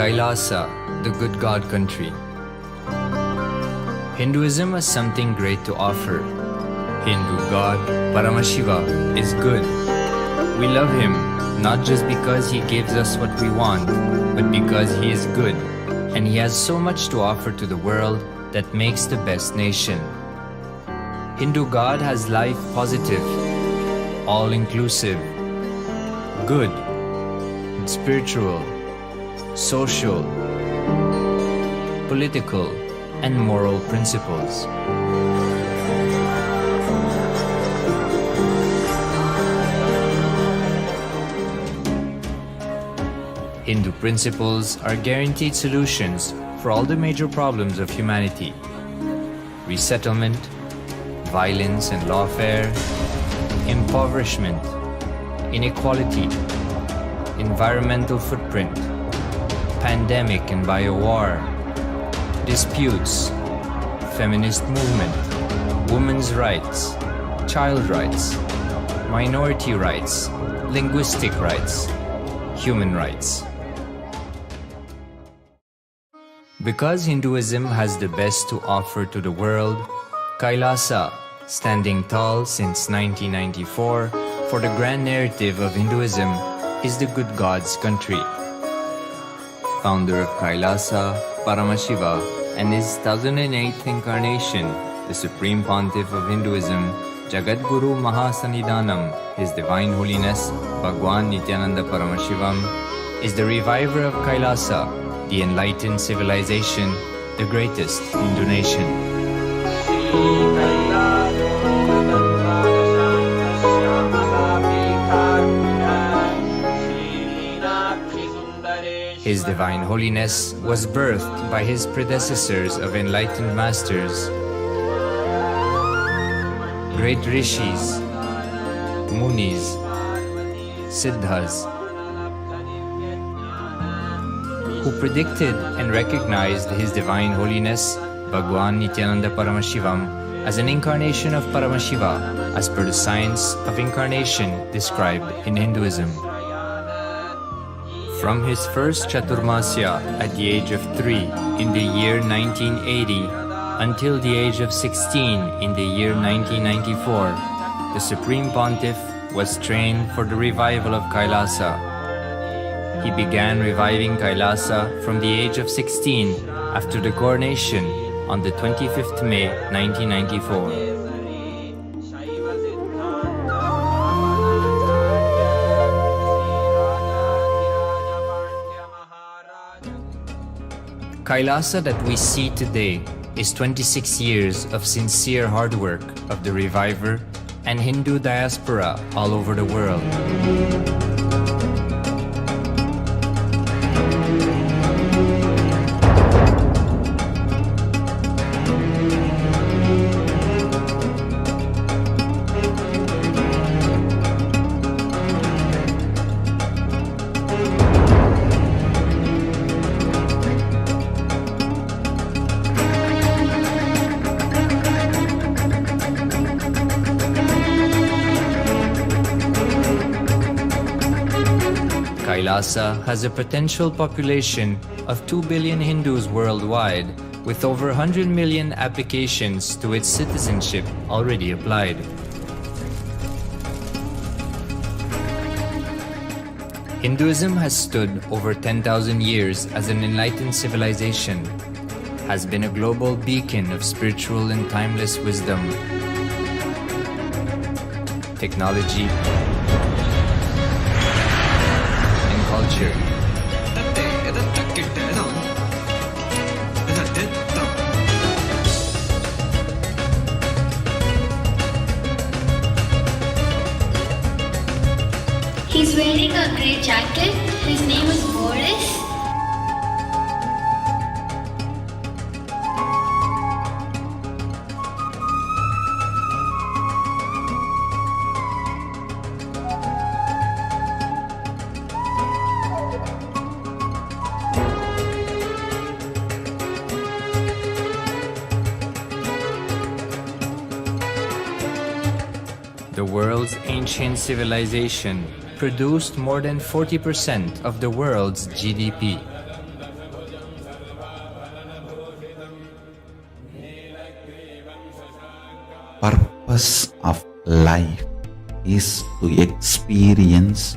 KAILASA, the good God country. Hinduism has something great to offer. Hindu God, Paramashiva, is good. We love him not just because he gives us what we want, but because he is good, and he has so much to offer to the world that makes the best nation. Hindu God has life positive, all-inclusive, good, spiritual, social, political, and moral principles. Hindu principles are guaranteed solutions for all the major problems of humanity: resettlement, violence and lawfare, impoverishment, inequality, environmental footprint, pandemic and biowar, disputes, feminist movement, women's rights, child rights, minority rights, linguistic rights, human rights. Because Hinduism has the best to offer to the world, KAILASA, standing tall since 1994 for the grand narrative of Hinduism, is the good God's country. Founder of KAILASA, Paramashiva, and his 1008th incarnation, the Supreme Pontiff of Hinduism, Jagadguru Mahasannidhanam, His Divine Holiness, Bhagwan Nithyananda Paramashivam, is the reviver of KAILASA, the enlightened civilization, the greatest Hindu nation. His Divine Holiness was birthed by his predecessors of enlightened masters, great rishis, munis, siddhas, who predicted and recognized His Divine Holiness, Bhagwan Nithyananda Paramashivam, as an incarnation of Paramashiva as per the science of incarnation described in Hinduism. From his first Chaturmasya at the age of 3 in the year 1980 until the age of 16 in the year 1994, the Supreme Pontiff was trained for the revival of KAILASA. He began reviving KAILASA from the age of 16 after the coronation on the 25th May 1994. KAILASA that we see today is 26 years of sincere hard work of the reviver and Hindu diaspora all over the world. KAILASA has a potential population of 2 billion Hindus worldwide, with over 100 million applications to its citizenship already applied. Hinduism has stood over 10,000 years as an enlightened civilization, has been a global beacon of spiritual and timeless wisdom, technology, culture. He's wearing a grey jacket. His name is Boris. The world's ancient civilization produced more than 40% of the world's GDP. purpose of life is to experience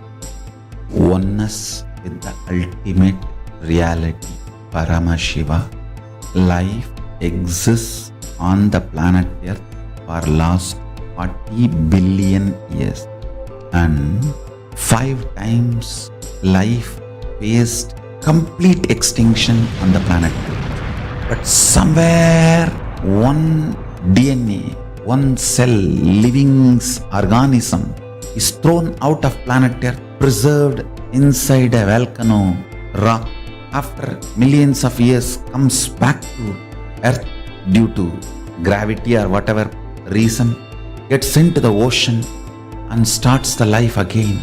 oneness with the ultimate reality, Paramashiva. Life exists on the planet Earth for last 40 billion years, and 5 times life faced complete extinction on the planet Earth. But somewhere one DNA, one cell, living organism is thrown out of planet Earth, preserved inside a volcano rock. After millions of years comes back to Earth due to gravity or whatever reason, gets into the ocean and starts the life again.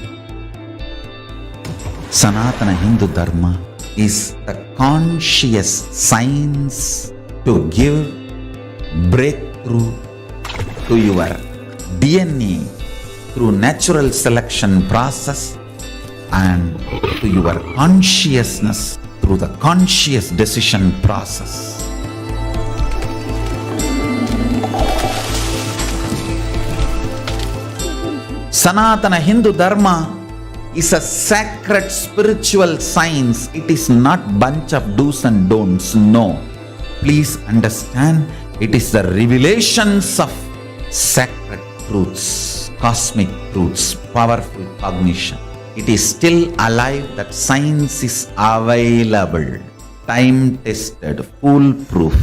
Sanatana Hindu Dharma is the conscious science to give breakthrough to your DNA through natural selection process and to your consciousness through the conscious decision process. Sanatana Hindu Dharma is a sacred spiritual science. It is not bunch of do's and don'ts. No. Please understand, it is the revelations of sacred truths, cosmic truths, powerful cognition. It is still alive, that science is available, time-tested, foolproof.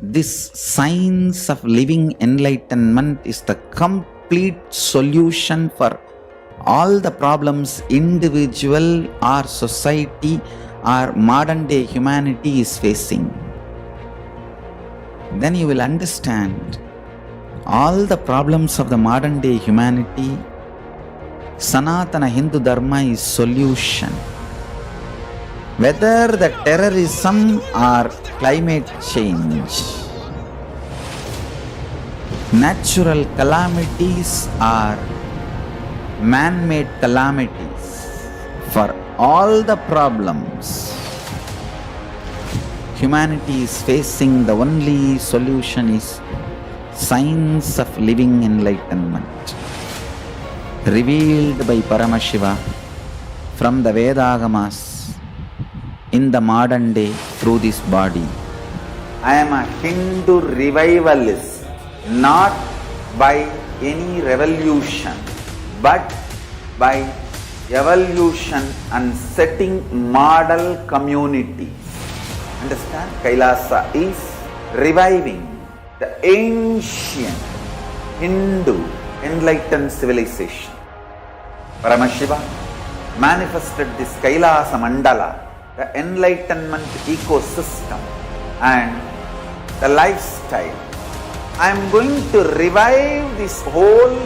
This science of living enlightenment is the complete solution for all the problems individual or society or modern day humanity is facing. Then you will understand all the problems of the modern day humanity. Sanatana Hindu Dharma is solution. Whether the terrorism or climate change, natural calamities or man-made calamities, for all the problems humanity is facing, the only solution is science of living enlightenment, revealed by Paramashiva from the Vedagamas in the modern day through this body. I am a Hindu revivalist, not by any revolution, but by evolution and setting model communities. Understand? KAILASA is reviving the ancient Hindu enlightened civilization. Paramashiva manifested this KAILASA mandala, the enlightenment ecosystem and the lifestyle. I am going to revive this whole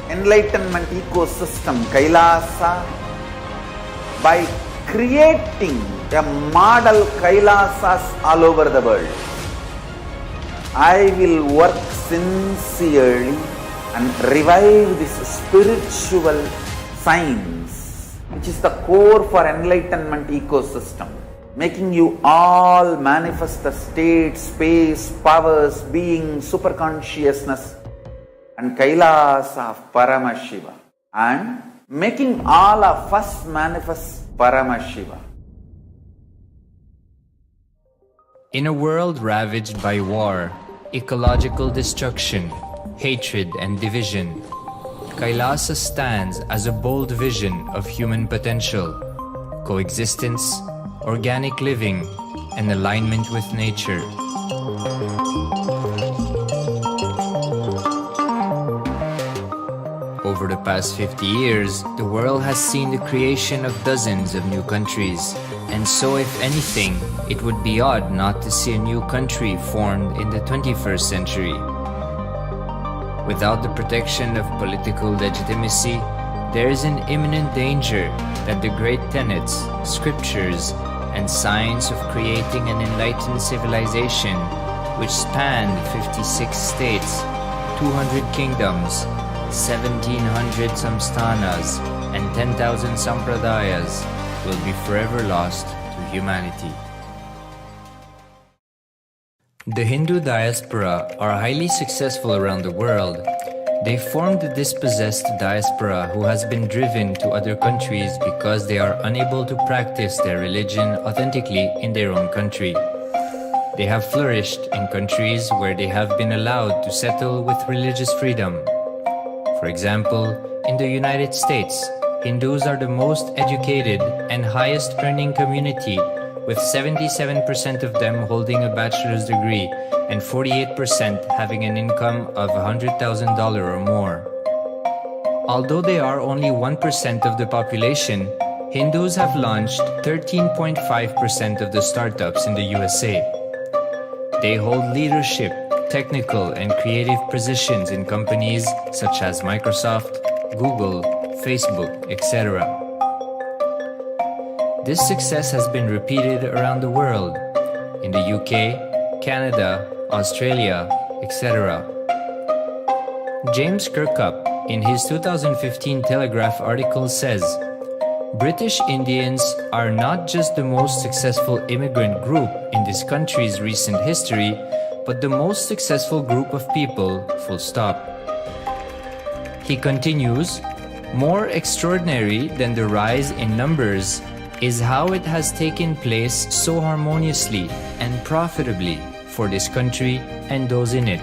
enlightenment ecosystem, KAILASA, by creating a model KAILASAs all over the world. I will work sincerely and revive this spiritual science, which is the core for enlightenment ecosystem, making you all manifest the state, space, powers, being, superconsciousness and KAILASA of Paramashiva, and making all of us manifest Paramashiva. In a world ravaged by war, ecological destruction, hatred and division, KAILASA stands as a bold vision of human potential, coexistence, organic living, and alignment with nature. Over the past 50 years, the world has seen the creation of dozens of new countries, and so if anything, it would be odd not to see a new country formed in the 21st century. Without the protection of political legitimacy, there is an imminent danger that the great tenets, scriptures, and science of creating an enlightened civilization, which spanned 56 states, 200 kingdoms, 1700 samsthanas, and 10,000 sampradayas, will be forever lost to humanity. The Hindu diaspora are highly successful around the world. They formed the dispossessed diaspora who has been driven to other countries because they are unable to practice their religion authentically in their own country. They have flourished in countries where they have been allowed to settle with religious freedom. For example, in the United States, Hindus are the most educated and highest earning community, with 77% of them holding a bachelor's degree and 48% having an income of $100,000 or more. Although they are only 1% of the population, Hindus have launched 13.5% of the startups in the USA. They hold leadership, technical and creative positions in companies such as Microsoft, Google, Facebook, etc. This success has been repeated around the world, in the UK, Canada, Australia, etc. James Kirkup, in his 2015 Telegraph article says, British Indians are not just the most successful immigrant group in this country's recent history, but the most successful group of people, full stop. He continues, more extraordinary than the rise in numbers is how it has taken place so harmoniously and profitably for this country and those in it.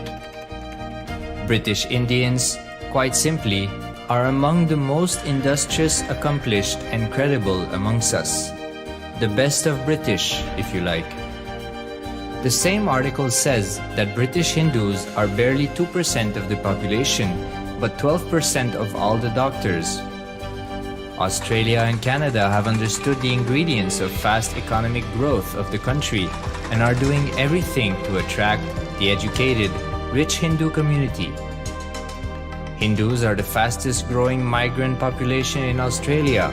British Indians, quite simply, are among the most industrious, accomplished and credible amongst us. The best of British, if you like. The same article says that British Hindus are barely 2% of the population, but 12% of all the doctors. Australia and Canada have understood the ingredients of fast economic growth of the country and are doing everything to attract the educated, rich Hindu community. Hindus are the fastest growing migrant population in Australia.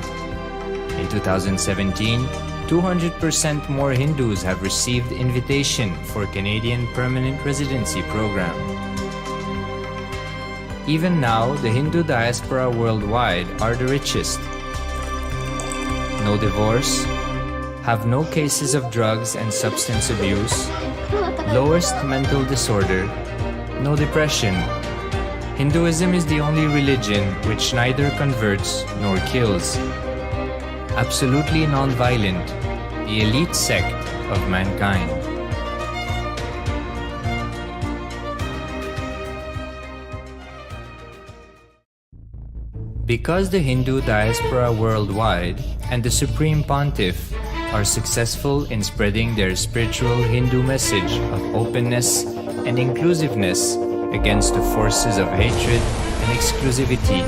In 2017, 200% more Hindus have received invitation for Canadian Permanent Residency Program. Even now, the Hindu diaspora worldwide are the richest. No divorce, have no cases of drugs and substance abuse, lowest mental disorder, no depression. Hinduism is the only religion which neither converts nor kills. Absolutely non-violent, the elite sect of mankind. Because the Hindu diaspora worldwide and the Supreme Pontiff are successful in spreading their spiritual Hindu message of openness and inclusiveness against the forces of hatred and exclusivity,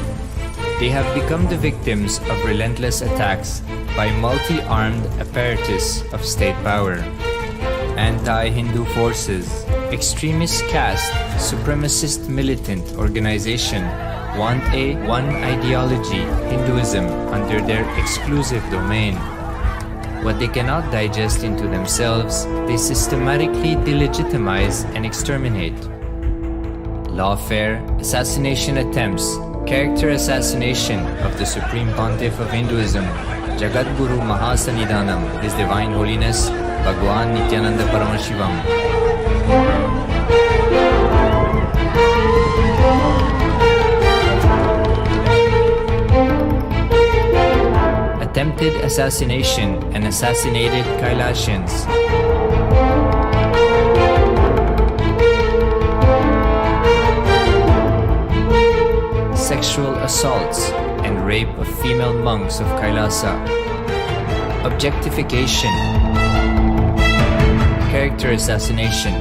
they have become the victims of relentless attacks by multi-armed apparatus of state power. Anti-Hindu forces, extremist caste, supremacist militant organization want a one ideology, Hinduism, under their exclusive domain. What they cannot digest into themselves, they systematically delegitimize and exterminate. Lawfare, assassination attempts, character assassination of the Supreme Pontiff of Hinduism, Jagadguru Mahasannidhanam, His Divine Holiness, Bhagwan Nithyananda Paramashivam. Attempted assassination and assassinated Kailasians. Sexual assaults and rape of female monks of Kailasa. Objectification. Character assassination.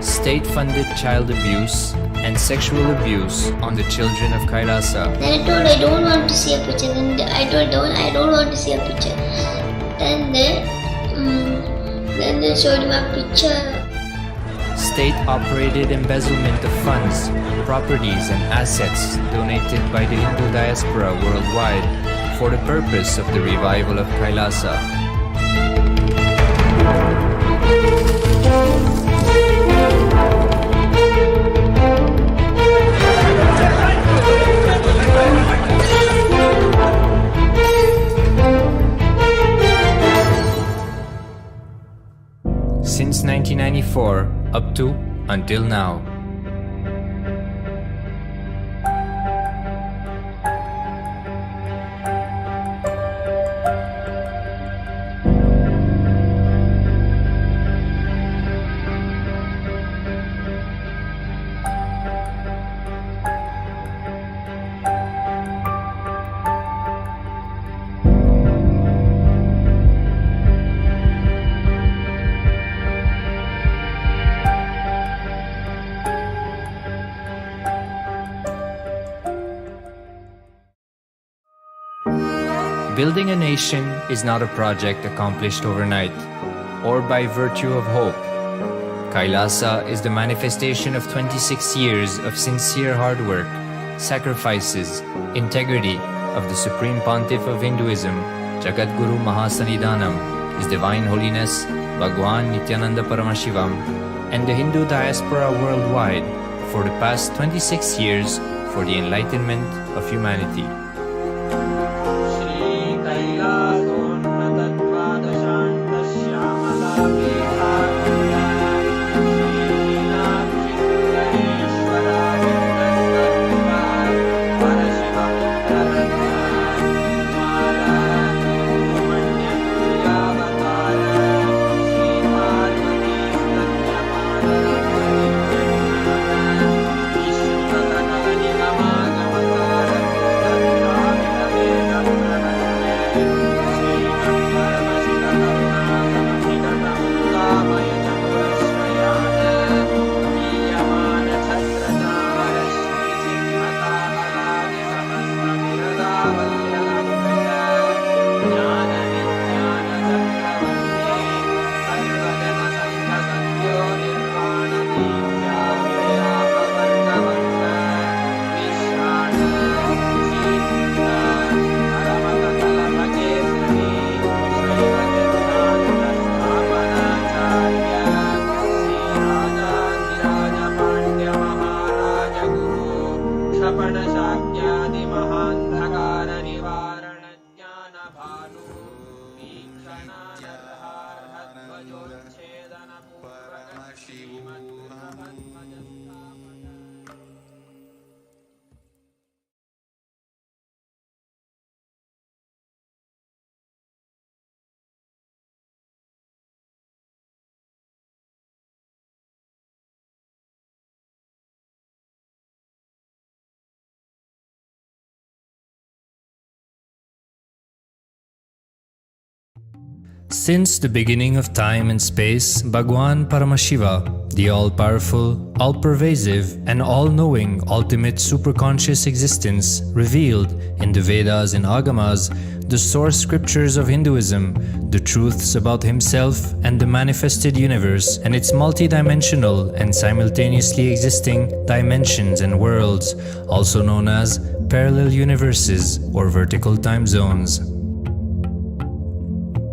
State-funded child abuse and sexual abuse on the children of Kailasa. Then I told I don't want to see a picture. Then I told I don't want to see a picture. Then they showed me a picture. State-operated embezzlement of funds, properties and assets donated by the Hindu diaspora worldwide for the purpose of the revival of Kailasa. up to until now. Building a nation is not a project accomplished overnight or by virtue of hope. KAILASA is the manifestation of 26 years of sincere hard work, sacrifices, integrity of the Supreme Pontiff of Hinduism, Jagadguru Mahasannidhanam, His Divine Holiness Bhagwan Nithyananda Paramashivam, and the Hindu diaspora worldwide for the past 26 years for the enlightenment of humanity. Since the beginning of time and space, Bhagwan Paramashiva, the all-powerful, all-pervasive, and all-knowing ultimate superconscious existence, revealed in the Vedas and Agamas, the source scriptures of Hinduism, the truths about himself and the manifested universe and its multidimensional and simultaneously existing dimensions and worlds, also known as parallel universes or vertical time zones.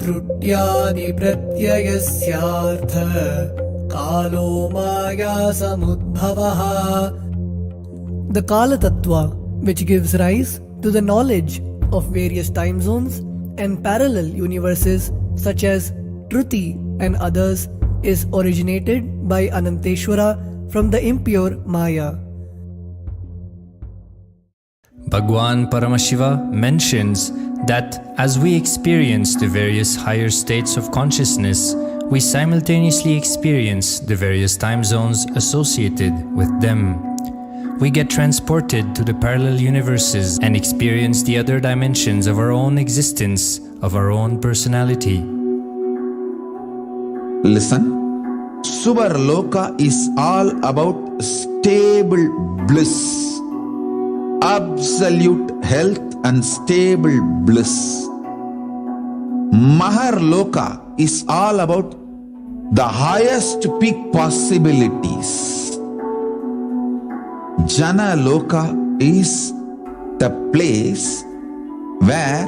त्रुट्यादि प्रत्ययस्यार्थ कालो माया समुद्भवः. The Kala Tattva, which gives rise to the knowledge of various time zones and parallel universes such as Truti and others, is originated by Ananteshwara from the impure Maya. Bhagwan Paramashiva mentions that as we experience the various higher states of consciousness, we simultaneously experience the various time zones associated with them. We get transported to the parallel universes and experience the other dimensions of our own existence, of our own personality. Listen. Subarloka is all about stable bliss, absolute health and stable bliss. Maharloka is all about the highest peak possibilities. Jana Loka is the place where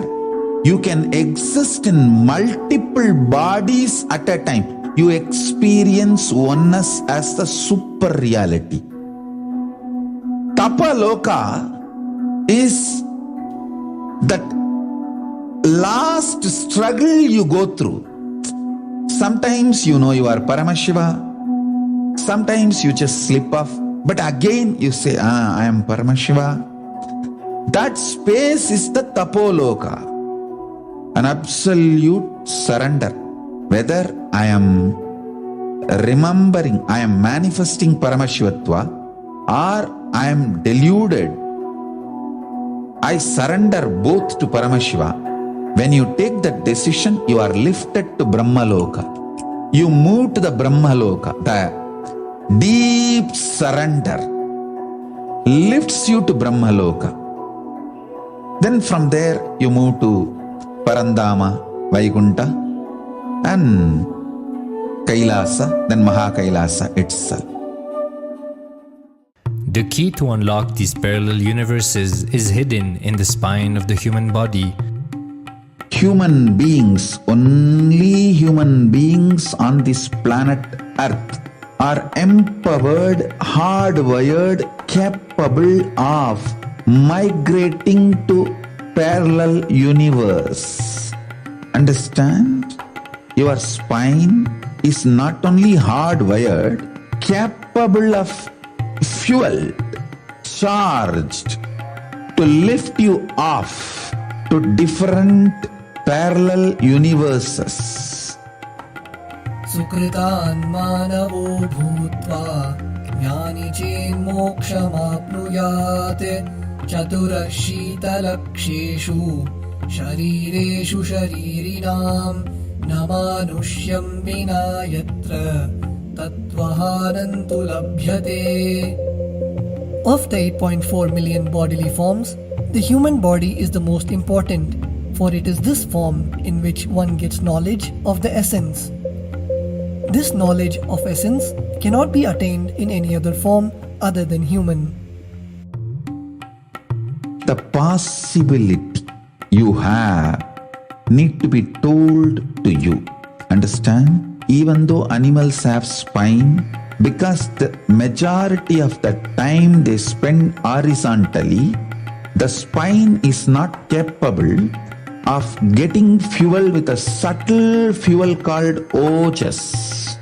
you can exist in multiple bodies at a time. You experience oneness as the super reality. Tapaloka is that last struggle you go through. Sometimes you know you are Paramashiva, Sometimes you just slip off, but again you say, I am Paramashiva. That space is the Tapoloka, an absolute surrender. Whether I am remembering, I am manifesting Paramashivatva, or I am deluded, I surrender both to Paramashiva. When you take that decision, you are lifted to Brahmaloka. You move to the Brahmaloka. The deep surrender lifts you to Brahmaloka. Then from there you move to Parandama, Vaikunta, and Kailasa, then Mahakailasa itself. The key to unlock these parallel universes is hidden in the spine of the human body. Human beings, only human beings on this planet Earth are empowered, hardwired, capable of migrating to parallel universe. Understand? Your spine is not only hardwired, capable of fuel, charged to lift you off to different parallel universes. Sukritan manavo bhutva jnani chen mokshamapnuyat chaturashita-laksheshu sharireshu sharirinam namanusyam vina yatra tattvahanantu labhyate. Of the 8.4 million bodily forms, the human body is the most important, for it is this form in which one gets knowledge of the essence. This knowledge of essence cannot be attained in any other form other than human. The possibility you have need to be told to you. Understand? Even though animals have spine, because the majority of the time they spend horizontally, the spine is not capable of getting fuel with a subtle fuel called ojas.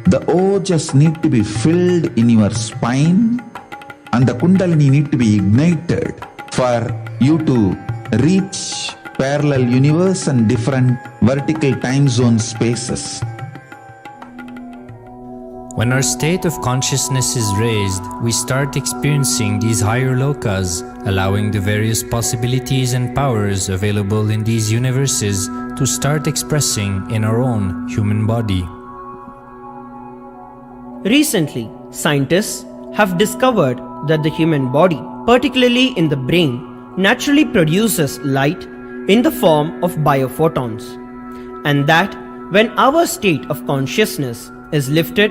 The ojas need to be filled in your spine, and the kundalini need to be ignited for you to reach parallel universe and different vertical time zone spaces. When our state of consciousness is raised, we start experiencing these higher lokas, allowing the various possibilities and powers available in these universes to start expressing in our own human body. Recently, scientists have discovered that the human body, particularly in the brain, naturally produces light in the form of biophotons, and that when our state of consciousness is lifted,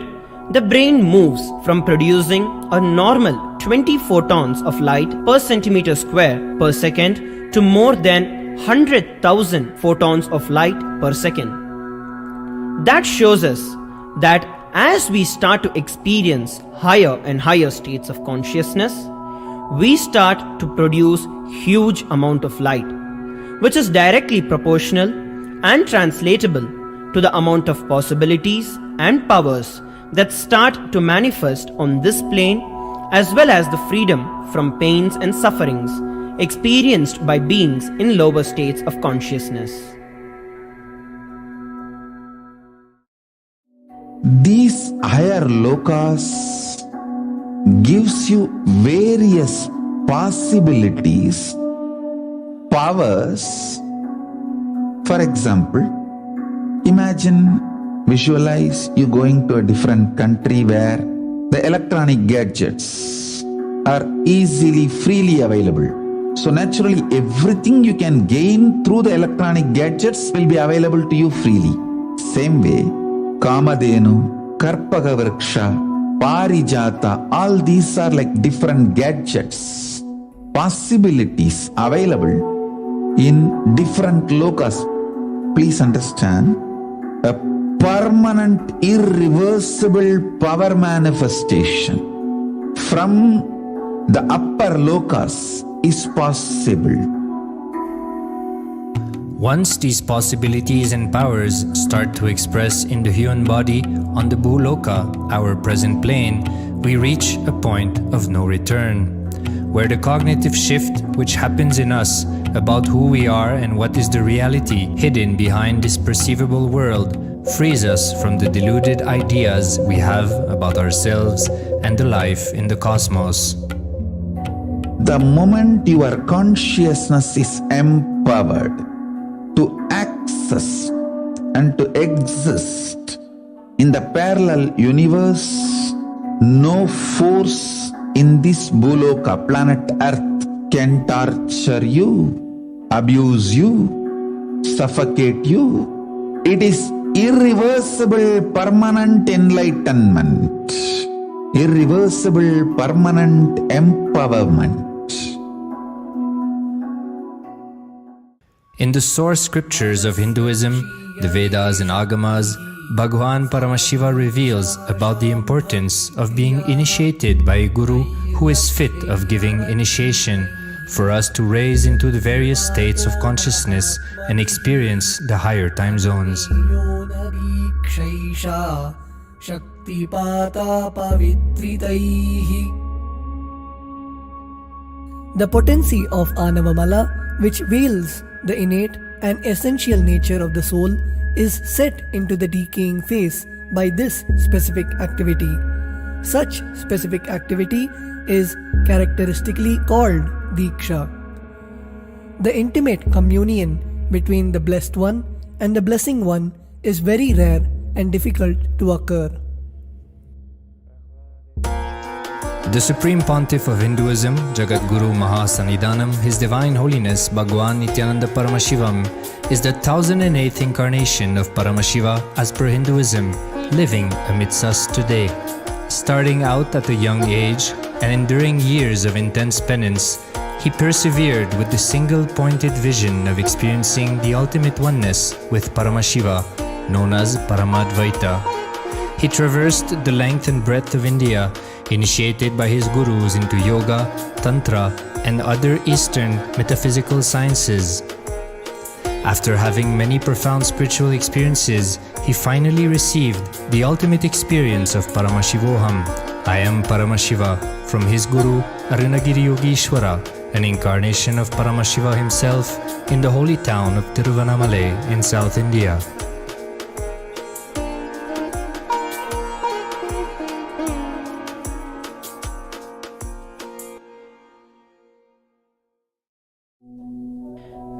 the brain moves from producing a normal 20 photons of light per centimeter square per second to more than 100,000 photons of light per second. That shows us that as we start to experience higher and higher states of consciousness, we start to produce huge amount of light, which is directly proportional and translatable to the amount of possibilities and powers that start to manifest on this plane, as well as the freedom from pains and sufferings experienced by beings in lower states of consciousness. These higher lokas gives you various possibilities, powers. For example, visualize you going to a different country where the electronic gadgets are easily, freely available. So naturally, everything you can gain through the electronic gadgets will be available to you freely. Same way, Kamadhenu, Karpagavriksha, Parijata, all these are like different gadgets, possibilities available in different lokas. Please understand, a permanent, irreversible power manifestation from the upper lokas is possible. Once these possibilities and powers start to express in the human body on the Bhuloka, our present plane, we reach a point of no return, where the cognitive shift which happens in us about who we are and what is the reality hidden behind this perceivable world frees us from the deluded ideas we have about ourselves and the life in the cosmos. The moment your consciousness is empowered to access and to exist in the parallel universe, no force in this Bhuloka planet Earth can torture you, abuse you, suffocate you. It is irreversible permanent enlightenment, irreversible permanent empowerment. In the source scriptures of Hinduism, the Vedas and Agamas, Bhagwan Paramashiva reveals about the importance of being initiated by a guru who is fit of giving initiation for us to raise into the various states of consciousness and experience the higher time zones. The potency of Anavamala, which veils the innate and essential nature of the soul, is set into the decaying phase by this specific activity. Such specific activity is characteristically called Diksha. The intimate communion between the blessed one and the blessing one is very rare and difficult to occur. The Supreme Pontiff of Hinduism, Jagat Guru Mahasannidhanam, His Divine Holiness Bhagwan Nithyananda Paramashivam, is the 1008th incarnation of Paramashiva as per Hinduism, living amidst us today. Starting out at a young age and enduring years of intense penance, he persevered with the single-pointed vision of experiencing the ultimate oneness with Paramashiva, known as Paramadvaita. He traversed the length and breadth of India, initiated by his gurus into yoga, tantra, and other Eastern metaphysical sciences. After having many profound spiritual experiences, he finally received the ultimate experience of Paramashivoham, I am Paramashiva, from his guru Arunagiri Yogeshwara, an incarnation of Paramashiva himself in the holy town of Tiruvannamalai in South India.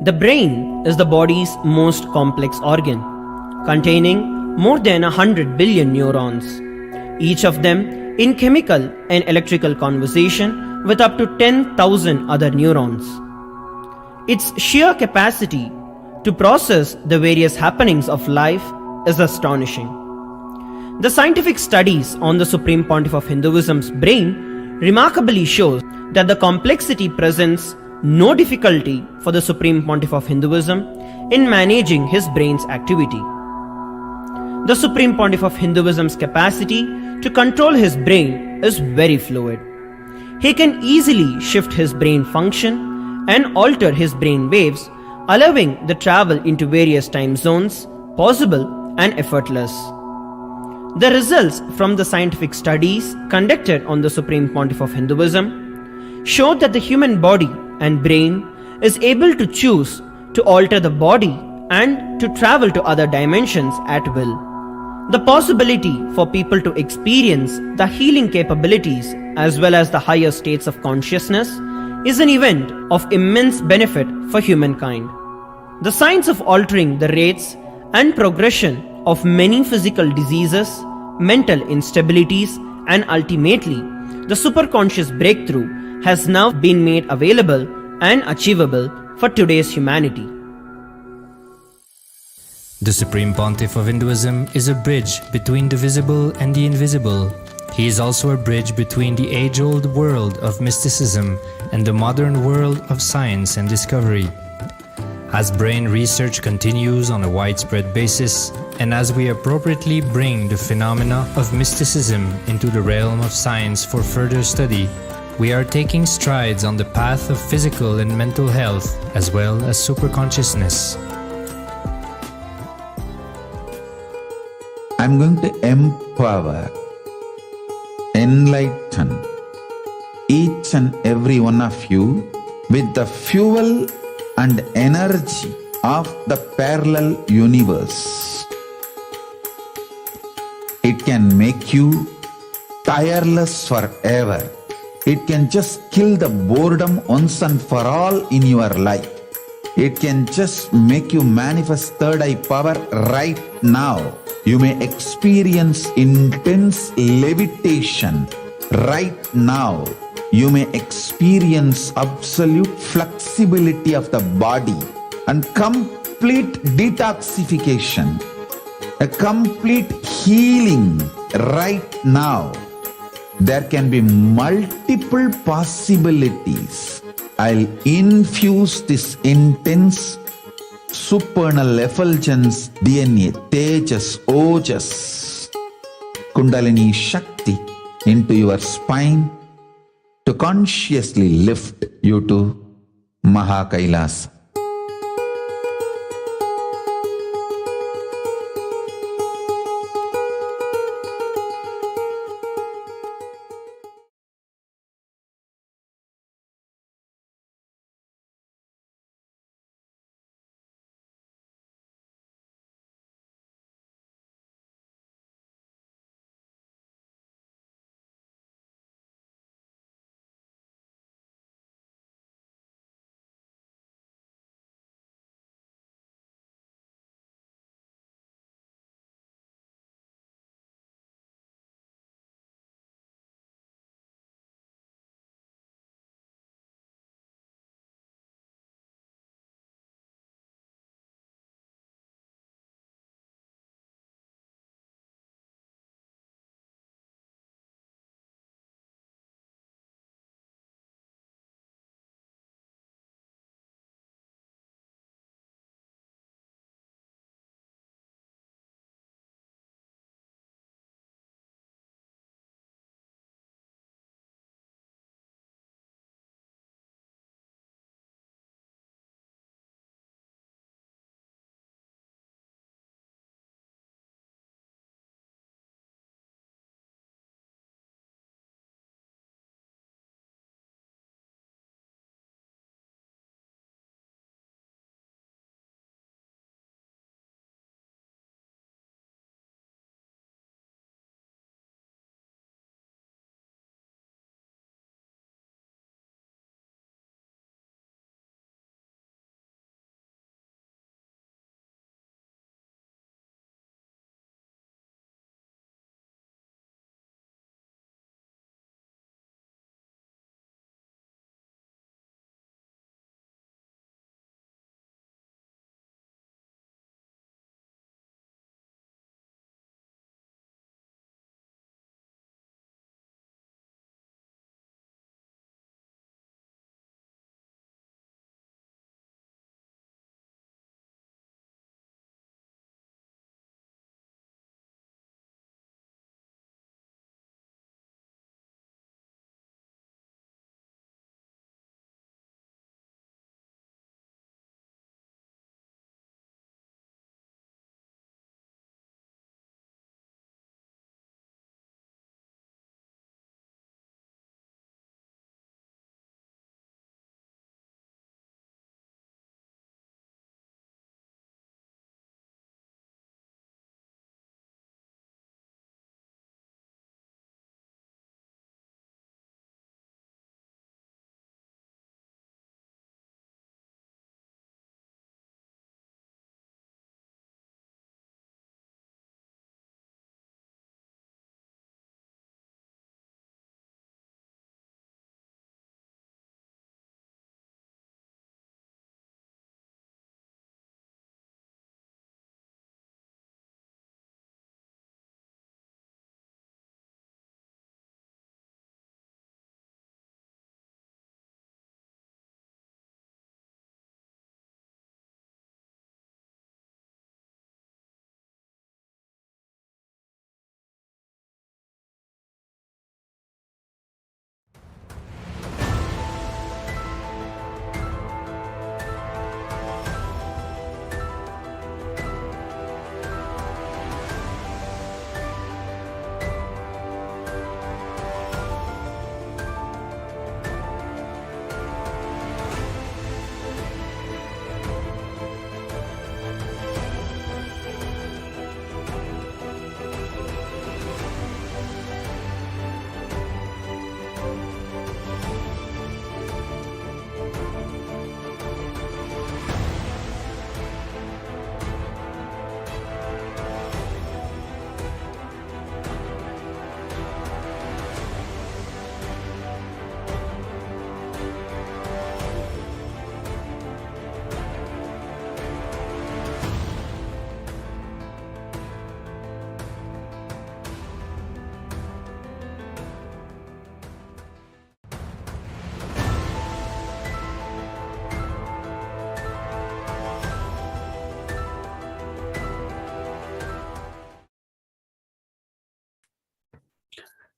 The brain is the body's most complex organ, containing more than 100 billion neurons, each of them in chemical and electrical conversation with up to 10,000 other neurons. Its sheer capacity to process the various happenings of life is astonishing. The scientific studies on the Supreme Pontiff of Hinduism's brain remarkably shows that the complexity presents no difficulty for the Supreme Pontiff of Hinduism in managing his brain's activity. The Supreme Pontiff of Hinduism's capacity to control his brain is very fluid. He can easily shift his brain function and alter his brain waves, allowing the travel into various time zones possible and effortless. The results from the scientific studies conducted on the Supreme Pontiff of Hinduism showed that the human body and brain is able to choose to alter the body and to travel to other dimensions at will. The possibility for people to experience the healing capabilities as well as the higher states of consciousness is an event of immense benefit for humankind. The science of altering the rates and progression of many physical diseases, mental instabilities, and ultimately the superconscious breakthrough has now been made available and achievable for today's humanity. The Supreme Pontiff of Hinduism is a bridge between the visible and the invisible. He is also a bridge between the age-old world of mysticism and the modern world of science and discovery. As brain research continues on a widespread basis, and as we appropriately bring the phenomena of mysticism into the realm of science for further study, we are taking strides on the path of physical and mental health as well as superconsciousness. I'm going to empower, enlighten each and every one of you with the fuel and energy of the parallel universe. It can make you tireless forever. It can just kill the boredom once and for all in your life. It can just make you manifest third eye power right now. You may experience intense levitation right now. You may experience absolute flexibility of the body and complete detoxification, a complete healing right now. There can be multiple possibilities. I'll infuse this intense supernal effulgence DNA, Tejas, Ojas, Kundalini Shakti into your spine to consciously lift you to Mahakailasa.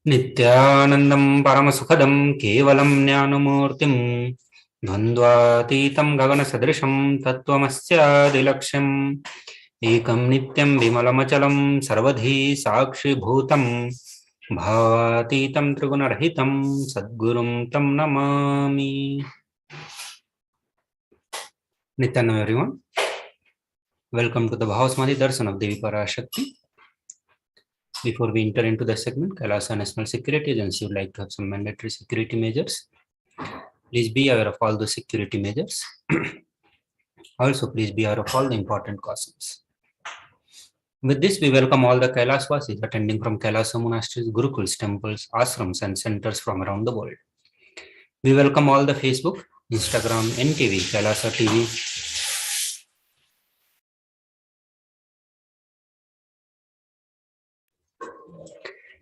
नित्यानन्दं परमसुखदं केवलं ज्ञानमूर्तिं द्वन्द्वातीतं गगनसदृशं तत्त्वमस्यादिलक्ष्यम् एकं नित्यं विमलमचलं सर्वधी साक्षिभूतं भावातीतं त्रिगुणरहितं सद्गुरुं तं Namami. Nityananda everyone, welcome to the Bhavasamadhi Darshan of Devi Parashakthi. Before we enter into the segment, KAILASA National Security Agency would like to have some mandatory security measures. Please be aware of all the security measures. Also, please be aware of all the important cautions. With this, we welcome all the Kailasvasis attending from Kailasa monasteries, gurukuls, temples, ashrams, and centers from around the world. We welcome all the Facebook, Instagram, NTV, Kailasa TV,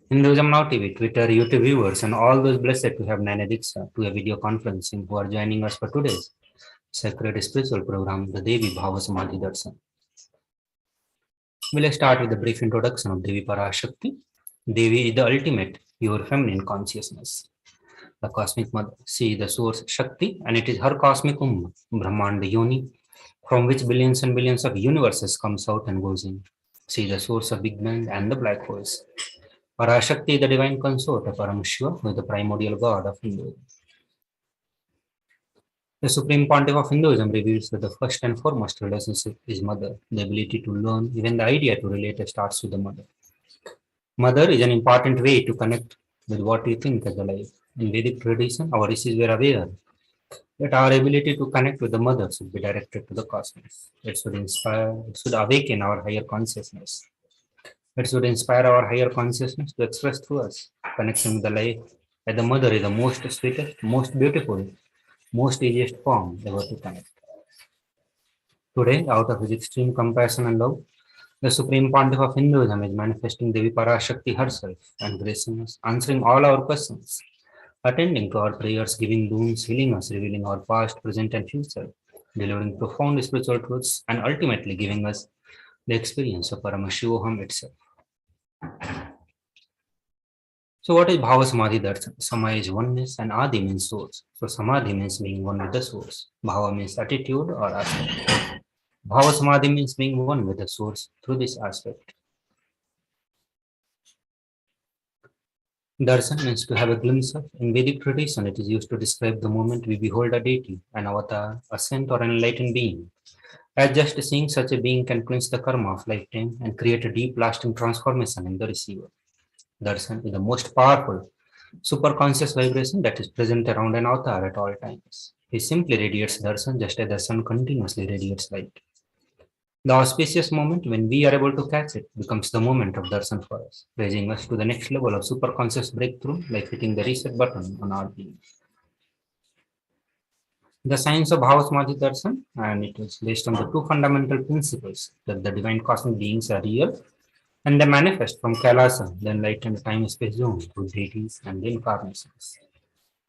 Hinduism Now TV, Twitter, YouTube viewers, and all those blessed to have Nanadixa to a video conferencing who are joining us for today's sacred spiritual program, the Devi Bhavasamadhi Darshan. We'll start with a brief introduction of Devi Parashakthi. Devi is the ultimate pure feminine consciousness, the cosmic mother. She is the source Shakti, and it is her cosmic Brahmanda Yoni, from which billions and billions of universes comes out and goes in. She is the source of Big Bang and the black holes. Parashakti is the divine consort of Paramashiva, who is the primordial god of Hinduism. The Supreme Pontiff of Hinduism reveals that the first and foremost relationship is mother. The ability to learn, even the idea to relate starts with the mother. Mother is an important way to connect with what we think as the life. In Vedic tradition, our rishis were aware that our ability to connect with the mother should be directed to the cosmos. It should inspire, it should awaken our higher consciousness. It should inspire our higher consciousness to express through us. Connection with the life as the mother is the most sweetest, most beautiful, most easiest form ever to connect. Today, out of his extreme compassion and love, the Supreme Pontiff of Hinduism is manifesting Devi Parashakti herself and gracing us, answering all our questions, attending to our prayers, giving boons, healing us, revealing our past, present, and future, delivering profound spiritual truths, and ultimately giving us the experience of Paramashivoham itself. So what is Bhava Samadhi Darshan? Sama is oneness and Adi means source. So Samadhi means being one with the source. Bhava means attitude or aspect. Bhava Samadhi means being one with the source through this aspect. Darshan means to have a glimpse of. In Vedic tradition, it is used to describe the moment we behold a deity, an avatar, a saint, or an enlightened being. As just seeing such a being can cleanse the karma of lifetime and create a deep lasting transformation in the receiver. Darshan is the most powerful superconscious vibration that is present around an avatar at all times. He simply radiates darshan just as the sun continuously radiates light. The auspicious moment when we are able to catch it becomes the moment of darshan for us, raising us to the next level of superconscious breakthrough like hitting the reset button on our being. The science of Bhava Samadhi Darshan, and it is based on the two fundamental principles that the divine cosmic beings are real and they manifest from Kailasa, the enlightened time-space zone, through deities and the incarnations.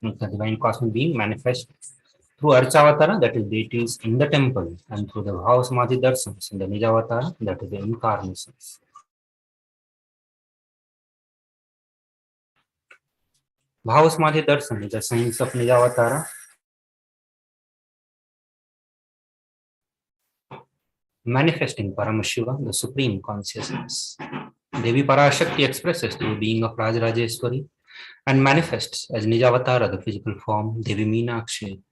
The divine cosmic being manifests through Archavatara, that is deities in the temple, and through the Bhava Samadhi Darshans in the Nijavatara, that is the incarnations. Bhava Samadhi Darshan is the science of Nijavatara, manifesting Paramashiva, the supreme consciousness. Devi Parashakti expresses through being of Rajrajeshwari and manifests as Nijavatara, the physical form, Devi Meenakshi.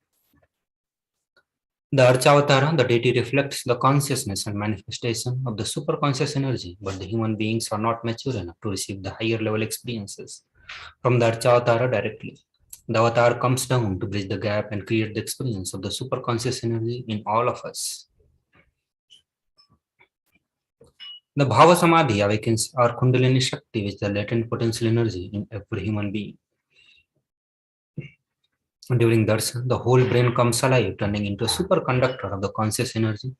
The Archavatara, the deity, reflects the consciousness and manifestation of the superconscious energy, but the human beings are not mature enough to receive the higher level experiences from the Archavatara directly. The avatar comes down to bridge the gap and create the experience of the superconscious energy in all of us. The Bhava Samadhi awakens our Kundalini Shakti, which is the latent potential energy in every human being. During darshan, the whole brain comes alive, turning into a superconductor of the conscious energy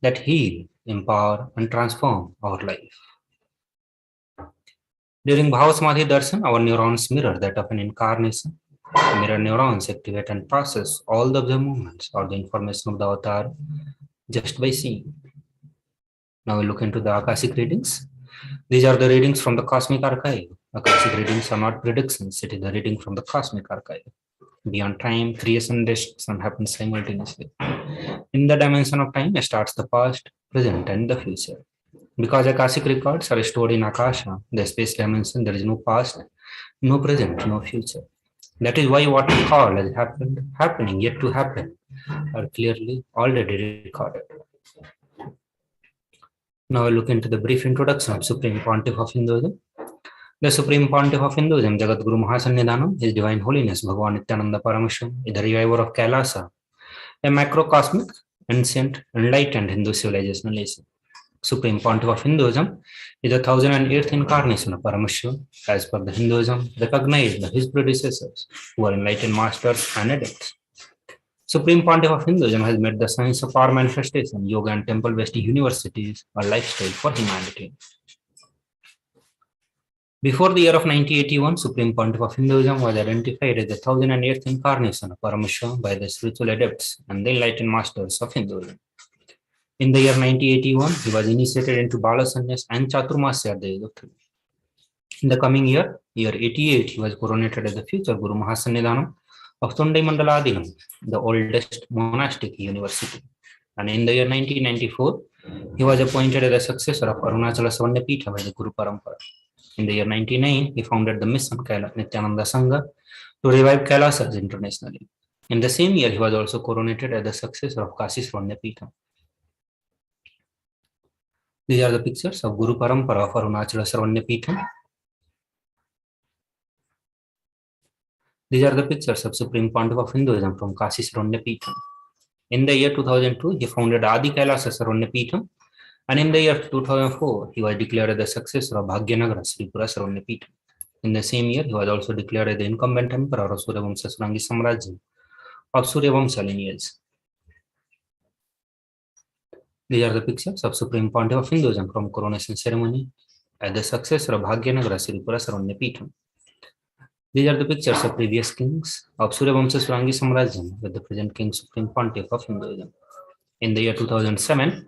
that heal, empower, and transform our life. During Bhava Samadhi darshan, our neurons mirror that of an incarnation. Mirror neurons activate and process all the movements or the information of the avatar just by seeing. Now we look into the Akashic readings. These are the readings from the cosmic archive. Akashic readings are not predictions, it is the reading from the cosmic archive. Beyond time, creation and destruction happen simultaneously. In the dimension of time starts the past, present, and the future. Because Akashic records are stored in Akasha, the space dimension, there is no past, no present, no future. That is why what we call as happening, yet to happen, are clearly already recorded. Now we look into the brief introduction of Supreme Pontiff of Hinduism. The Supreme Pontiff of Hinduism, Jagadguru Mahasannidhanam, His Divine Holiness Bhagavan Nithyananda Paramashivam, is the reviver of KAILASA, a macrocosmic, ancient, enlightened Hindu civilization. Supreme Pontiff of Hinduism is the 1008th incarnation of Paramashivam, as per the Hinduism, recognized by his predecessors, who are enlightened masters and adepts. Supreme Pontiff of Hinduism has made the science of power manifestation, yoga and temple-based universities a lifestyle for humanity. Before the year of 1981, Supreme Pontiff of Hinduism was identified as the 1008th incarnation of Paramashivam by the spiritual adepts and the enlightened masters of Hinduism. In the year 1981, he was initiated into Bala Sannyas and Chaturmasya at the age of 3. In the coming year 88, he was coronated as the future Guru Mahasannidhanam of Tundai Mandaladinam, the oldest monastic university. And in the year 1994, he was appointed as the successor of Arunachala Swarnapitha by the Guru Parampara. In the year 1999, he founded the mission Nithyananda Sangha to revive Kailasas internationally. In the same year, he was also coronated as the successor of Kashi Swarnapitha. These are the pictures of Guru Parampara of Arunachala Swarnapitha. These are the pictures of Supreme Pontiff of Hinduism from Kashi Swarnapitha. In the year 2002, he founded Adi Kailasa Swarnapitha, and in the year 2004, he was declared as the successor of Bhagyanagara Sripura Swarnapitha. In the same year, he was also declared as the incumbent emperor of Suryavamsa Surangi Samrajya of Suryavamsa lineage. These are the pictures of Supreme Pontiff of Hinduism from coronation ceremony as the successor of Bhagyanagara Sripura Swarnapitha. These are the pictures of previous kings of Suryavamsa Surangi Samrajya with the present king Supreme Pontiff of Hinduism. In the year 2007,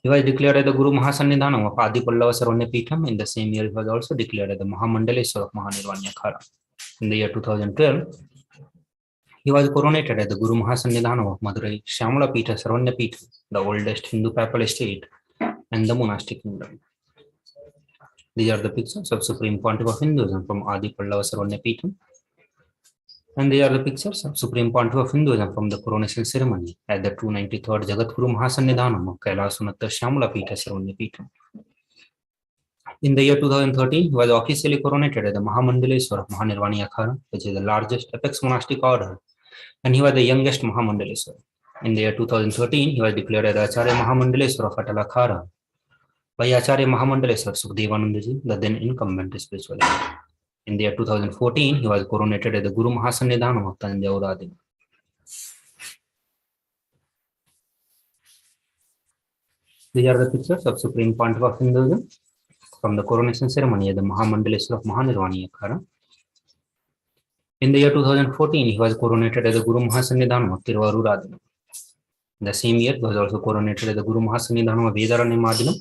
he was declared as the Guru Mahasannidhanam of Adi Pallava Sarvanyapitham. In the same year, he was also declared as the Mahamandaleswar of Mahanirvanya Khara. In the year 2012, he was coronated as the Guru Mahasannidhanam of Madurai Shyamala Pitha Sarvanyapitha, the oldest Hindu papal estate and the monastic kingdom. These are the pictures of Supreme Pontiff of Hinduism from Adi Pallava Sarvanyapitham. And these are the pictures of Supreme Pontiff of Hinduism from the coronation ceremony at the 293rd Jagadguru Mahasannidhanam of Kailasunatha Shyamala Pitha Sarvanyapitha. In the year 2013, he was officially coronated as the Mahamandaleswar of Mahanirvanya Khara, which is the largest apex monastic order, and he was the youngest Mahamandaleswar. In the year 2013, he was declared as Acharya Mahamandaleswar of Atala Khara by Acharya Mahamandaleswar Sukhdevanandaji, the then incumbent spiritual leader. In the year 2014, he was coronated as the Guru Mahasannidhanam of Tanjavur Adina. These are the pictures of Supreme Pontiff of Hinduism from the coronation ceremony at the Mahamandaleswar of Mahanirvanya Khara. In the year 2014, he was coronated as the Guru Mahasannidhanam of Tiruvarur Adina. In the same year, he was also coronated as the Guru Mahasannidhanam of Vedaranyam Adinam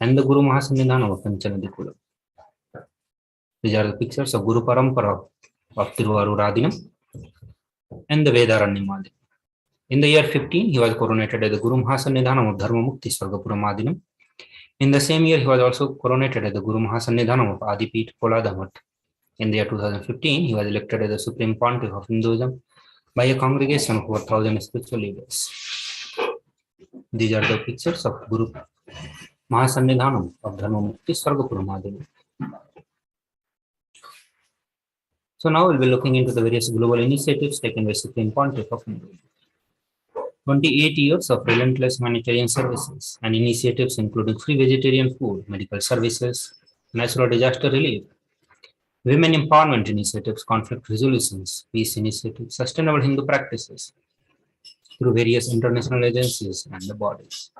and the Guru Mahasannidhanam of Kanchanadikulam. These are the pictures of Guru Parampara of Tiruvarur Adinam and the Vedaranyam Adinam. In the year 15, he was coronated as the Guru Mahasannidhanam of Dharma Mukti Swargapuram Adinam. In the same year, he was also coronated as the Guru Mahasannidhanam of Adipit Poladamat. In the year 2015, he was elected as the Supreme Pontiff of Hinduism by a congregation of over 1,000 spiritual leaders. These are the pictures of Guru Mahasannidhanam of Dharma Mukti Swargapuram Adinam. So now we'll be looking into the various global initiatives taken by Supreme Pontiff of Hinduism. 28 years of relentless humanitarian services and initiatives including free vegetarian food, medical services, natural disaster relief, women empowerment initiatives, conflict resolutions, peace initiatives, sustainable Hindu practices through various international agencies and the bodies.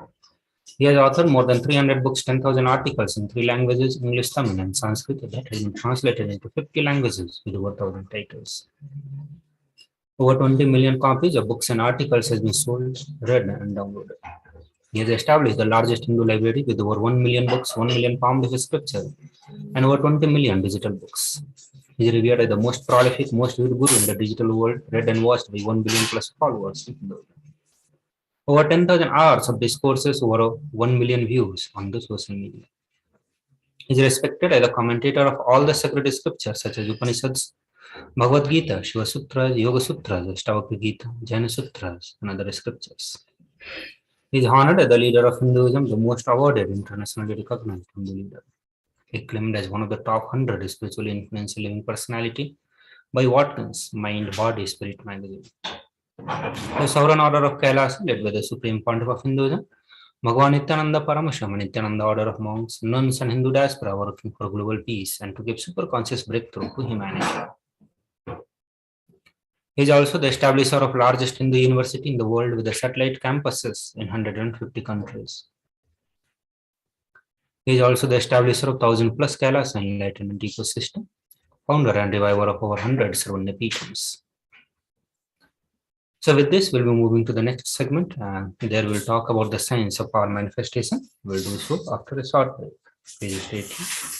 He has authored more than 300 books, 10,000 articles in 3 languages, English, Tamil, and Sanskrit, that has been translated into 50 languages with over 1,000 titles. Over 20 million copies of books and articles has been sold, read, and downloaded. He has established the largest Hindu library with over 1 million books, 1 million pounds of scripture, and over 20 million digital books. He is revered as the most prolific, most viewed guru in the digital world, read and watched by 1 billion plus followers. Over 10,000 hours of discourses, over 1 million views on the social media. He is respected as a commentator of all the sacred scriptures such as Upanishads, Bhagavad Gita, Shiva Sutras, Yoga Sutras, Ashtavakra Gita, Jaina Sutras, and other scriptures. He is honored as the leader of Hinduism, the most awarded, internationally recognized Hindu leader. Acclaimed as one of the top 100 spiritually influential living personality by Watkins Mind, Body, Spirit magazine. The Sovereign Order of KAILASA, led by the Supreme Pontiff of Hinduism, Bhagavan Nithyananda Paramashivam, and Nithyananda Order of Monks, nuns, and Hindu diaspora working for global peace and to give superconscious breakthrough to humanity. He is also the establisher of largest Hindu university in the world with the satellite campuses in 150 countries. He is also the establisher of 1,000 plus KAILASA Enlightenment ecosystem, founder and reviver of over 100 Sarvanya Peethams. So with this, we'll be moving to the next segment, and there we'll talk about the science of power manifestation. We'll do so after a short break. Please stay tuned.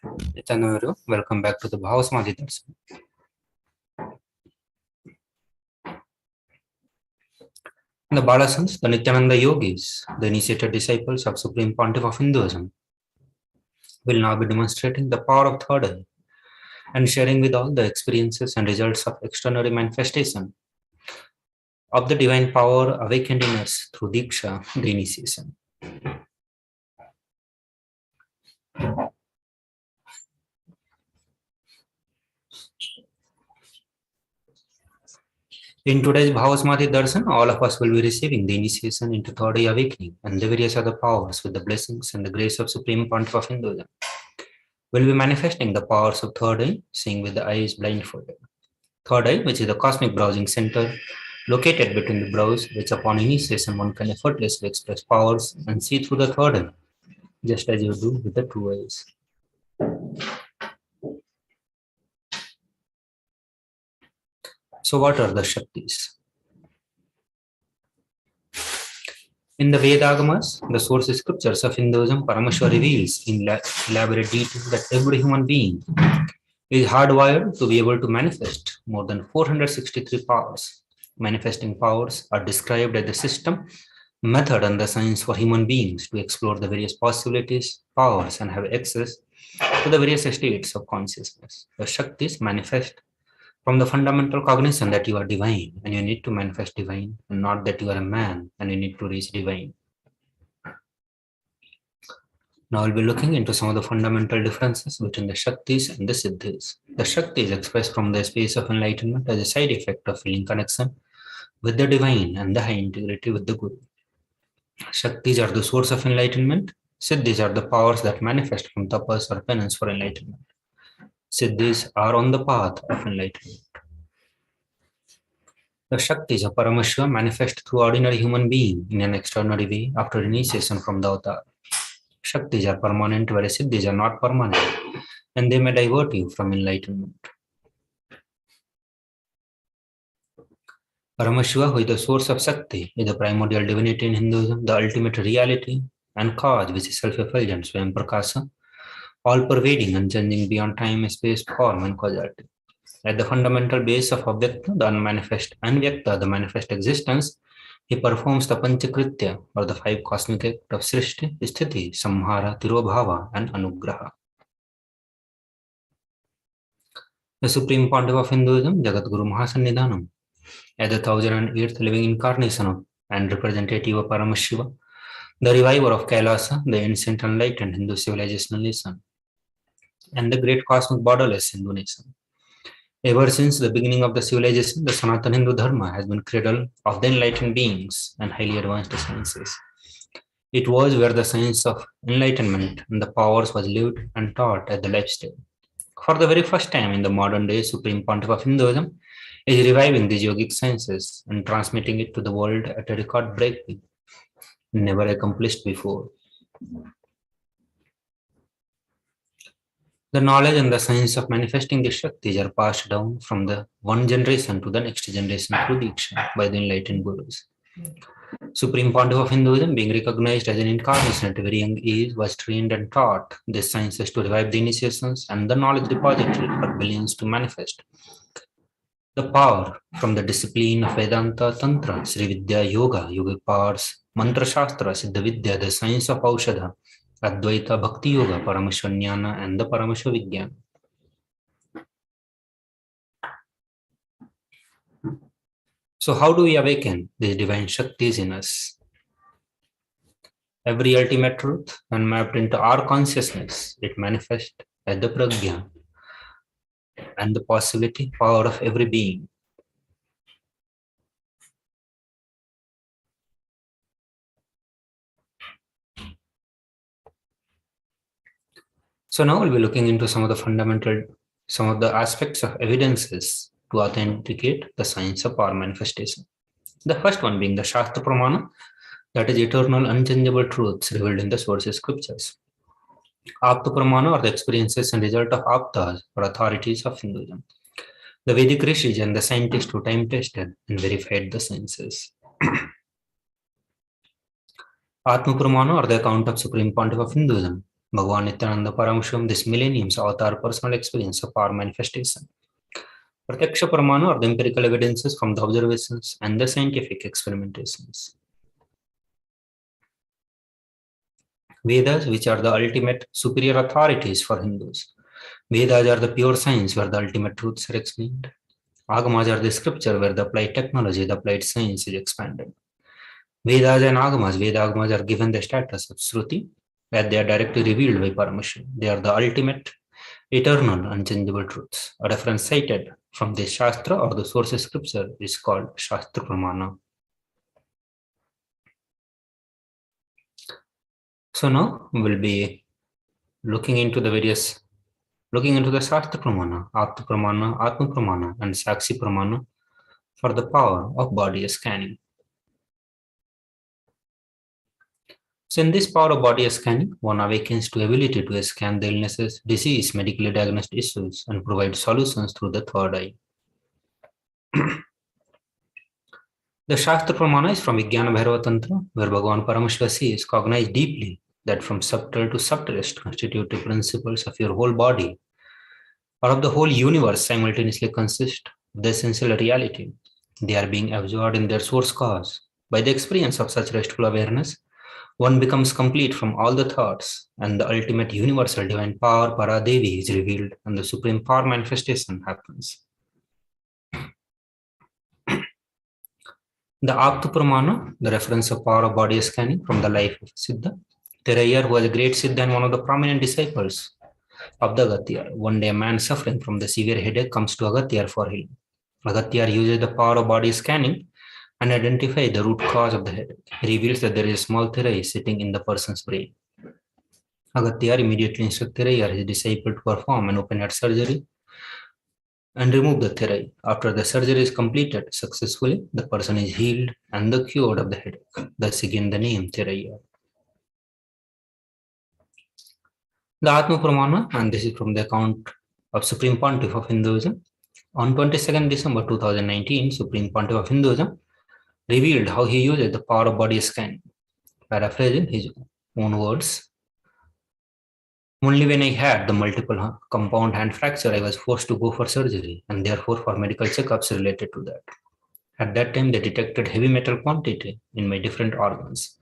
Nithyananda, welcome back to the Bhavasamadhi Darshan. The Balasans, the Nityananda yogis, the initiated disciples of Supreme Pontiff of Hinduism, will now be demonstrating the power of third eye and sharing with all the experiences and results of extraordinary manifestation of the divine power awakened in us through Diksha, the initiation. In today's Bhavasamadhi Darshan, all of us will be receiving the initiation into third eye awakening and the various other powers with the blessings and the grace of Supreme Pontiff of Hinduism. We'll be manifesting the powers of third eye, seeing with the eyes blindfolded. Third eye, which is the cosmic browsing center located between the brows, which upon initiation one can effortlessly express powers and see through the third eye, just as you do with the two eyes. So what are the Shaktis? In the Vedagamas, the source scriptures of Hinduism, Paramashiva reveals in elaborate detail that every human being is hardwired to be able to manifest more than 463 powers. Manifesting powers are described as the system, method, and the science for human beings to explore the various possibilities, powers, and have access to the various states of consciousness. The Shaktis manifest from the fundamental cognition that you are divine and you need to manifest divine, and not that you are a man and you need to reach divine. Now we'll be looking into some of the fundamental differences between the Shaktis and the Siddhis. The Shakti is expressed from the space of enlightenment as a side effect of feeling connection with the divine and the high integrity with the Guru. Shaktis are the source of enlightenment. Siddhis are the powers that manifest from tapas or penance for enlightenment. Siddhis are on the path of enlightenment. The Shaktis of Paramashiva manifest through ordinary human being in an extraordinary way after initiation from the avatar. Shaktis are permanent, whereas Siddhis are not permanent, and they may divert you from enlightenment. Paramashiva, who is the source of Shakti, is the primordial divinity in Hinduism, the ultimate reality and cause, which is self-effulgent, Swayam Prakasa, all-pervading, unchanging beyond time, space, form, and causality. At the fundamental base of Avyakta, the unmanifest, and Vyakta, the manifest existence, he performs the Panchakritya, or the five cosmic acts of Srishti, Sthiti, Samhara, Tirobhava, and Anugraha. The Supreme Pontiff of Hinduism, Jagadguru Mahasannidhanam, as the 1008th living incarnation of and representative of Paramashiva, the reviver of KAILASA, the ancient enlightened Hindu civilizational nation, and the great cosmic borderless Hindu nation. Ever since the beginning of the civilization, the Sanatana Hindu Dharma has been cradle of the enlightened beings and highly advanced sciences. It was where the science of enlightenment and the powers was lived and taught at the lifestyle. For the very first time in the modern day, Supreme Pontiff of Hinduism is reviving these yogic sciences and transmitting it to the world at a record-breaking, never accomplished before. The knowledge and the science of manifesting the Shaktis are passed down from the one generation to the next generation through Diksha by the enlightened Gurus. Supreme Pontiff of Hinduism, being recognized as an incarnation at a very young age, was trained and taught these sciences to revive the initiations and the knowledge depository for billions to manifest. The power from the discipline of Vedanta, Tantra, Sri Vidya, Yoga, Yogic powers, Mantra Shastra, Siddha Vidya, the science of Aushadha, Advaita, Bhakti Yoga, Paramashiva Jnana, and the Paramashiva Vijnana. So how do we awaken these divine Shaktis in us? Every ultimate truth, when mapped into our consciousness, it manifests as the pragya and the possibility, power of every being. So now we'll be looking into some of the aspects of evidences to authenticate the science of power manifestation. The first one being the Shastra Pramana, that is eternal, unchangeable truths revealed in the source scriptures. Apta Pramana are the experiences and result of Aptas or authorities of Hinduism. The Vedic rishis and the scientists who time tested and verified the sciences. Atma Pramana are the account of Supreme Pontiff of Hinduism, Bhagavan Nithyananda Paramashivam, this millennium's avatar personal experience of power manifestation. Pratyaksha Pramana are the empirical evidences from the observations and the scientific experimentations. Vedas, which are the ultimate superior authorities for Hindus. Vedas are the pure science where the ultimate truths are explained. Agamas are the scripture where the applied technology, the applied science is expanded. Vedas and Agamas, Veda-Agamas are given the status of Shruti, that they are directly revealed by Paramashivam. They are the ultimate, eternal, unchangeable truths. A reference cited from the Shastra or the source of scripture is called Shastra Pramana. So now we'll be looking into the Shastra Pramana, Apta Pramana, Atma Pramana, and Sakshi Pramana for the power of body scanning. So in this power of body scanning, one awakens to ability to scan the illnesses, disease, medically diagnosed issues, and provide solutions through the third eye. The Shastra Pramana is from Vijnana Bhairava Tantra, where Bhagavan Paramashiva says, cognize deeply that from subtle to subtlest constitutive principles of your whole body or of the whole universe simultaneously consist of the essential reality. They are being absorbed in their source cause. By the experience of such restful awareness, one becomes complete from all the thoughts, and the ultimate universal divine power, Para Devi, is revealed, and the supreme power manifestation happens. The Apta Pramana, the reference of power of body scanning from the life of Siddha Tirayar, who was a great Siddha and one of the prominent disciples of the Agatyar. One day, a man suffering from the severe headache comes to Agatyar for healing. Agatyar uses the power of body scanning and identify the root cause of the headache. He reveals that there is a small Thirai sitting in the person's brain. Agatyar immediately instructs Tirayar, his disciple, to perform an open-heart surgery and remove the Thirai. After the surgery is completed successfully, the person is healed and the cured of the headache. Thus again the name Tirayar. The Atma Pramana, and this is from the account of Supreme Pontiff of Hinduism. On 22nd December 2019, Supreme Pontiff of Hinduism revealed how he uses the power of body scanning. Paraphrasing his own words, only when I had the multiple compound hand fracture, I was forced to go for surgery and therefore for medical checkups related to that. At that time, they detected heavy metal quantity in my different organs.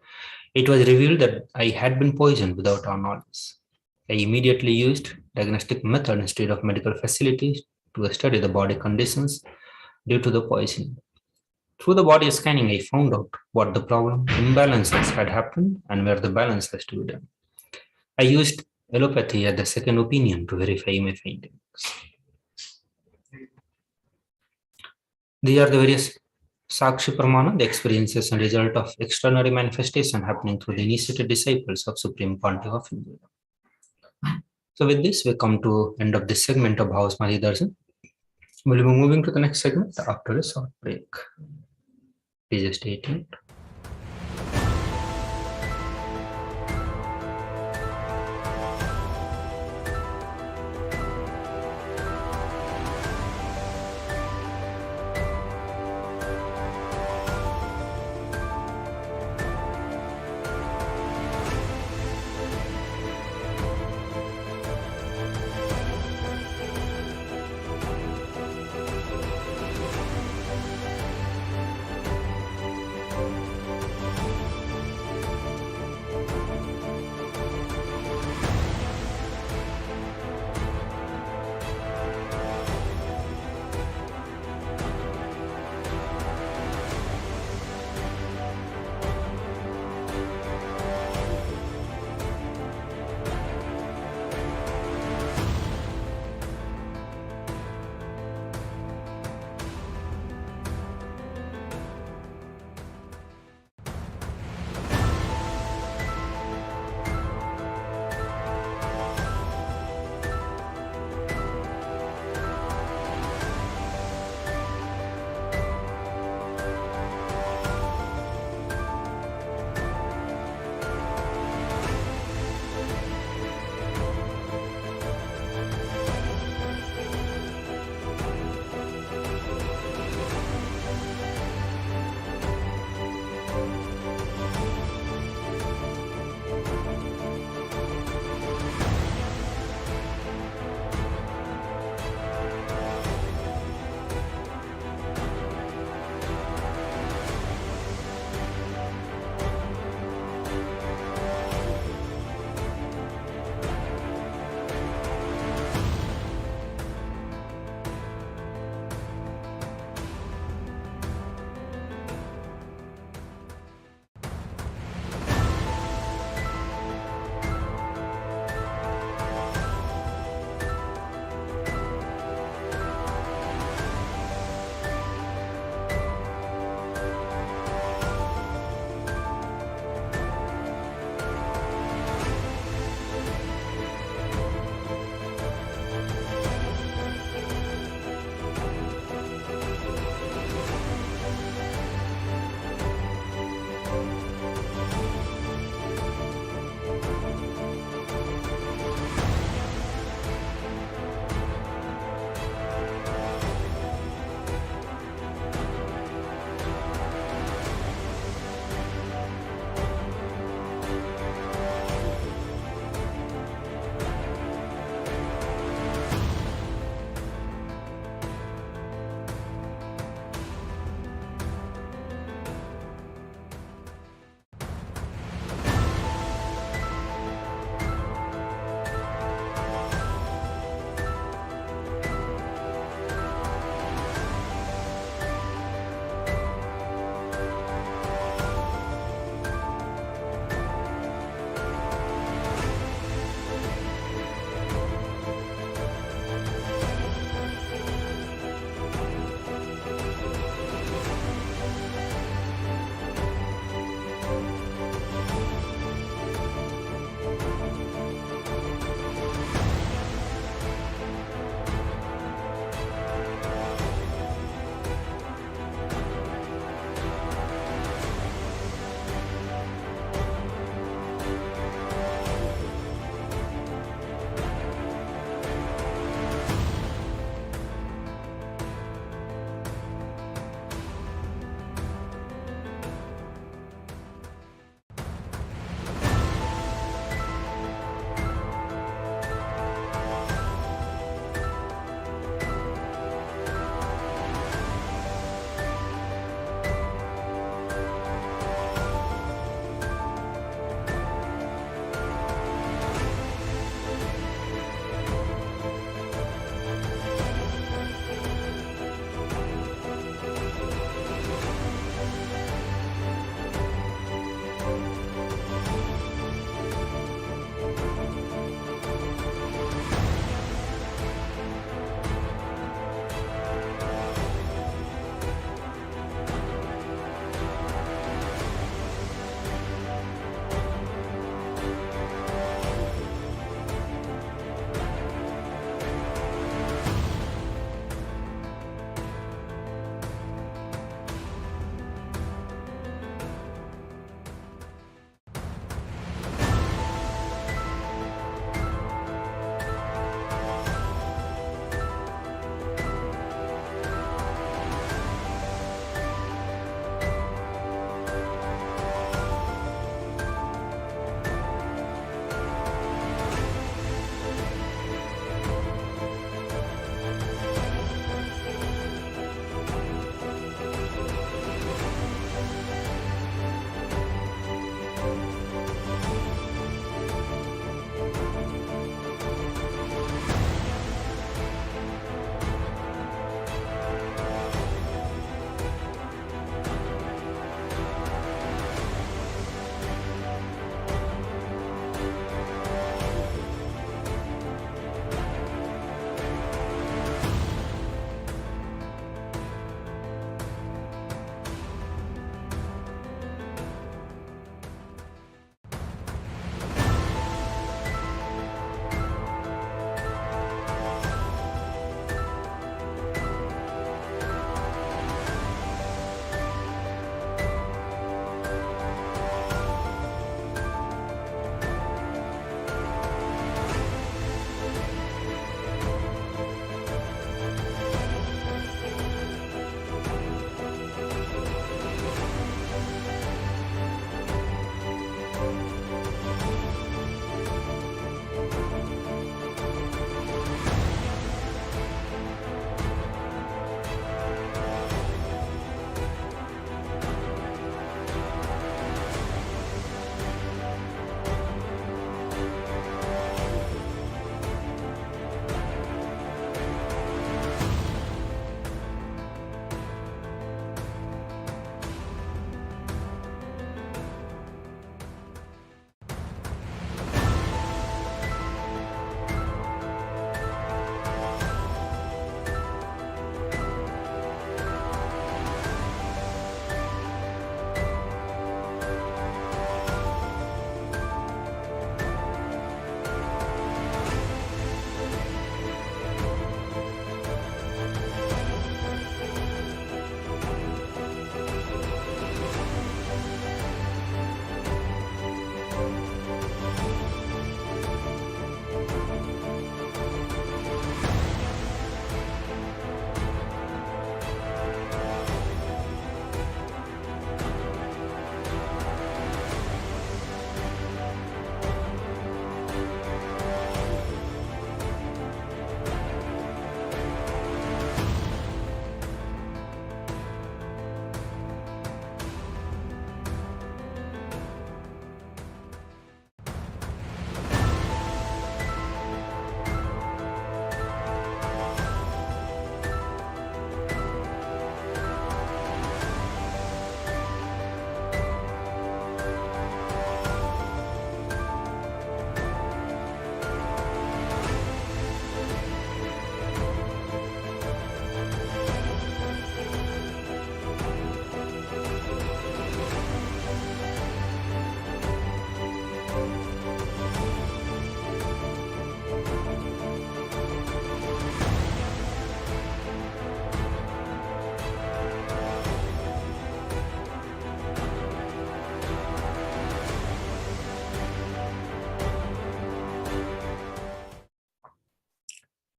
It was revealed that I had been poisoned without our knowledge. I immediately used diagnostic method instead of medical facilities to study the body conditions due to the poisoning. Through the body scanning, I found out what the problem imbalances had happened and where the balance has to be done. I used allopathy as the second opinion to verify my findings. These are the various Sakshi Pramana, the experiences and result of extraordinary manifestation happening through the initiated disciples of Supreme Pontiff of Hinduism. So with this, we come to end of this segment of Bhavasmadhi Darshan. We'll be moving to the next segment after a short break. Please stay tuned.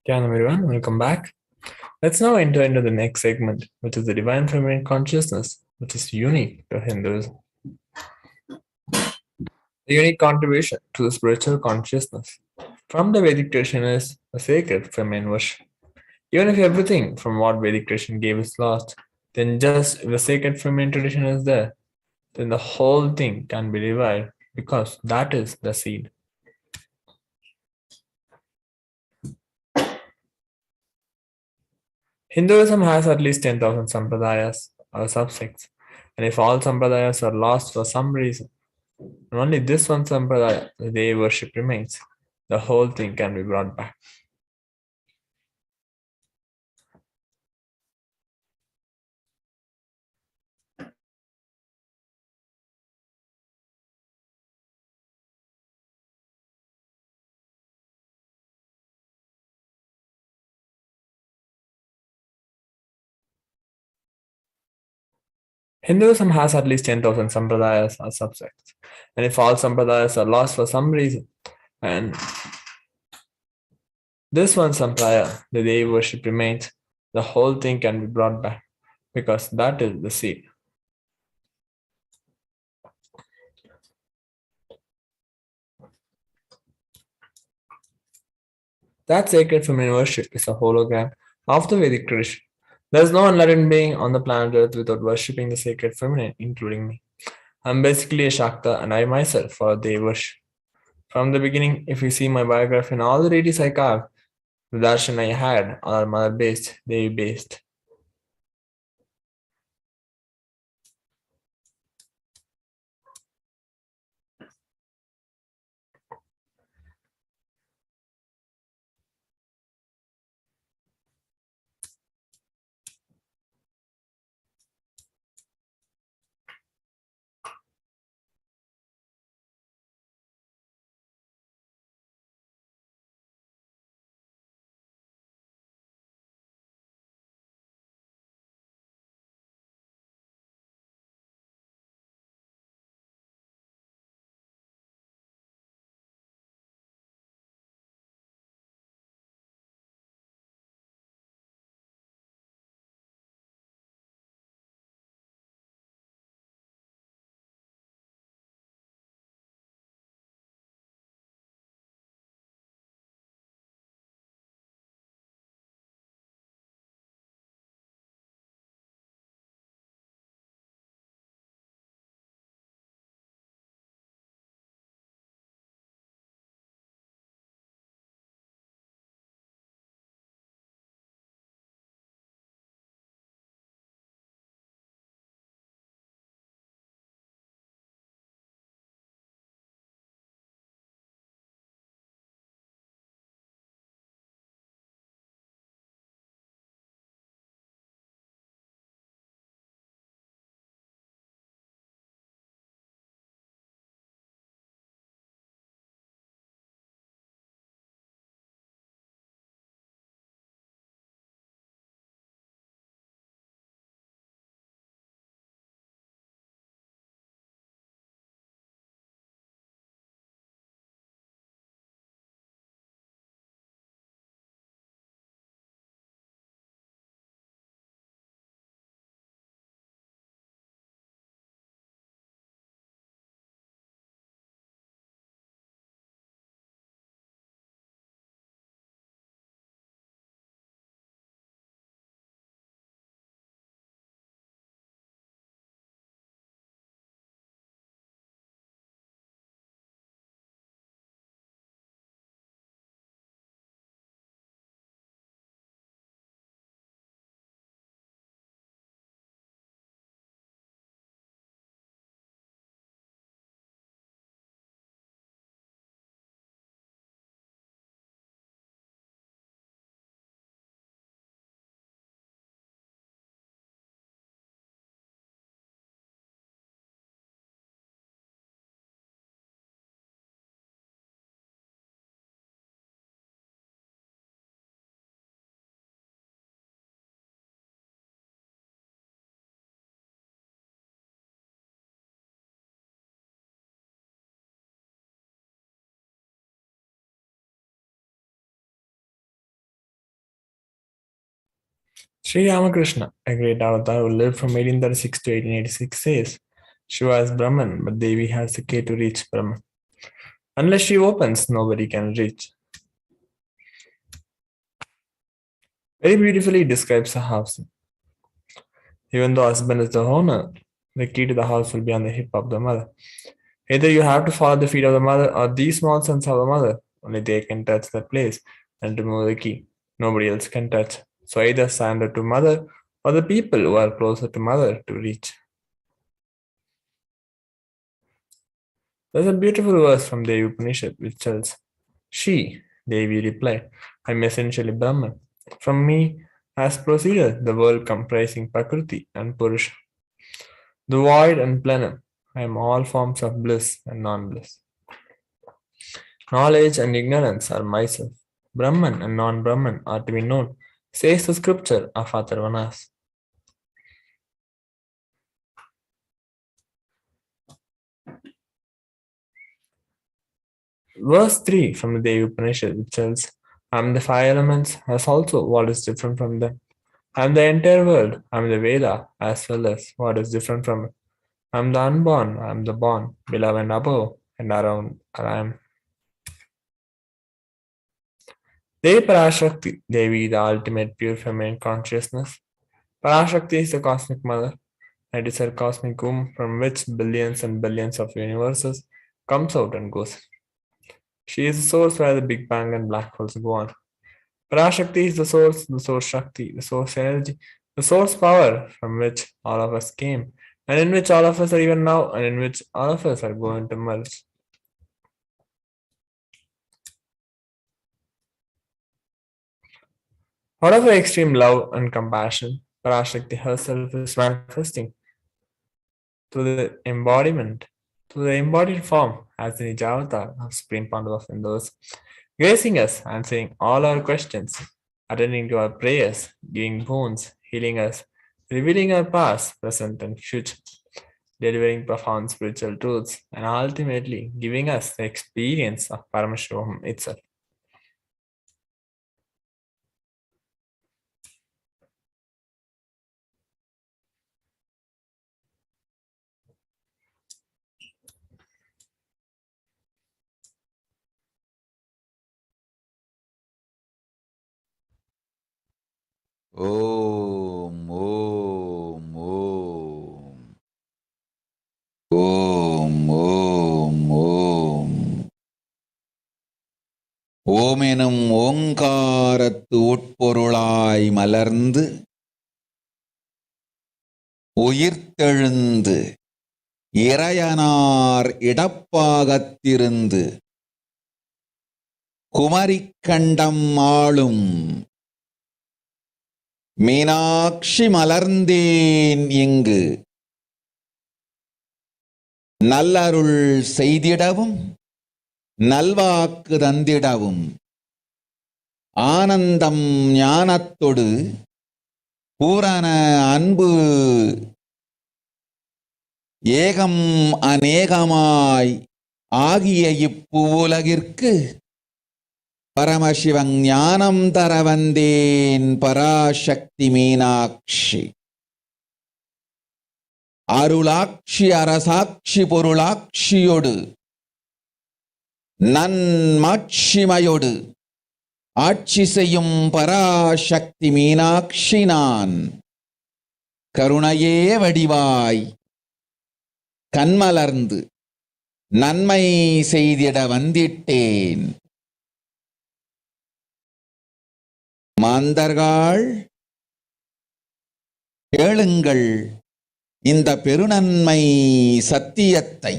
Hello everyone, welcome back. Let's now enter into the next segment, which is the divine feminine consciousness, which is unique to Hinduism. The unique contribution to the spiritual consciousness from the Vedic tradition is a sacred feminine worship. Even if everything from what Vedic tradition gave is lost, then just if the sacred feminine tradition is there, then the whole thing can be revived because that is the seed. Hinduism has at least 10,000 sampradayas or subsects, and if all sampradayas are lost for some reason, and only this one sampradaya, the Devi worship remains, the whole thing can be brought back. Hinduism has at least 10,000 sampradayas or subsects, and if all sampradayas are lost for some reason, and this one sampradaya, the Devi worship remains, the whole thing can be brought back because that is the seed. That sacred feminine worship is a hologram of the Vedic tradition. There is no enlightened being on the planet Earth without worshipping the sacred feminine, including me. I'm basically a Shakta, and I myself follow Devi worship. From the beginning, if you see my biography and all the deities I carved, the darshan I had are mother based, Devi based. Sri Ramakrishna, a great avatar who lived from 1836 to 1886, says Shiva is Brahman, but Devi has the key to reach Brahman. Unless she opens, nobody can reach. Very beautifully describes a house. Even though husband is the owner, the key to the house will be on the hip of the mother. Either you have to follow the feet of the mother or these small sons of the mother. Only they can touch that place and remove the key. Nobody else can touch. So either surrender to mother or the people who are closer to mother to reach. There's a beautiful verse from Devi Upanishad which tells, She, Devi replied, I am essentially Brahman. From me has proceeded the world comprising Prakriti and Purusha, the void and plenum. I am all forms of bliss and non-bliss. Knowledge and ignorance are myself. Brahman and non-Brahman are to be known, says the scripture of Atharvanas. Verse 3 from the Devi Upanishad which tells, I am the five elements as also what is different from them. I am the entire world, I am the Veda as well as what is different from it. I am the unborn, I am the born, below and above and around I am. Devi Parashakti, Devi the ultimate pure feminine consciousness. Parashakti is the cosmic mother. It is her cosmic womb from which billions and billions of universes comes out and goes. She is the source where the Big Bang and black holes go on. Parashakti is the source Shakti, the source energy, the source power from which all of us came, and in which all of us are even now, and in which all of us are going to merge. Out of her extreme love and compassion, Parashakti herself is manifesting through the embodied form as the Nijavatar of Supreme Pandava Hindus, gracing us, answering all our questions, attending to our prayers, giving boons, healing us, revealing our past, present, and future, delivering profound spiritual truths, and ultimately giving us the experience of Paramashivoham itself. Om, Om, Om. Om, Om, Om. ஓம் எனும் ஓங்காரத்து உட்பொருளாய் மலர்ந்து உயிர்த்தெழுந்து இறையனார் இடப்பாகத்திருந்து குமரிக்கண்டம் ஆளும் மீனாட்சி மலர்ந்தேன் இங்கு நல்லருள் செய்திடவும் நல்வாக்கு தந்திடவும் ஆனந்தம் ஞானத்தொடு பூரண அன்பு ஏகம் அநேகமாய் ஆகிய இப்புலகிற்கு பரமசிவன் ஞானம் தர வந்தேன் பராசக்தி மீனாட்சி அருளாட்சி அரசாட்சி பொருளாட்சியோடு நன்மாட்சிமையோடு ஆட்சி செய்யும் பராசக்தி மீனாட்சி நான் கருணையே வடிவாய் கண்மலர்ந்து நன்மை செய்திட வந்திட்டேன். மாந்தர்கள் கேளுங்கள் இந்த பெருநன்மை சத்தியத்தை,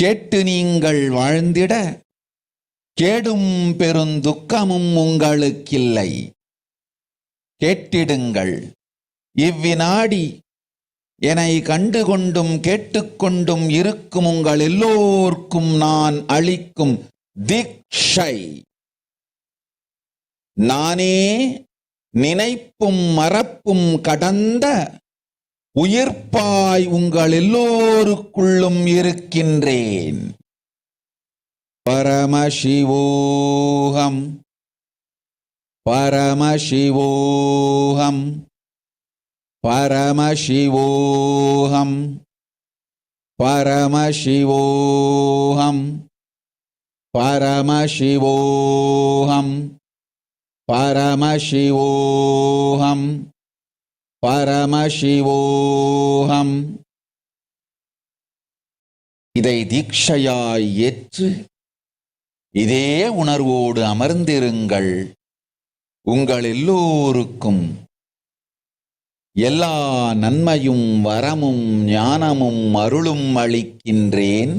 கேட்டு நீங்கள் வாழ்ந்திட கேடும் பெருந்துக்கமும் உங்களுக்கில்லை. கேட்டிடுங்கள். இவ்வினாடி என்னை கண்டுகொண்டும் கேட்டுக்கொண்டும் இருக்கும் உங்கள் எல்லோர்க்கும் நான் அளிக்கும் தீட்சை, நானே நினைப்பும் மறப்பும் கடந்த உயிர்ப்பாய் உங்கள் எல்லோருக்குள்ளும் இருக்கின்றேன். பரமசிவோகம். Paramashivoham, Paramashivoham, Paramashivoham, Paramashivoham, Paramashivoham, Paramashivoham. இதை தீட்சையாய் ஏற்று இதே உணர்வோடு அமர்ந்திருங்கள். உங்கள் எல்லோருக்கும் எல்லா நன்மையும் வரமும் ஞானமும் அருளும் அளிக்கின்றேன்.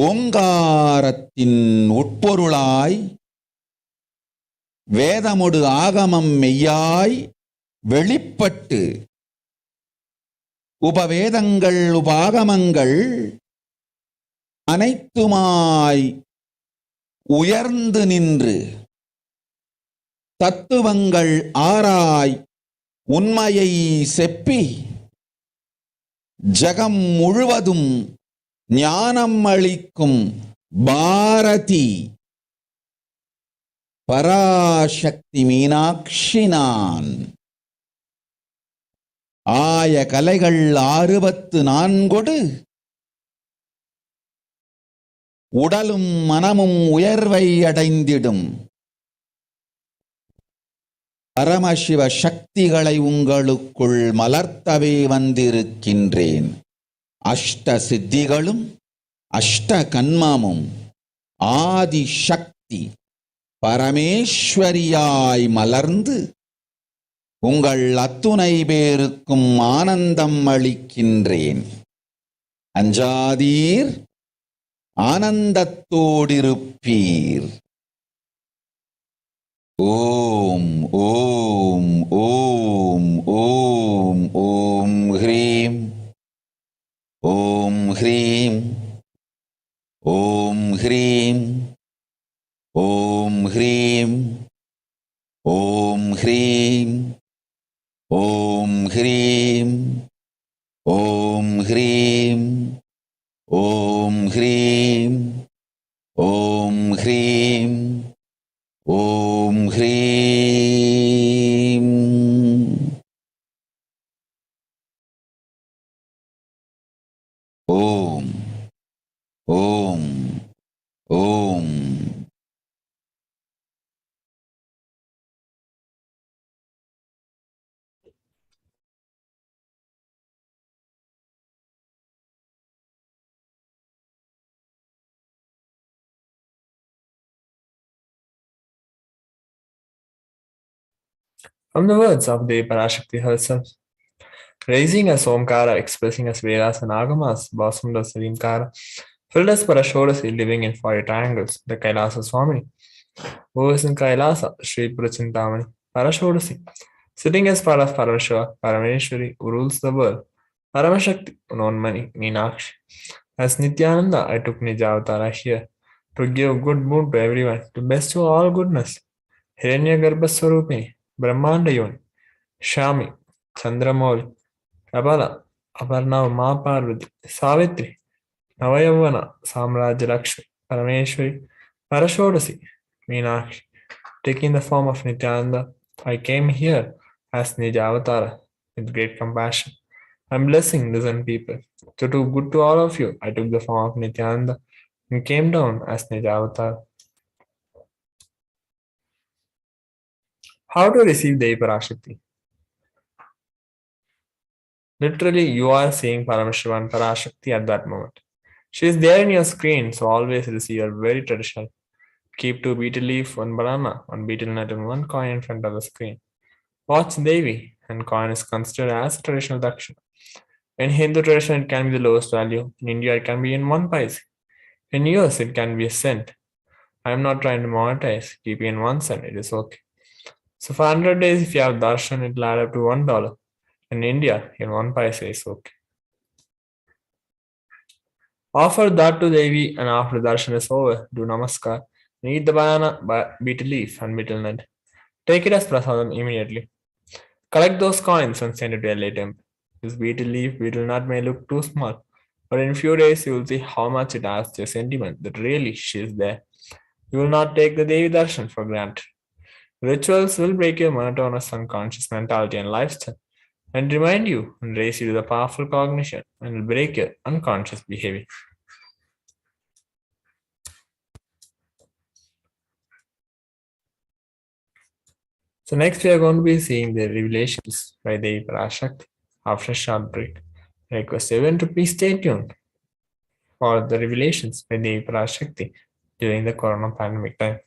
ஓங்காரத்தின் உட்பொருளாய் வேதமொடு ஆகமம் மெய்யாய் வெளிப்பட்டு உபவேதங்கள் உபாகமங்கள் அனைத்துமாய் உயர்ந்து நின்று தத்துவங்கள் ஆராய் உண்மையை செப்பி ஜகம் முழுவதும் ஞானம் அளிக்கும் பாரதி பராசக்தி மீனாட்சி நான். ஆய கலைகள் 64 உடலும் மனமும் உயர்வை அடைந்திடும். பரமசிவ சக்திகளை உங்களுக்குள் மலர்த்தவே வந்திருக்கின்றேன். அஷ்ட சித்திகளும் அஷ்ட கன்மமும் ஆதி சக்தி பரமேஸ்வரியாய் மலர்ந்து உங்கள் அத்துணை பேருக்கும் ஆனந்தம் அளிக்கின்றேன். அஞ்சாதீர், ஆனந்தத்தோடிருப்பீர். ஓம் ஓம் ஓம் ஓம் ஓம் ஹ்ரீம் ஓம் ஹ்ரீம் ஓம் ஹ்ரீம் ஓம் ஹ்ரீம் ஓம் ஹ்ரீம் ஓம் ஹ்ரீம் ஓம் ஹ்ரீம் ஓம் ஹ்ரீம் ஓம் ஹ்ரீம் ஓம் ஹ்ரீம். ஓம் ஓம் ஓம். From the words of Devi Parashakthi herself, raising as Omkara, expressing as Vedas and Agamas, blossomed as Rimkara, filled as Parashodasi, living in 40 triangles, the Kailasa Swami, who is in Kailasa, Sri Purachintamani, Parashodasi, sitting as part of Parashiva, Parameshwari, who rules the world, Paramashakti, known many, Meenakshi. As Nithyananda, I took Nijavatara here to give good mood to everyone, to bestow all goodness. Hiranyagarbha Swarupini, Brahmanda Yoni, Shami, Chandramouli, Prabala, Aparna Mahaparvati, Savitri, Navayavana, Samrajya Lakshmi, Parameshwari, Parashodasi, Meenakshi. Taking the form of Nithyananda, I came here as Nijavatara with great compassion. I'm blessing dozen people. To do good to all of you, I took the form of Nithyananda and came down as Nijavatara. How to receive Devi Parashakti? Literally, you are seeing Paramashivam Parashakti at that moment. She is there in your screen, so always receive her very traditional. Keep 2 betel leaf, 1 banana, 1 betel nut, and 1 coin in front of the screen. Watch Devi, and coin is considered as a traditional dakshina. In Hindu tradition, it can be the lowest value. In India, it can be in 1 paise. In US, it can be a cent. I am not trying to monetize. Keep it in 1 cent. It is okay. So for 100 days, if you have darshan, it will add up to $1. In India, in 1 paise is okay. Offer that to Devi, and after darshan is over, do namaskar. Eat the banana, betel leaf, and betel nut. Take it as prasadam immediately. Collect those coins and send it to LA temple. This betel leaf, betel nut may look too small, but in a few days you will see how much it adds to your sentiment that really she is there. You will not take the Devi darshan for granted. Rituals will break your monotonous unconscious mentality and lifestyle and remind you and raise you to the powerful cognition and will break your unconscious behavior. So next we are going to be seeing the revelations by Devi Parashakthi after a short break. I request everyone to please stay tuned for the revelations by Devi Parashakthi during the corona pandemic time.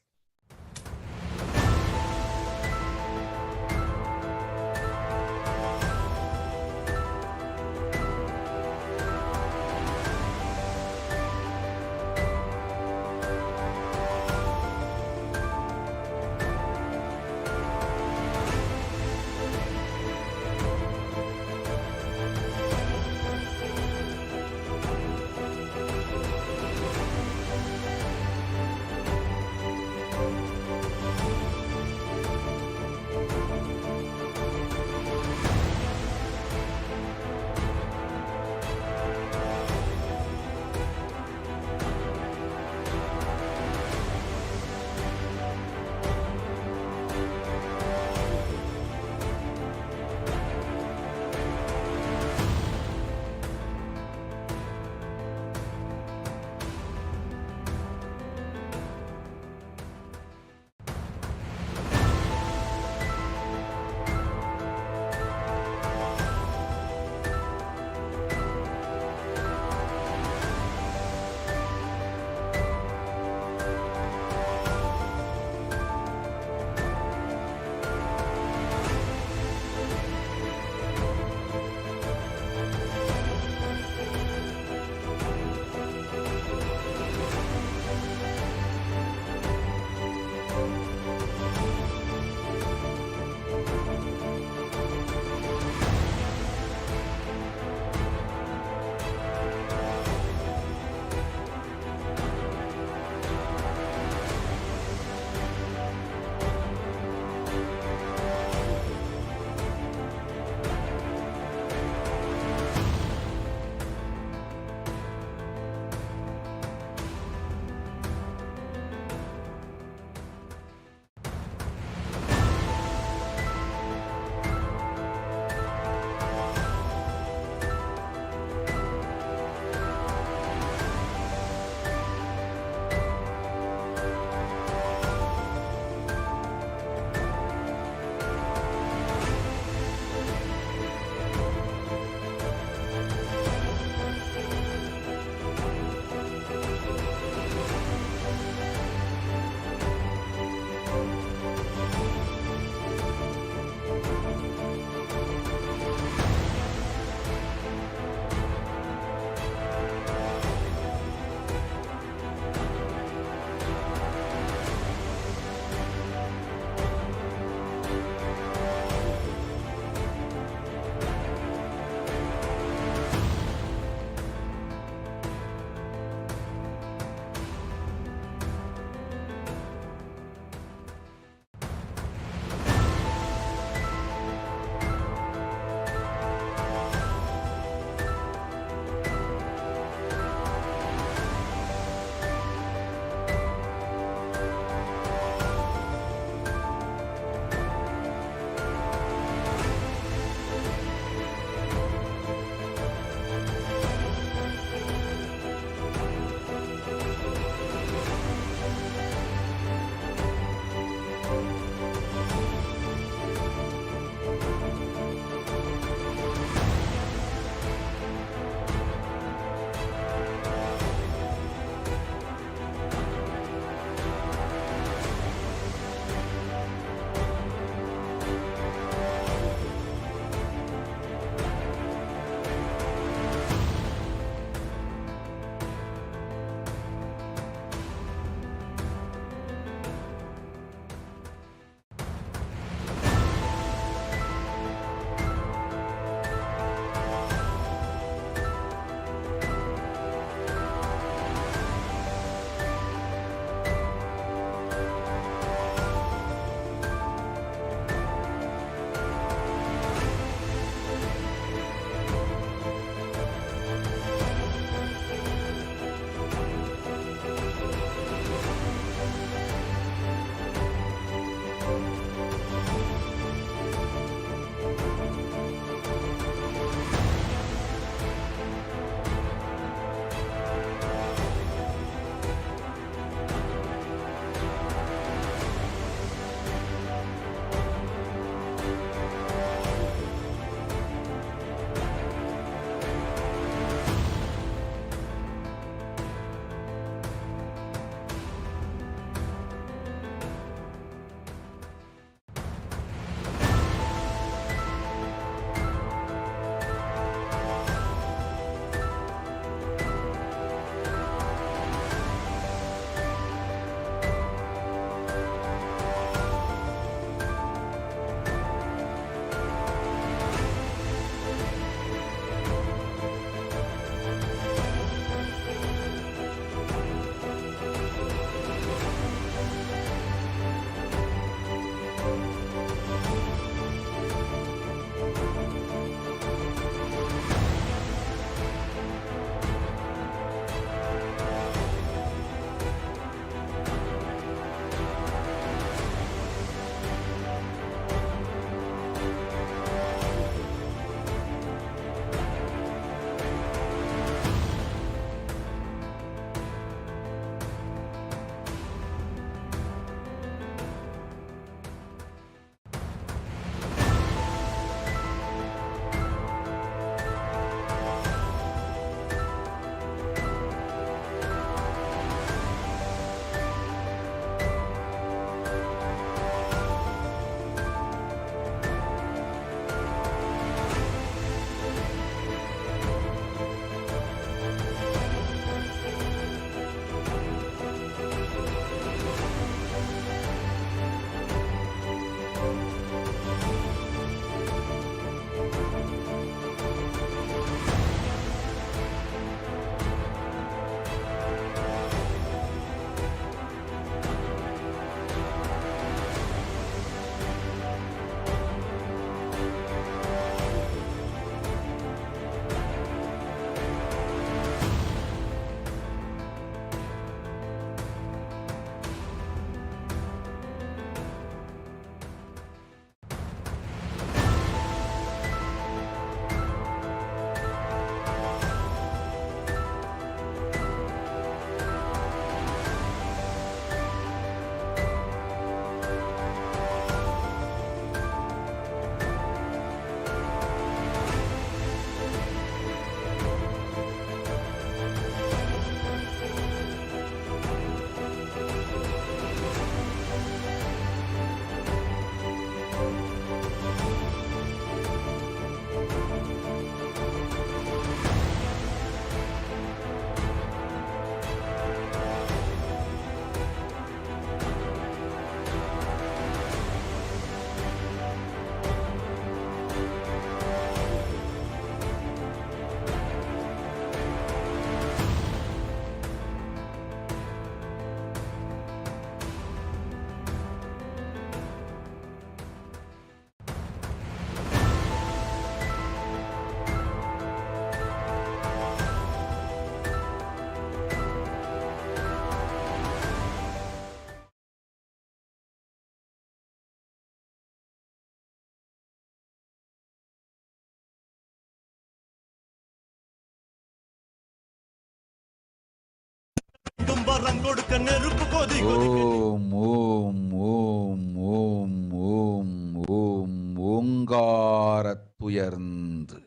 ஓம் ஓம் ஓம் ஓம் ஓம் ஓம் ஓங்காரத்துயர்ந்து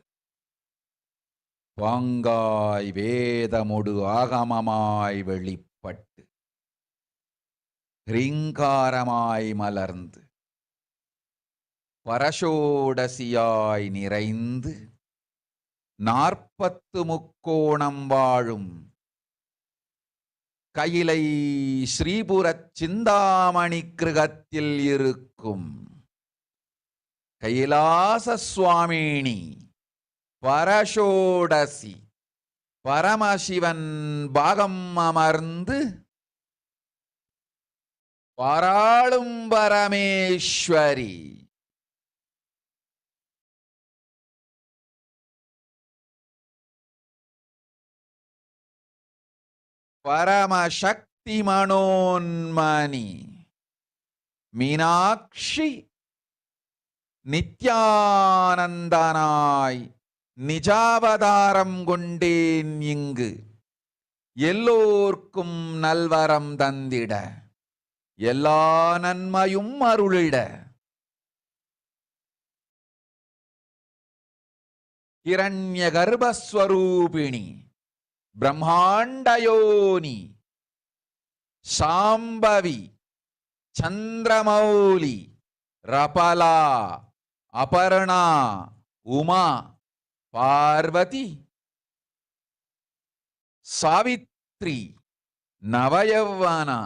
பாங்காய் வேதமொடு ஆகமமாய் வெளிப்பட்டு ரீங்காரமாய் மலர்ந்து பரஷோடசியாய் நிறைந்து 40 முக்கோணம் வாழும் கையிலை ஸ்ரீபுரச் சிந்தாமணி கிருகத்தில் இருக்கும் கைலாச சுவாமினி பரஷோடசி பரமசிவன் பாகம் அமர்ந்து பாராளும் பரமேஸ்வரி பரமசக்தி மனோன்மணி மீனாட்சி நித்யானந்தனாய் நிஜாவதாரம் கொண்டேன் இங்கு எல்லோர்க்கும் நல்வரம் தந்திட எல்லா நன்மையும் அருளிட ஹிரண்ய கர்ப்பஸ்வரூபிணி பிரம்மாண்டயோனி சாம்பவி சந்திரமௌலி ரபலா அபர்ணா உமா பார்வதி சாவித்ரி நவயவனா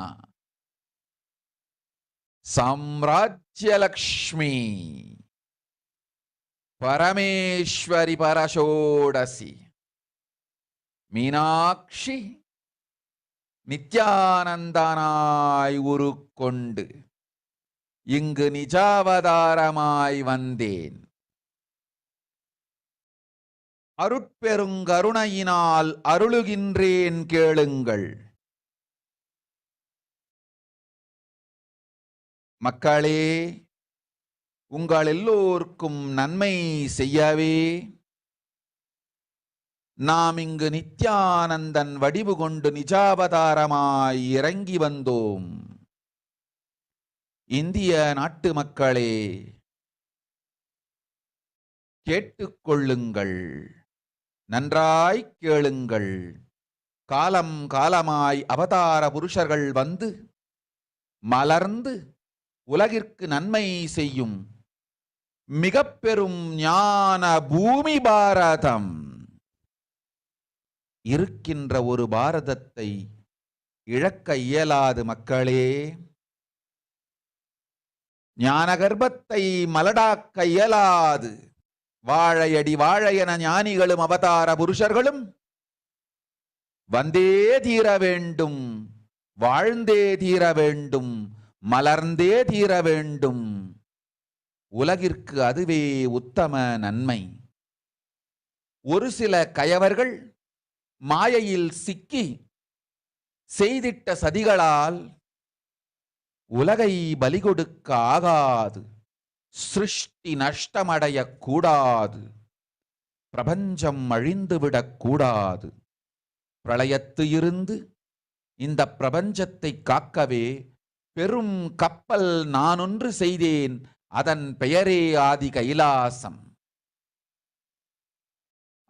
சாம்ராஜ்யலக்ஷ்மி பரமேஸ்வரி பரஷோடசி மீனாட்சி நித்யானந்தனாய் உருக்கொண்டு இங்கு நிஜாவதாரமாய் வந்தேன். அருட்பெருங்கருணையினால் அருளுகின்றேன் கேளுங்கள். மக்களே, உங்கள் எல்லோருக்கும் நன்மை செய்யவே நாம் இங்கு நித்யானந்தன் வடிவு கொண்டு நிஜாவதாரமாய் இறங்கி வந்தோம். இந்திய நாட்டு மக்களே, கேட்டுக்கொள்ளுங்கள், நன்றாய் கேளுங்கள். காலம் காலமாய் அவதார புருஷர்கள் வந்து மலர்ந்து உலகிற்கு நன்மை செய்யும் மிக பெரும் ஞான பூமி பாரதம். இருக்கின்ற ஒரு பாரதத்தை இழக்க இயலாது மக்களே. ஞான கர்ப்பத்தை மலடாக்க இயலாது. வாழையடி வாழையென ஞானிகளும் அவதார புருஷர்களும் வந்தே தீர வேண்டும், வாழ்ந்தே தீர வேண்டும், மலர்ந்தே தீர வேண்டும். உலகிற்கு அதுவே உத்தம நன்மை. ஒரு சில கயவர்கள் மாயையில் சிக்கி செய்திட்ட சதிகளால் உலகை பலி கொடுக்க ஆகாது. சிருஷ்டி நஷ்டமடைய கூடாது. பிரபஞ்சம் அழிந்துவிடக் கூடாது. பிரளயத்து இருந்து இந்த பிரபஞ்சத்தை காக்கவே பெரும் கப்பல் நானொன்று செய்தேன். அதன் பெயரே ஆதி கைலாசம்.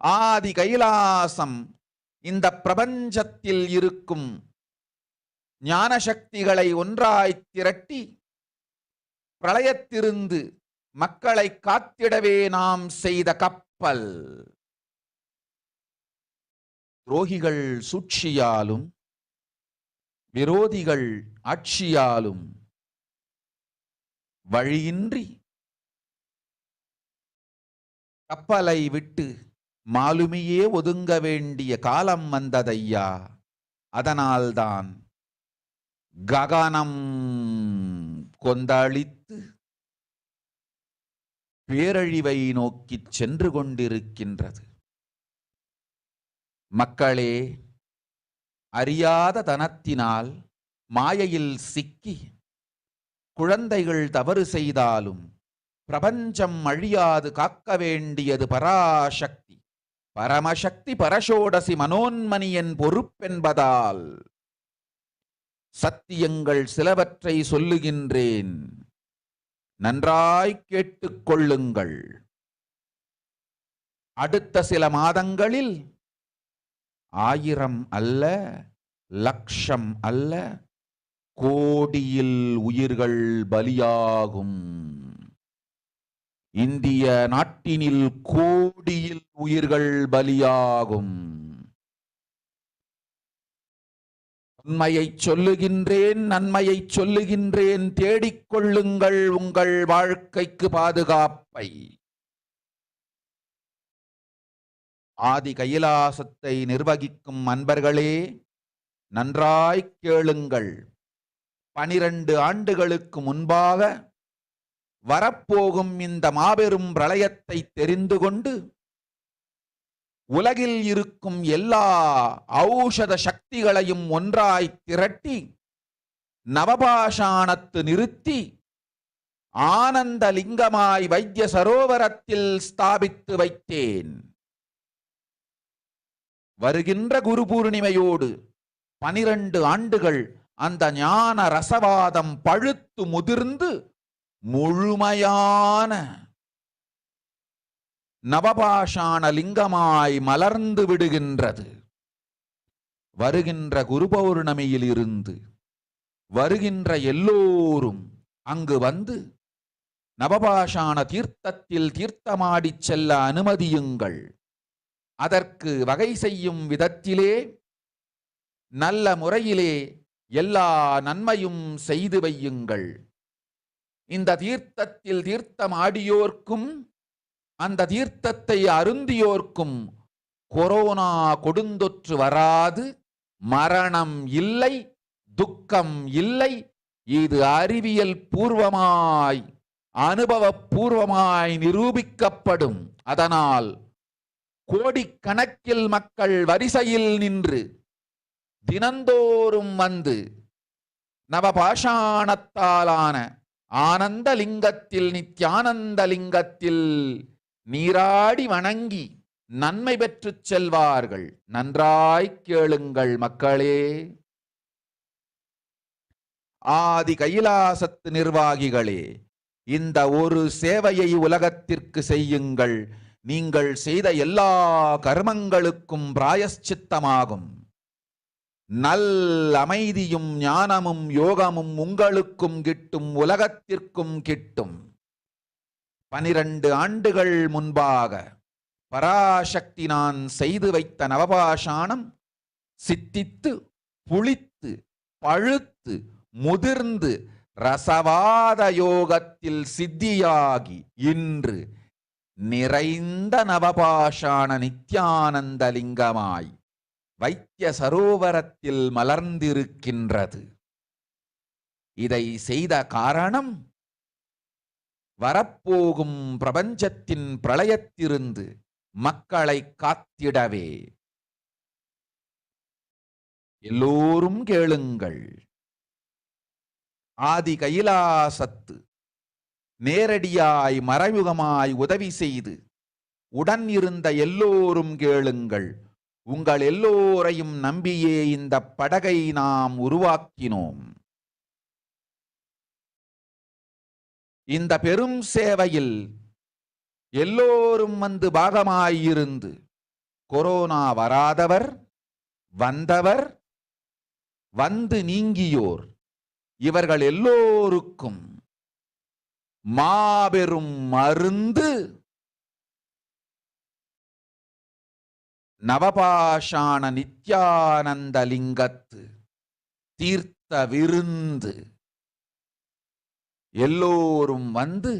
ஆதி கைலாசம் இந்த பிரபஞ்சத்தில் இருக்கும் ஞான சக்திகளை ஒன்றாய் திரட்டி பிரளயத்திலிருந்து மக்களை காத்திடவே நாம் செய்த கப்பல். துரோகிகள் சூழ்ச்சியாலும் விரோதிகள் ஆட்சியாலும் வழியின்றி கப்பலை விட்டு மாலுமியே ஒதுங்க வேண்டிய காலம் வந்ததையா. அதனால்தான் ககனம் கொந்தளித்து பேரழிவை நோக்கி சென்று கொண்டிருக்கின்றது. மக்களே, அறியாத தனத்தினால் மாயையில் சிக்கி குழந்தைகள் தவறு செய்தாலும் பிரபஞ்சம் அழியாது காக்க வேண்டியது பராசக்தி, பரமசக்தி, பரஷோடசி மனோன்மணியின் பொறுப்பென்பதால் சத்தியங்கள் சிலவற்றை சொல்லுகின்றேன், நன்றாய் கேட்டுக்கொள்ளுங்கள். அடுத்த சில மாதங்களில் 1000 அல்ல, லட்சம் அல்ல, கோடியில் உயிர்கள் பலியாகும். இந்திய நாட்டினில் கோடியில் உயிர்கள் பலியாகும். உண்மையை சொல்லுகின்றேன், நன்மையை சொல்லுகின்றேன், தேடிக்கொள்ளுங்கள் உங்கள் வாழ்க்கைக்கு பாதுகாப்பை. ஆதி கைலாசத்தை நிர்வகிக்கும் அன்பர்களே, நன்றாய் கேளுங்கள். 12 ஆண்டுகளுக்கு முன்பாக வரப்போகும் இந்த மாபெரும் பிரளயத்தை தெரிந்து கொண்டு உலகில் இருக்கும் எல்லா ஔஷத சக்திகளையும் ஒன்றாய் திரட்டி நவபாஷாணத்து நிறுத்தி ஆனந்த லிங்கமாய் வைத்திய சரோவரத்தில் ஸ்தாபித்து வைத்தேன். வருகின்ற குரு பூர்ணிமையோடு 12 ஆண்டுகள் அந்த ஞான ரசவாதம் பழுத்து முதிர்ந்து முழுமையான நவபாஷாண லிங்கமாய் மலர்ந்து விடுகின்றது. வருகின்ற குரு பௌர்ணமியில் இருந்து வருகின்ற எல்லோரும் அங்கு வந்து நவபாஷாண தீர்த்தத்தில் தீர்த்தமாடிச் செல்ல அனுமதியுங்கள். அதற்கு வகை செய்யும் விதத்திலே நல்ல முறையிலே எல்லா நன்மையும் செய்து வையுங்கள். இந்த தீர்த்தத்தில் தீர்த்தமாடியோர்க்கும் அந்த தீர்த்தத்தை அருந்தியோர்க்கும் கொரோனா கொடுந்தொற்று வராது, மரணம் இல்லை, துக்கம் இல்லை. இது அறிவியல் பூர்வமாய் அனுபவபூர்வமாய் நிரூபிக்கப்படும். அதனால் கோடிக்கணக்கில் மக்கள் வரிசையில் நின்று தினந்தோறும் வந்து நவபாஷாணத்தாலான ஆனந்த லிங்கத்தில், நித்யானந்த லிங்கத்தில் நீராடி வணங்கி நன்மை பெற்றுச் செல்வார்கள். நன்றாய் கேளுங்கள் மக்களே. ஆதி கைலாசத்து நிர்வாகிகளே, இந்த ஒரு சேவையை உலகத்திற்கு செய்யுங்கள். நீங்கள் செய்த எல்லா கர்மங்களுக்கும் பிராயஷ்சித்தமாகும். நல் அமைதியும் ஞானமும் யோகமும் உங்களுக்கும் கிட்டும், உலகத்திற்கும் கிட்டும். 12 ஆண்டுகள் முன்பாக பராசக்தி நான் செய்து வைத்த நவபாஷாணம் சித்தித்து புளித்து பழுத்து முதிர்ந்து ரசவாத யோகத்தில் சித்தியாகி இன்று நிறைந்த நவபாஷாண நித்யானந்த லிங்கமாய் வைத்திய சரோவரத்தில் மலர்ந்திருக்கின்றது. இதை செய்த காரணம் வரப்போகும் பிரபஞ்சத்தின் பிரளயத்திலிருந்து மக்களை காத்திடவே. எல்லோரும் கேளுங்கள். ஆதி கைலாசத்து நேரடியாய் மறைமுகமாய் உதவி செய்து உடன் இருந்த எல்லோரும் கேளுங்கள். உங்கள் எல்லோரையும் நம்பியே இந்த படகை நாம் உருவாக்கினோம். இந்த பெரும் சேவையில் எல்லோரும் வந்து பாகமாயிருந்து கொரோனா வராதவர், வந்தவர், வந்து நீங்கியோர், இவர்கள் எல்லோருக்கும் மாபெரும் மருந்து நவபாஷாண நித்யானந்த லிங்கத்து தீர்த்த விருந்து. எல்லோரும் வந்து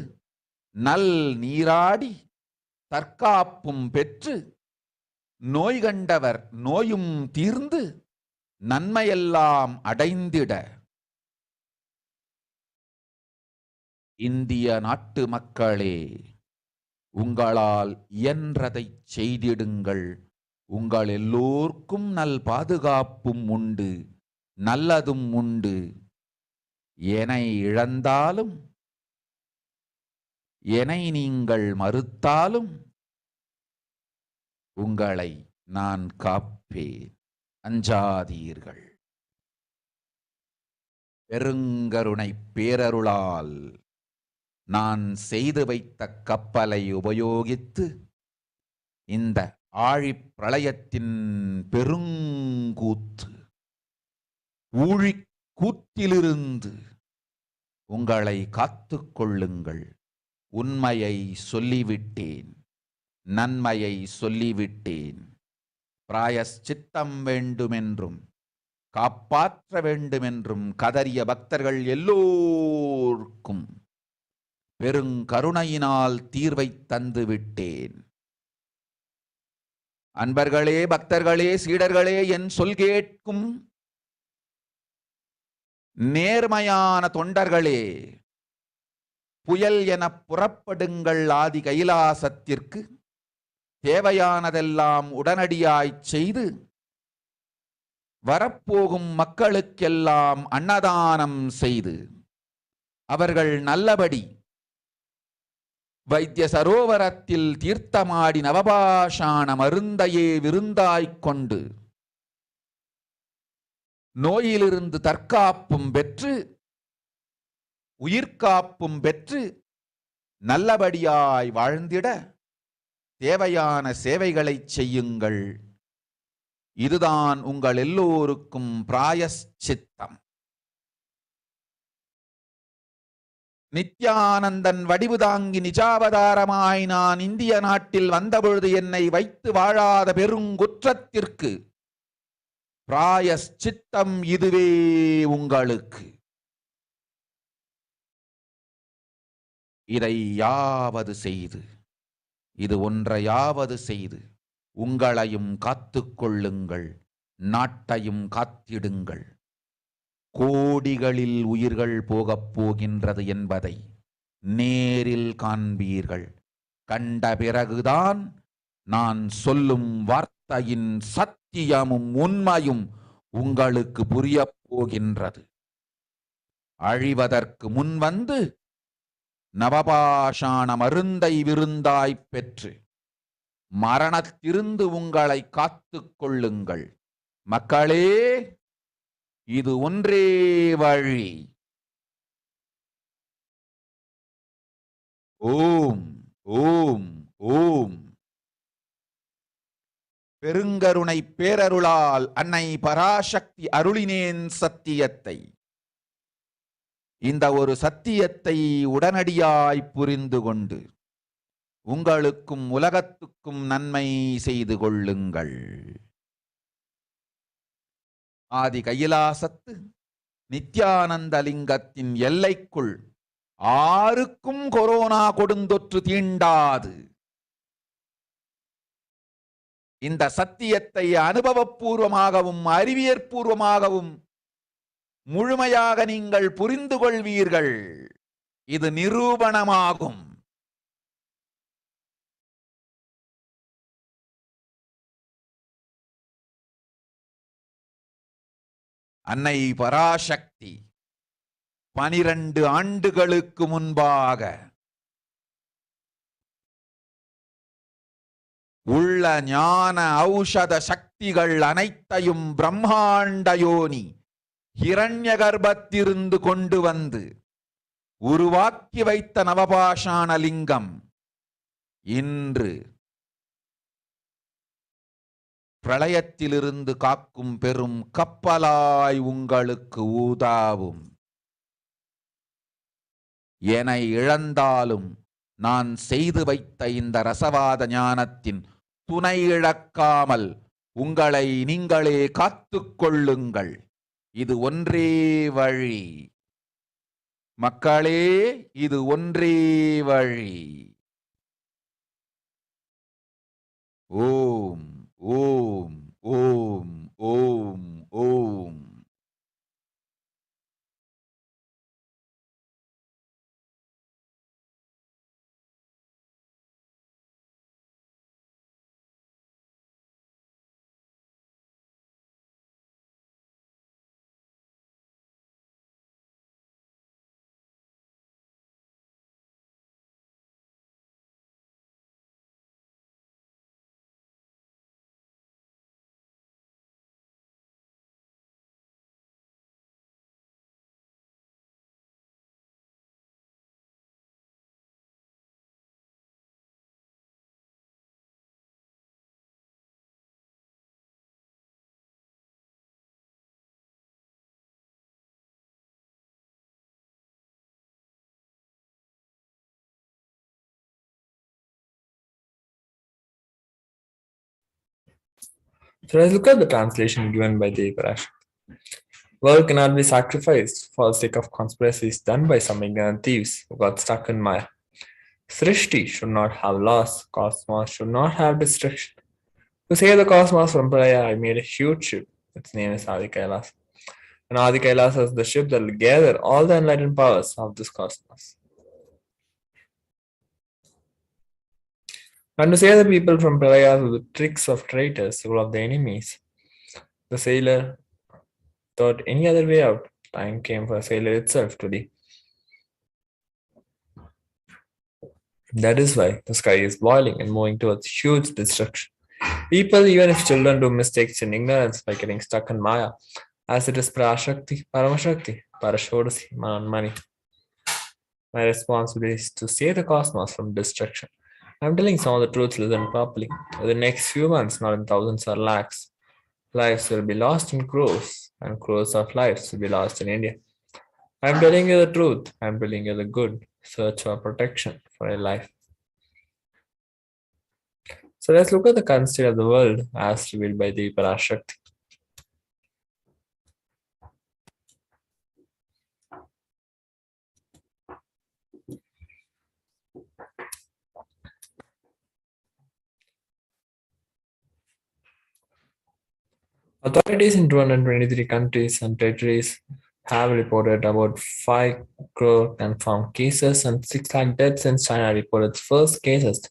நல் நீராடி தற்காப்பும் பெற்று நோய் கண்டவர் நோயும் தீர்ந்து நன்மையெல்லாம் அடைந்திட இந்திய நாட்டு மக்களே, உங்களால் இயன்றதை செய்திடுங்கள். உங்கள் எல்லோர்க்கும் நல் பாதுகாப்பும் உண்டு, நல்லதும் உண்டு. என்னை இழந்தாலும், என்னை நீங்கள் மறுத்தாலும் உங்களை நான் காப்பேன். அஞ்சாதீர்கள். பெருங்கருணை பேரருளால் நான் செய்து வைத்த கப்பலை உபயோகித்து இந்த ஆழிப் பிரளயத்தின் பெருங்கூத்து ஊழிக் கூத்திலிருந்து உங்களை காத்துக் கொள்ளுங்கள். உண்மையை சொல்லிவிட்டேன், நன்மையை சொல்லிவிட்டேன். பிராயஷ்சித்தம் வேண்டுமென்றும் காப்பாற்ற வேண்டுமென்றும் கதறிய பக்தர்கள் எல்லோருக்கும் பெருங்கருணையினால் தீர்வை தந்து விட்டேன். அன்பர்களே, பக்தர்களே, சீடர்களே, என் சொல் கேட்கும் நேர்மையான தொண்டர்களே, புயல் என புறப்படுங்கள் ஆதி கைலாசத்திற்கு. தேவையானதெல்லாம் உடனடியாய்ச் செய்து வரப்போகும் மக்களுக்கெல்லாம் அன்னதானம் செய்து அவர்கள் நல்லபடி வைத்திய சரோவரத்தில் தீர்த்தமாடி நவபாஷாண மருந்தையே விருந்தாய்க் கொண்டு நோயிலிருந்து தற்காப்பும் பெற்று உயிர்காப்பும் பெற்று நல்லபடியாய் வாழ்ந்திட தேவையான சேவைகளை செய்யுங்கள். இதுதான் உங்கள் எல்லோருக்கும் பிராயஷ்சித்தம். நித்யானந்தன் வடிவு தாங்கி நிஜாவதாரமாய் நான் இந்திய நாட்டில் வந்தபொழுது என்னை வைத்து வாழாத பெருங்குற்றத்திற்கு பிராயஷ்சித்தம் இதுவே உங்களுக்கு. இதை யாவது செய்து, இது ஒன்றையாவது செய்து உங்களையும் காத்துக்கொள்ளுங்கள், நாட்டையும் காத்திடுங்கள். கோடிகளில் உயிர்கள் போகப் போகின்றது என்பதை நேரில் காண்பீர்கள். கண்ட பிறகுதான் நான் சொல்லும் வார்த்தையின் சத்தியமும் உண்மையும் உங்களுக்கு புரியப் போகின்றது. அழிவதற்கு முன்வந்து நவபாஷாண மருந்தை விருந்தாய்ப் பெற்று மரணத்திலிருந்து உங்களை காத்துக் கொள்ளுங்கள். மக்களே, இது ஒன்றே வழி. ஓம் ஓம் ஓம். பெருங்கருணை பேரருளால் அன்னை பராசக்தி அருளினேன் சத்தியத்தை. இந்த ஒரு சத்தியத்தை உடனடியாய் புரிந்து கொண்டு உங்களுக்கும் உலகத்துக்கும் நன்மை செய்து கொள்ளுங்கள். ஆதி கைலாசத்து நித்யானந்த லிங்கத்தின் எல்லைக்குள் ஆருக்கும் கொரோனா கொடுந்தொற்று தீண்டாது. இந்த சத்தியத்தை அனுபவபூர்வமாகவும் அறிவியற்பூர்வமாகவும் முழுமையாக நீங்கள் புரிந்து கொள்வீர்கள். இது நிரூபணமாகும். அன்னை பராசக்தி 12 ஆண்டுகளுக்கு முன்பாக உள்ள ஞான ஔஷத சக்திகள் அனைத்தையும் பிரம்மாண்ட யோனி ஹிரண்ய கர்ப்பத்திலிருந்து கொண்டு வந்து உருவாக்கி வைத்த நவபாஷாண லிங்கம் இன்று பிரளயத்திலிருந்து காக்கும் பெரும் கப்பலாய் உங்களுக்கு ஊதாவும். என இழந்தாலும் நான் செய்து வைத்த இந்த ரசவாத ஞானத்தின் துணை இழக்காமல் உங்களை நீங்களே காத்துக் கொள்ளுங்கள். இது ஒன்றே வழி. மக்களே, இது ஒன்றே வழி. ஓம் ஓம் ஓம் ஓம் ஓம். So let's look at the translation given by the Parashakthi. World cannot be sacrificed for the sake of conspiracies done by some ignorant thieves who got stuck in Maya. Srishti should not have loss, cosmos should not have destruction. To save the cosmos from Praya, I made a huge ship. Its name is Adi Kailasa. And Adi Kailasa is the ship that will gather all the enlightened powers of this cosmos. And to save the people from Praya with the tricks of traitors who of the enemies, the sailor thought any other way out. Time came for the sailor itself to leave. That is why the sky is boiling and moving towards huge destruction. People, even if children, do mistakes in ignorance by getting stuck in Maya, as it is Parashakthi, Paramashakthi, Parashodasi, money. My responsibility is to save the cosmos from destruction. I'm telling some of the truth, listen properly. In the next few months, not in thousands or lakhs, lives will be lost in crores, and crores of lives will be lost in India. I'm telling you the truth. I'm telling you the good. Search for protection for a life. So let's look at the current state of the world as revealed by the Parashakthi. Authorities in 223 countries and territories have reported about 5 crore confirmed cases and 6 lakh deaths since China reported its first cases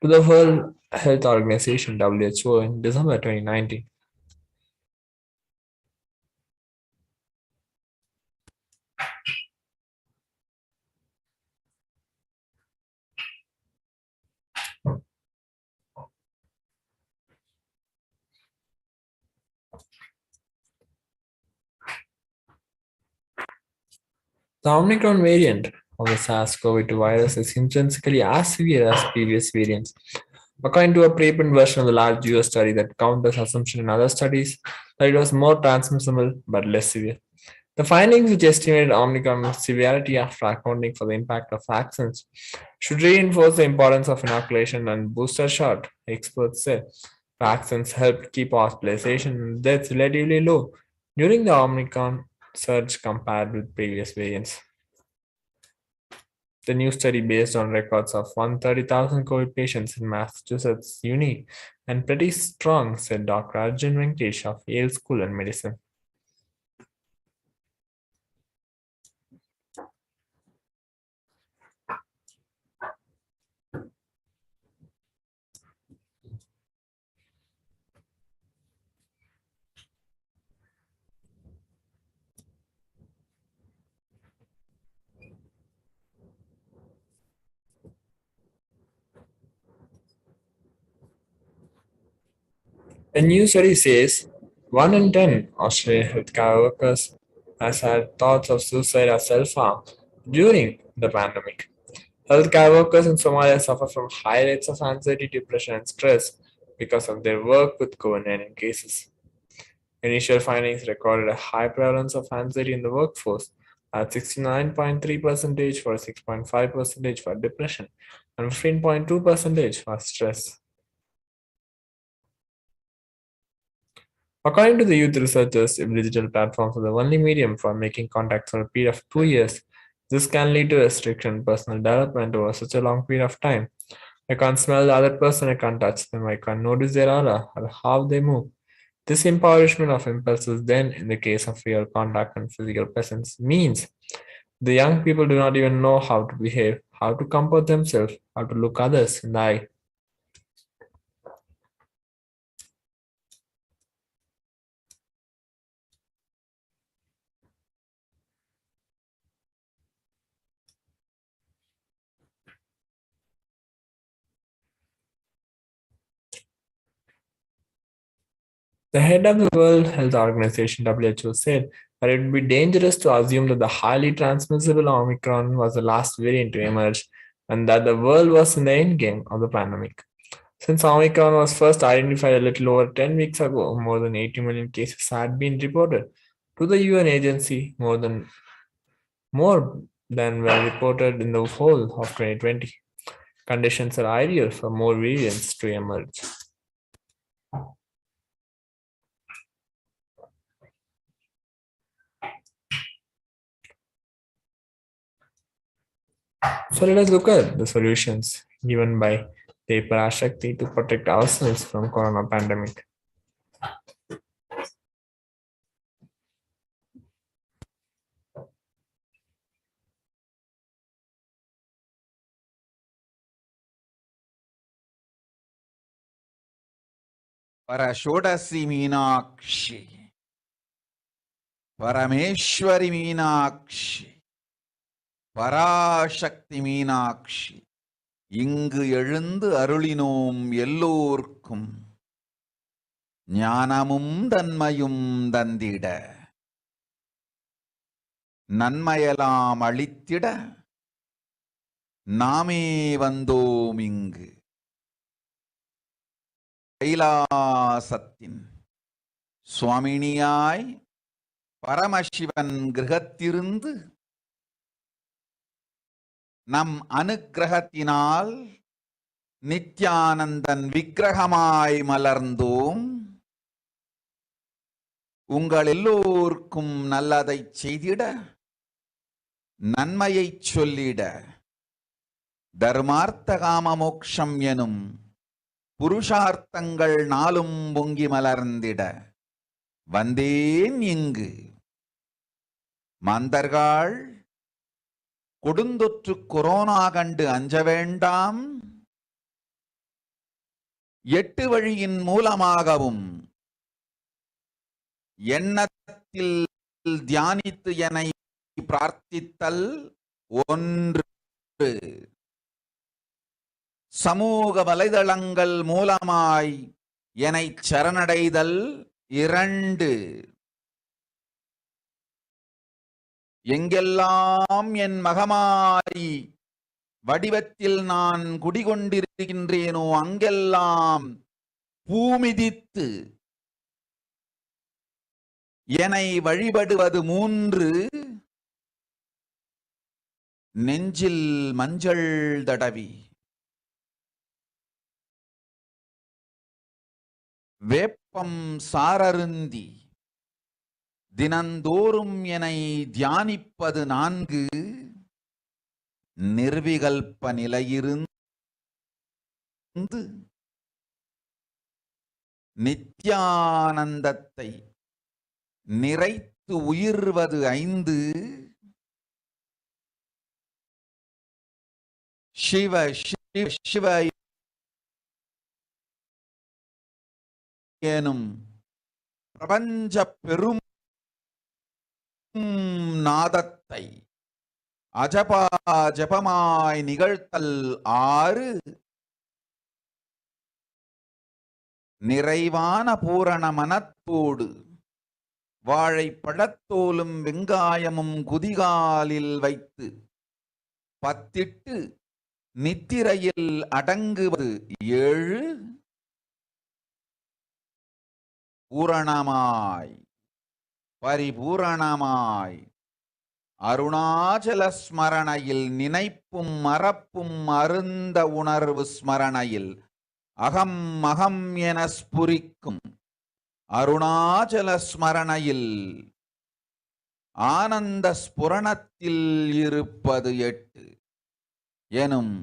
to the World Health Organization (WHO) in December 2019. The Omicron variant of the SARS-CoV-2 virus is intrinsically as severe as previous variants. According to a preprint version of the large US study that counters assumption in other studies that it was more transmissible but less severe. The findings, which estimated Omicron severity after accounting for the impact of vaccines, should reinforce the importance of inoculation and booster shot, experts say. Vaccines helped keep hospitalization and deaths relatively low during the Omicron surge compared with previous variants. The new study, based on records of 130,000 COVID patients in Massachusetts, unique and pretty strong, said Dr. Arjun Venkatesh of Yale School of Medicine. A new study says 1 in 10 Australian healthcare workers has had thoughts of suicide or self-harm during the pandemic. Healthcare workers in Somalia suffer from high rates of anxiety, depression, and stress because of their work with COVID-19 cases. Initial findings recorded a high prevalence of anxiety in the workforce at 69.3% for 6.5% for depression and 15.2% for stress. According to the youth researchers, if digital platforms are the only medium for making contacts for a period of 2 years, this can lead to restriction in personal development over such a long period of time. I can't smell the other person, I can't touch them, I can't notice their aura or how they move. This impoverishment of impulses, then, in the case of real contact and physical presence, means the young people do not even know how to behave, how to comport themselves, how to look others in the eye. The head of the World Health Organization (WHO) said that it would be dangerous to assume that the highly transmissible Omicron was the last variant to emerge and that the world was in the endgame of the pandemic. Since Omicron was first identified a little over 10 weeks ago, more than 80 million cases had been reported to the UN agency, more than were reported in the whole of 2020. Conditions are ideal for more variants to emerge. So let us look at the solutions given by Devi Parashakthi to protect ourselves from corona pandemic. परषोडसी Meenakshi परमेश्वरी मीनाक्षी பராசக்தி மீனாட்சி இங்கு எழுந்து அருளினோம் எல்லோர்க்கும் ஞானமும் தன்மையும் தந்திட நன்மையெல்லாம் அளித்திட நாமே வந்தோம் இங்கு கைலாசத்தின் சுவாமினியாய் பரமசிவன் கிரகத்திருந்து நம் அனுக்கிரகத்தினால் நித்யானந்தன் விக்கிரகமாய் மலர்ந்தோம். உங்கள் எல்லோருக்கும் நல்லதை செய்திட நன்மையை சொல்லிட தர்மார்த்த காம மோக்ஷம் எனும் புருஷார்த்தங்கள் நாளும் பொங்கி மலர்ந்திட வந்தேன் இங்கு. மாந்தர்கள் கொடுந்தொற்று கொரோனா கண்டு அஞ்ச வேண்டாம். 8 வழியின் மூலமாகவும் எண்ணத்தில் தியானித்து என்னை பிரார்த்தித்தல் 1, சமூக வலைதளங்கள் மூலமாய் என்னை சரணடைதல் 2, எங்கெல்லாம் என் மகமாரி வடிவத்தில் நான் குடிகொண்டிருக்கின்றேனோ அங்கெல்லாம் பூமிதித்து என்னை வழிபடுவது 3, நெஞ்சில் மஞ்சள் தடவி வேப்பம் சாரருந்தி தினந்தோறும் என்னை தியானிப்பது 4, நிர்விகல்ப நிலையிருந்து நித்யானந்தத்தை நிறைத்து உயிர்வது 5, சிவ சிவ சிவ எனும் பிரபஞ்ச பெரும் நாதத்தை அஜபா ஜபமாய் நிகழ்த்தல் 6, நிறைவான பூரண மனத்தோடு வாழைப்பழத்தோலும் வெங்காயமும் குதிகாலில் வைத்து பத்திட்டு நித்திரையில் அடங்குவது 7, பூரணமாய் பரிபூரணமாய் அருணாச்சல ஸ்மரணையில் நினைப்பும் மறப்பும் அருந்த உணர்வு ஸ்மரணையில் அகம் அகம் என ஸ்புரிக்கும் அருணாச்சல ஸ்மரணையில் ஆனந்த ஸ்புரணத்தில் இருப்பது 8 எனும்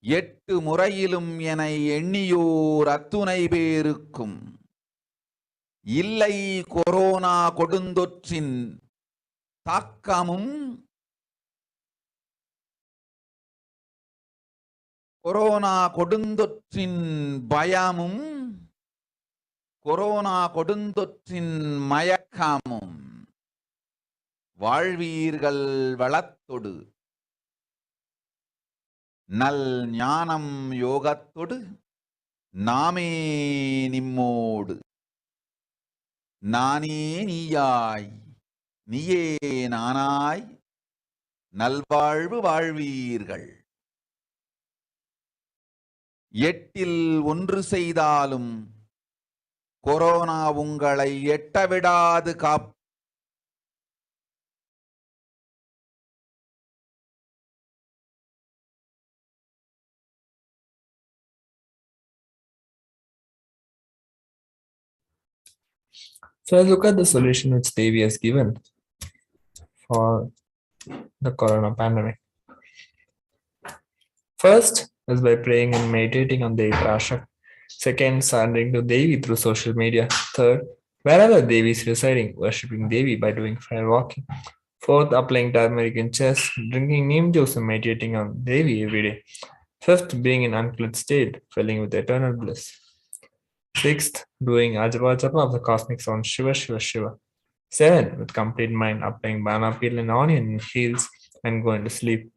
8 முறையிலும் என எண்ணியோர் அத்துணை பேருக்கும் இல்லை கொரோனா கொடுந்தொற்றின் தாக்கமும் கொரோனா கொடுந்தொற்றின் பயமும் கொரோனா கொடுந்தொற்றின் மயக்கமும் வாழ்வீர்கள் வளத்தொடு நல் ஞானம் யோகத்தொடு நாமே நிம்மோடு நானே நீயாய் நீயே நானாய் நல்வாழ்வு வாழ்வீர்கள். 8இல் 1 செய்தாலும் கொரோனா உங்களை எட்டவிடாது காப்பு. So let's look at the solution which Devi has given for the corona pandemic. First is by praying and meditating on Devi Parashakthi. Second, surrendering to Devi through social media. Third, wherever Devi is residing, worshipping Devi by doing fire walking. Fourth, applying turmeric in chest, drinking neem juice and meditating on Devi every day. Fifth, being in unclothed state, filling with eternal bliss. Sixth, doing Ajapa Japa of the cosmic sound Shiva Shiva Shiva. Seven, with complete mind, applying banana peel and onion in heels and going to sleep.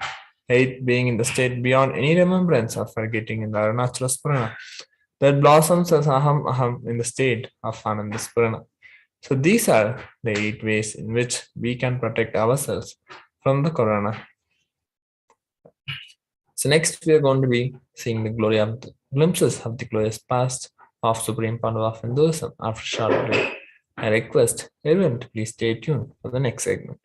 Eighth, being in the state beyond any remembrance of forgetting in the Arunachala Spurana that blossoms as Aham Aham in the state of Ananda Spurana. So these are the 8 ways in which we can protect ourselves from the corona. So next we are going to be seeing the glimpses of the glorious past of Supreme Pandava of Hinduism after a short break. I request everyone to please stay tuned for the next segment.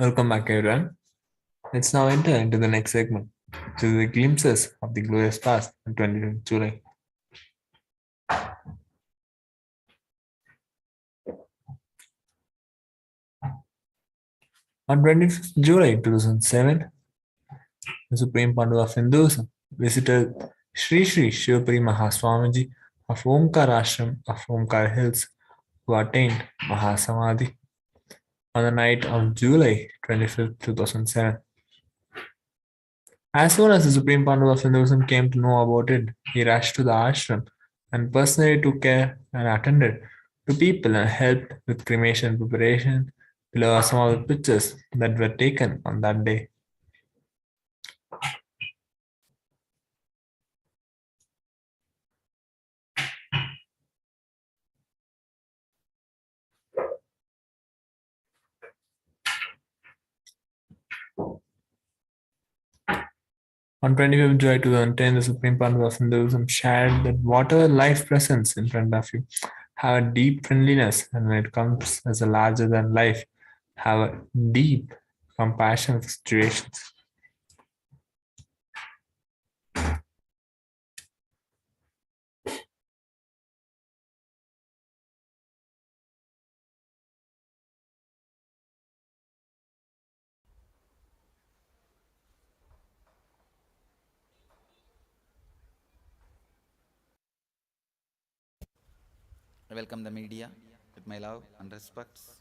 Welcome back, everyone. Let's now enter into the next segment, which is the glimpses of the glorious past on 25th July. On 25th July 2007, the Supreme Pandu of Hinduism visited Sri Sri Shivapuri Mahaswamiji of Omkar Ashram of Omkar Hills, who attained Mahasamadhi on the night of July 25th, 2007. As soon as the Supreme Pandu of Hinduism came to know about it, he rushed to the ashram and personally took care and attended to people and helped with cremation preparation. Below are some of the pictures that were taken on that day. On 25th July 2010, the Supreme Pandu of Hinduism shared that whatever life presents in front of you, have a deep friendliness, and when it comes as a larger than life, have a deep compassion for situations. I welcome the media with my love and respects.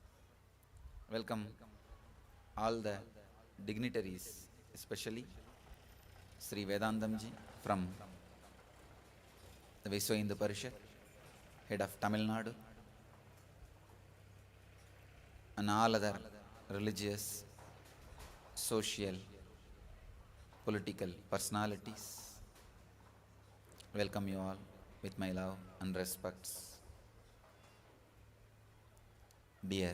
Welcome all the dignitaries, especially Sri Vedandamji from the Viswa Hindu Parishad, head of Tamil Nadu, and all other religious, social, political personalities. Welcome you all with my love and respects. Dear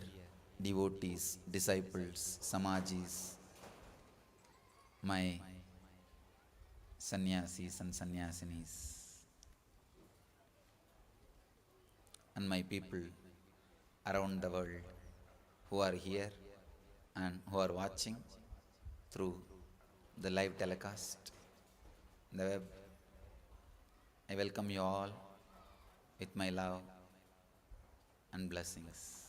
devotees, disciples, samajis, my sannyasis and sannyasinis, and my people around the world who are here and who are watching through the live telecast, the web. I welcome you all with my love and blessings.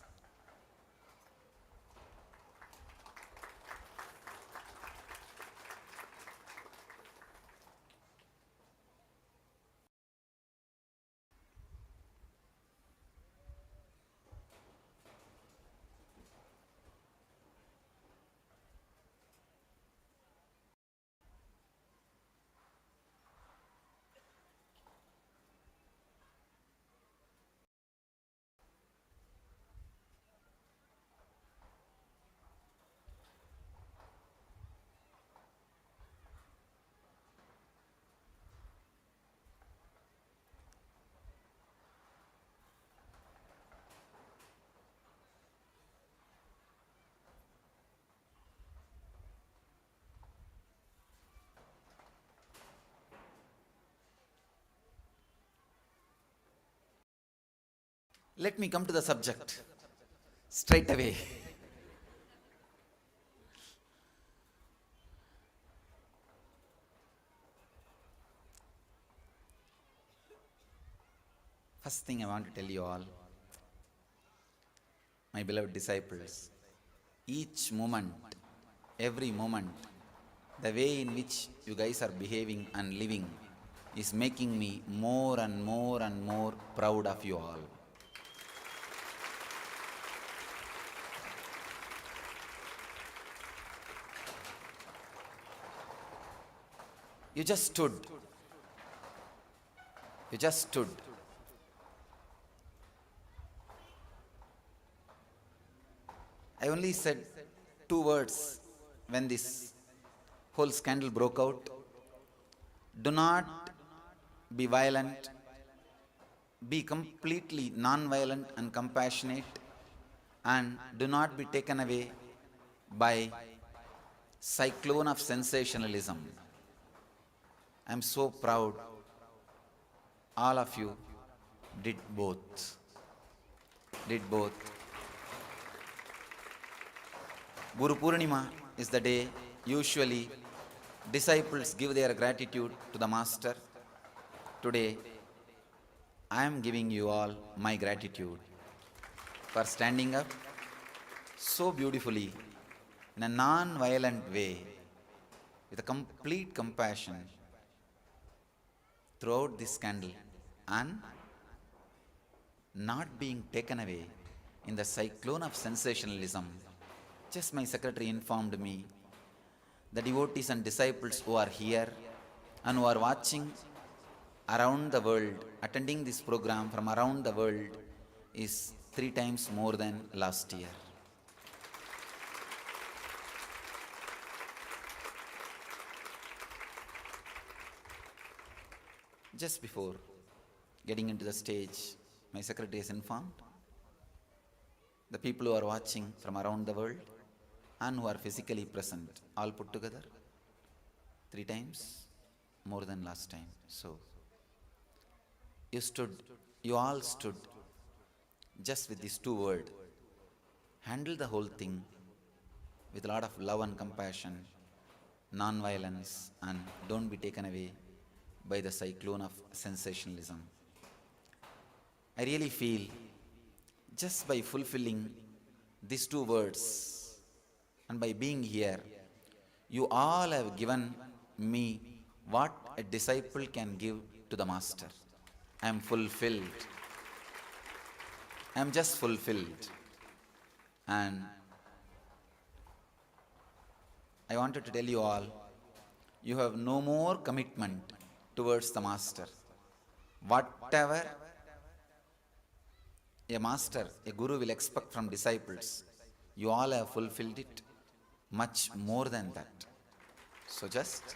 Let me come to the subject straight away. First thing I want to tell you all, my beloved disciples, each moment, every moment, the way in which you guys are behaving and living is making me more and more and more proud of you all. You just stood. You just stood. I only said two words when this whole scandal broke out. Do not be violent. Be completely non-violent and compassionate, and do not be taken away by cyclone of sensationalism. I am so proud. All of you did both. Guru Purnima is the day usually disciples give their gratitude to the Master. Today, I am giving you all my gratitude for standing up so beautifully in a non-violent way with a complete compassion throughout this candle and not being taken away in the cyclone of sensationalism. Just my secretary informed me the devotees and disciples who are here and who are watching around the world, attending this program from around the world is 3 times more than last year. Just before getting into the stage, my secretary has informed the people who are watching from around the world and who are physically present, all put together, 3 times more than last time. So, you all stood just with these 2 words. Handle the whole thing with a lot of love and compassion, non-violence, and don't be taken away by the cyclone of sensationalism. I really feel just by fulfilling these 2 words and by being here, you all have given me what a disciple can give to the Master. I am fulfilled. I am just fulfilled. And I wanted to tell you all, you have no more commitment towards the Master. Whatever a Master, a Guru will expect from disciples, you all have fulfilled it much more than that. So just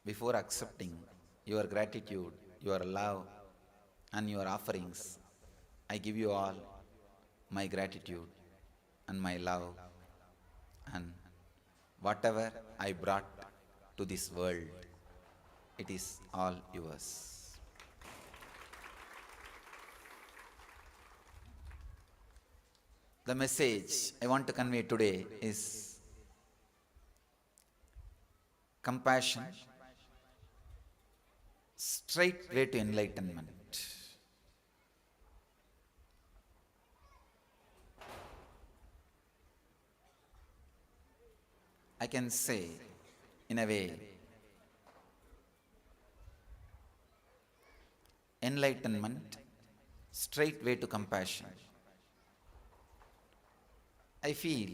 before accepting your gratitude, your love, and your offerings, I give you all my gratitude and my love and whatever I brought to this world, it is all yours. The message I want to convey today is compassion, straight way to enlightenment. I can say, in a way, enlightenment, straight way to compassion. I feel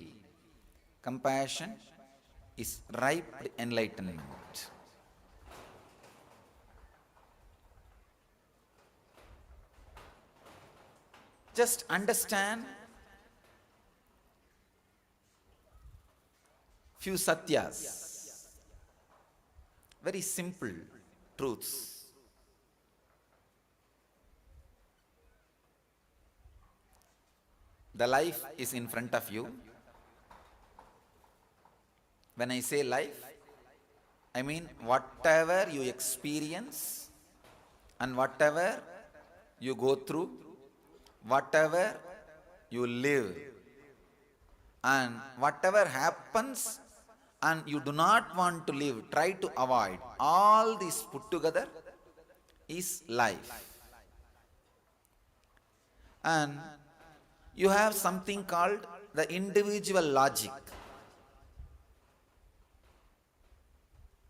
compassion is ripe enlightenment. Just understand few satyas, very simple truths. The life is in front of you. When I say life, I mean whatever you experience and whatever you go through, whatever you live, and whatever happens and you do not want to live, try to avoid, all this put together is life. And you have something called the individual logic.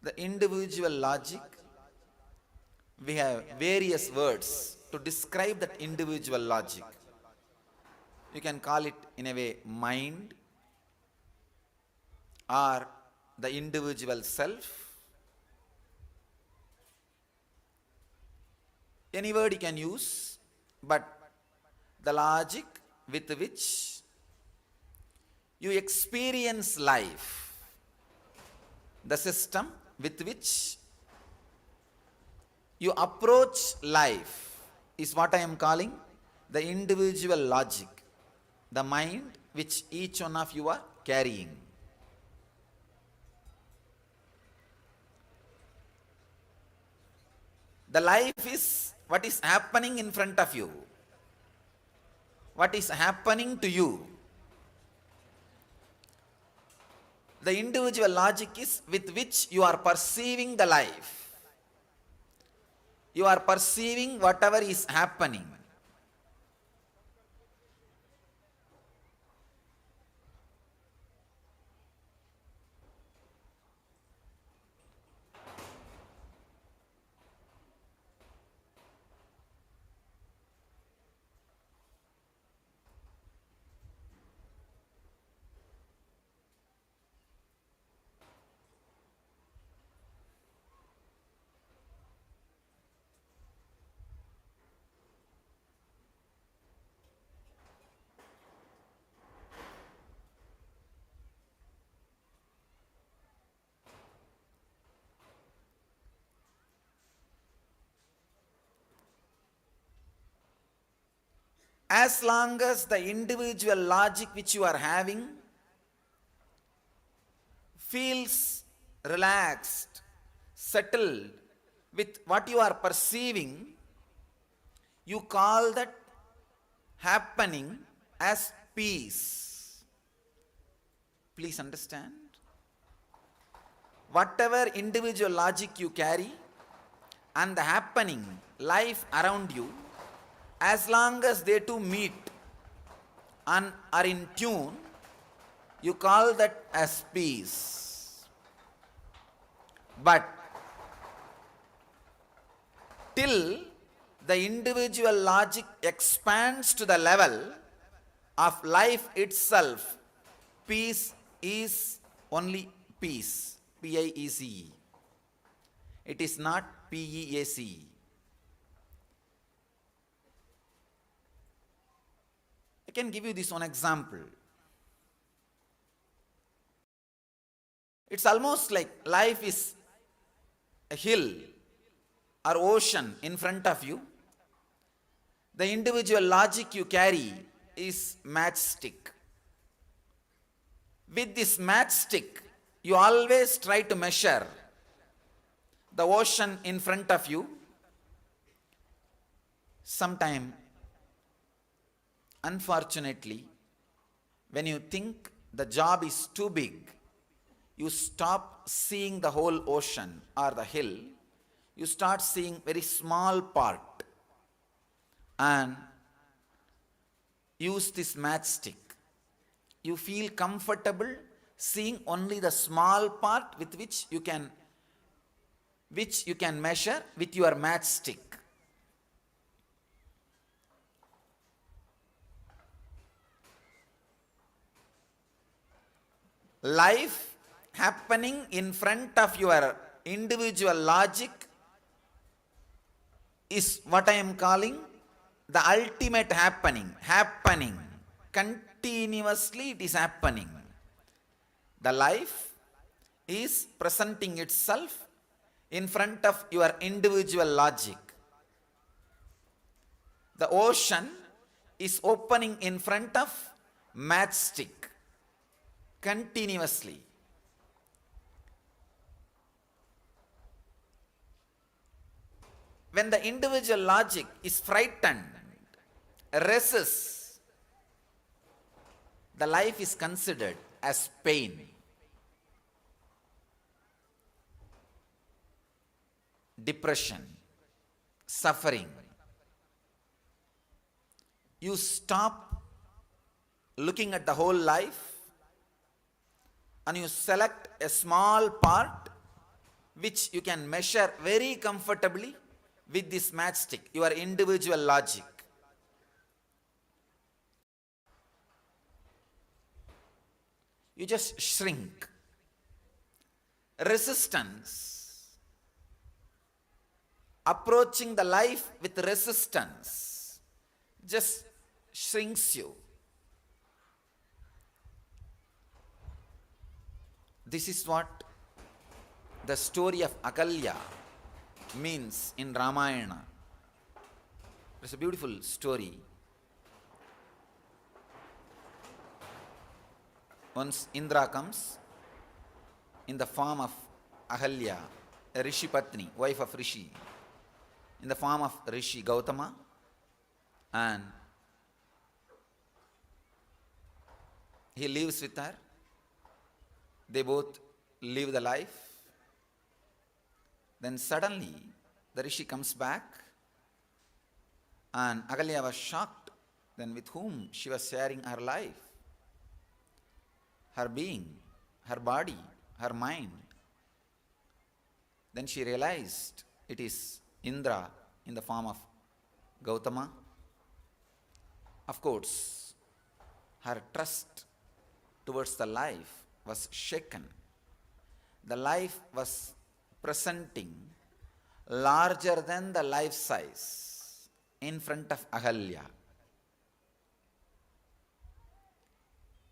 The individual logic, we have various words to describe that individual logic. You can call it in a way mind, or the individual self. Any word you can use, but the logic with which you experience life, the system with which you approach life is what I am calling the individual logic, the mind which each one of you are carrying. The life is what is happening in front of you, what is happening to you. The individual logic is with which you are perceiving the life. You are perceiving whatever is happening. As long as the individual logic which you are having feels relaxed, settled with what you are perceiving, you call that happening as peace. Please understand. Whatever individual logic you carry and the happening, life around you, as long as they two meet and are in tune, you call that as peace. But till the individual logic expands to the level of life itself, peace is only peace, P-I-E-C-E. It is not P-E-A-C-E. I can give you this one example. It's almost like life is a hill or ocean in front of you. The individual logic you carry is matchstick. With this matchstick, you always try to measure the ocean in front of you. Sometime, unfortunately, when you think the job is too big, you stop seeing the whole ocean or the hill. You start seeing very small part and use this matchstick. You feel comfortable seeing only the small part with which you can measure with your matchstick. Life happening in front of your individual logic is what I am calling the ultimate happening. Happening. Continuously it is happening. The life is presenting itself in front of your individual logic. The ocean is opening in front of matchstick. Continuously. When the individual logic is frightened, resists, the life is considered as pain. Depression, suffering. You stop looking at the whole life and you select a small part which you can measure very comfortably with this matchstick, your individual logic. You just shrink. Resistance. Approaching the life with resistance just shrinks you. This is what the story of Akalya means in Ramayana. It's a beautiful story. Once Indra comes in the form of Ahalya, a Rishi Patni, wife of Rishi. in the form of Rishi Gautama, and he lives with her. They both live the life. Then suddenly the Rishi comes back, and Ahalya was shocked. Then with whom she was sharing her life, her being, her body, her mind. Then she realized it is Indra in the form of Gautama. Of course, her trust towards the life was shaken. The life was presenting larger than the life size in front of Ahalya.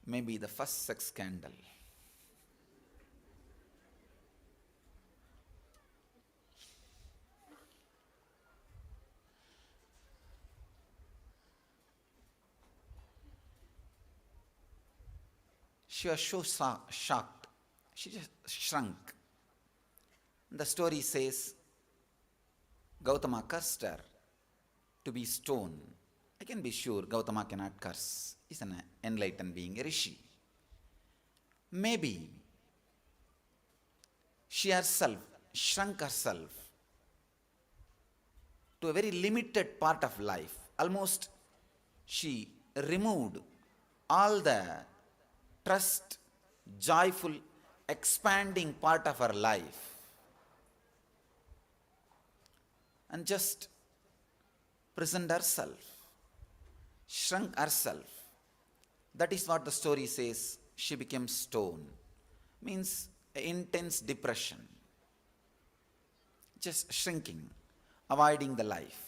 Maybe the first sex scandal. She was so shocked. She just shrunk. The story says Gautama cursed her to be stoned. I can be sure Gautama cannot curse. He's an enlightened being, a rishi. Maybe she herself shrunk herself to a very limited part of life. Almost she removed all the trust, joyful, expanding part of her life and just prisoned herself, shrunk herself. That is what the story says. She became stone. Means intense depression. Just shrinking, avoiding the life.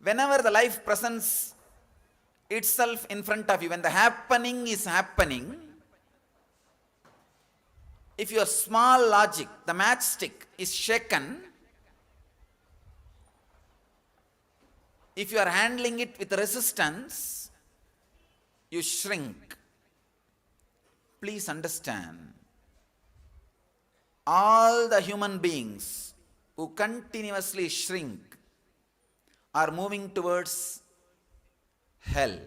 Whenever the life presents itself in front of you, when the happening is happening, if your small logic, the matchstick, is shaken, if you are handling it with resistance, you shrink. Please understand, all the human beings who continuously shrink are moving towards hell.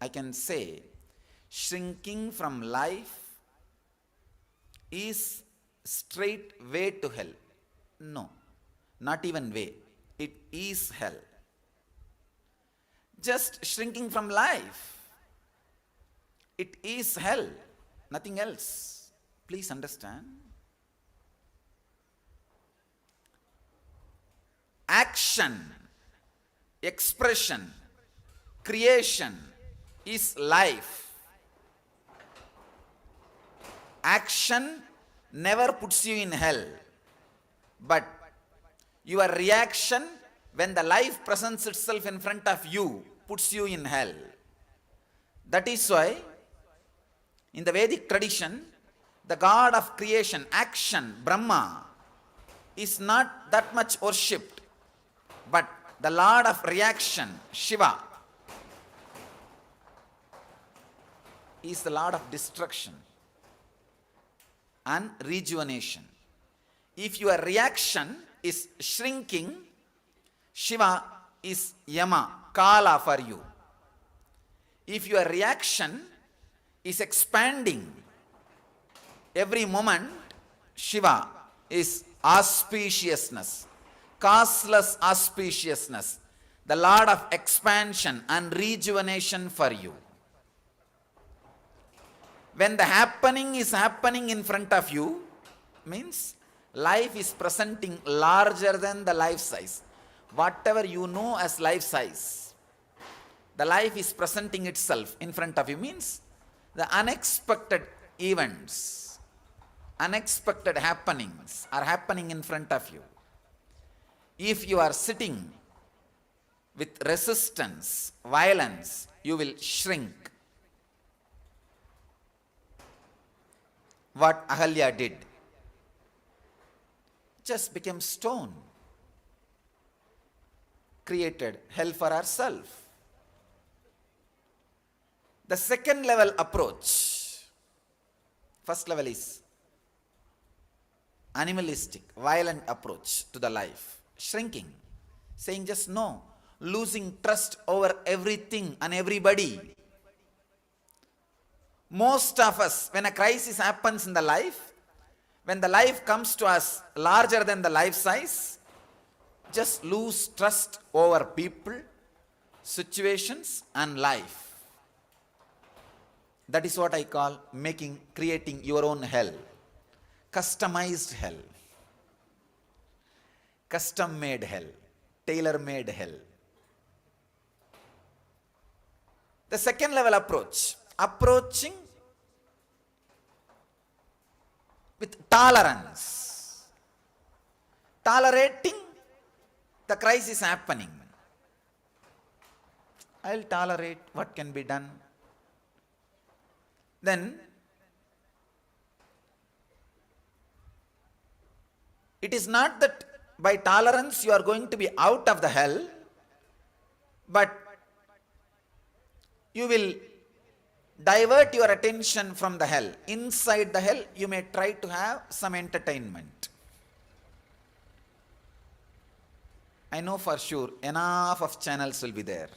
I can say, shrinking from life is straight way to hell. No, not even way. It is hell. Just shrinking from life, it is hell, nothing else. Please understand. Action, expression, creation is life. Action never puts you in hell, but your reaction when the life presents itself in front of you puts you in hell. That is why in the Vedic tradition, the god of creation, action, Brahma, is not that much worshipped, but the lord of reaction, Shiva, is the lord of destruction and rejuvenation. If your reaction is shrinking, Shiva is Yama, Kala for you. If your reaction is expanding every moment, Shiva is auspiciousness, causeless auspiciousness, the Lord of expansion and rejuvenation for you. When the happening is happening in front of you, means life is presenting larger than the life size. Whatever you know as life size, the life is presenting itself in front of you, means the unexpected events, unexpected happenings are happening in front of you. If you are sitting with resistance, violence, you will shrink. What Ahalya did, just became stone, created hell for herself. The second level approach, first level is animalistic, violent approach to the life, shrinking. saying just no, losing trust over everything and everybody. Most of us, when a crisis happens in the life, when the life comes to us larger than the life size, just lose trust over people, situations, and life. That is what I call creating your own hell. Customized hell. Custom made hell. Tailor made hell. The second level approach, approaching with tolerance, tolerating the crisis happening. I'll tolerate what can be done. Then it is not that by tolerance you are going to be out of the hell, but you will divert your attention from the hell. Inside the hell, you may try to have some entertainment. I know for sure enough of channels will be there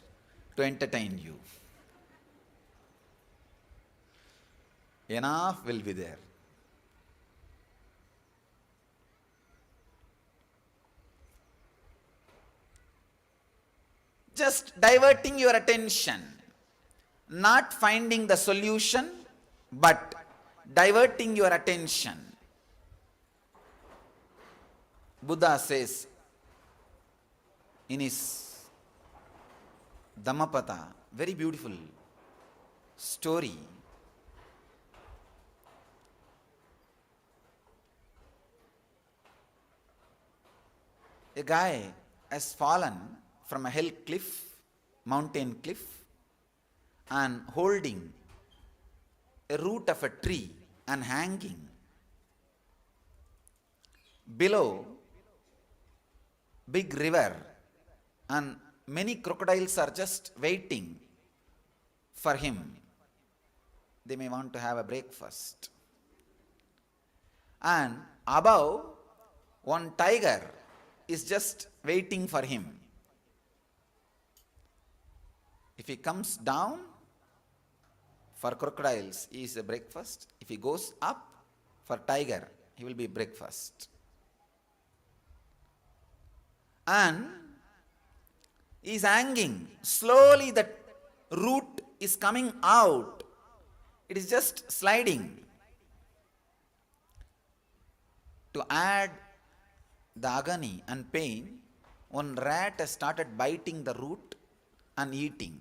to entertain you. Enough will be there. Just diverting your attention, not finding the solution, but diverting your attention. Buddha says in his Dhammapada, very beautiful story. A guy has fallen from a hill cliff, mountain cliff, and holding a root of a tree and hanging. Below, big river, and many crocodiles are just waiting for him. They may want to have a breakfast. And above, one tiger is just waiting for him. If he comes down for crocodiles, he is a breakfast. If he goes up for tiger, he will be breakfast. And he is hanging. Slowly the root is coming out. It is just sliding. To add the agony and pain, one rat has started biting the root and eating.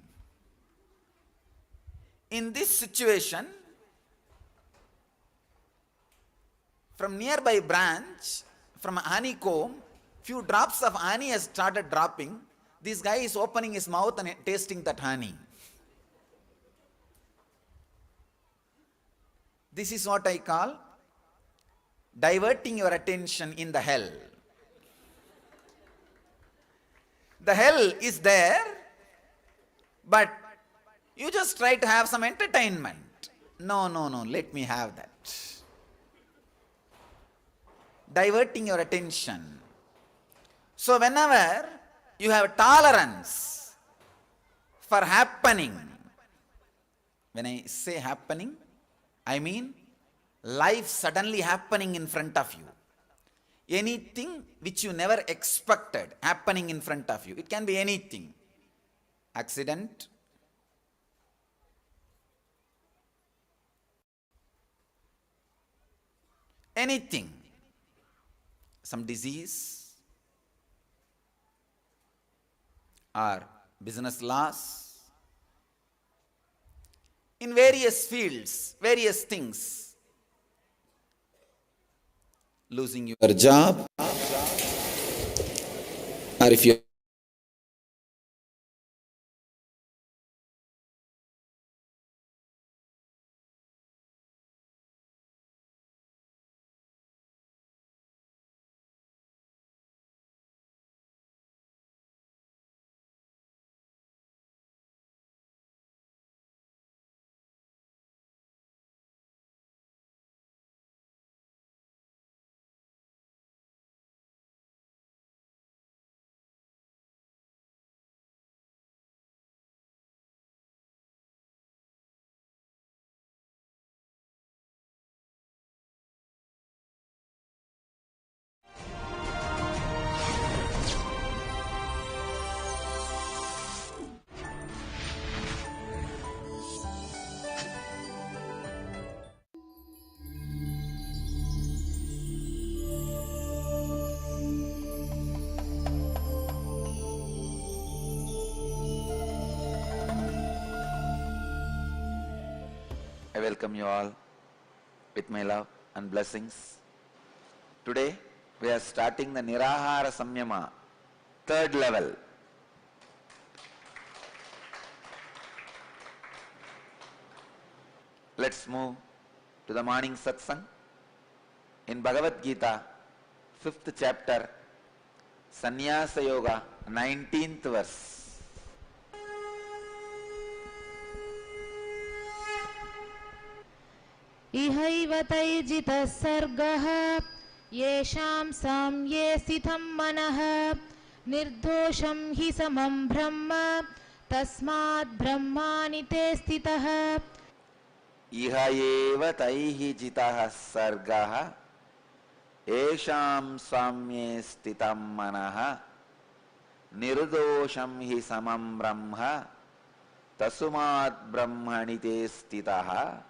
In this situation, from nearby branch, from a honeycomb, few drops of honey has started dropping. This guy is opening his mouth and tasting that honey. This is what I call diverting your attention in the hell. The hell is there, but you just try to have some entertainment. No, let me have that. Diverting your attention. So whenever you have tolerance for happening, when I say happening, I mean life suddenly happening in front of you. Anything which you never expected happening in front of you. It can be anything. Accident, anything, some disease or business loss, in various fields, various things, losing your job, or if you welcome you all with my love and blessings. Today we are starting the Nirahara Samyama, third level. Let's move to the morning satsang. In Bhagavad Gita, 5th chapter, Sannyasa Yoga, 19th verse. इहैव तैर्जितः सर्गः येषां साम्ये स्थितं मनः निर्दोषं हि समं ब्रह्म तस्मात् ब्रह्माणि ते स्थितः. इह एव तैः जितः सर्गः येषां साम्ये स्थितं मनः निर्दोषं हि समं ब्रह्म तस्मात् ब्रह्मणि ते स्थितः.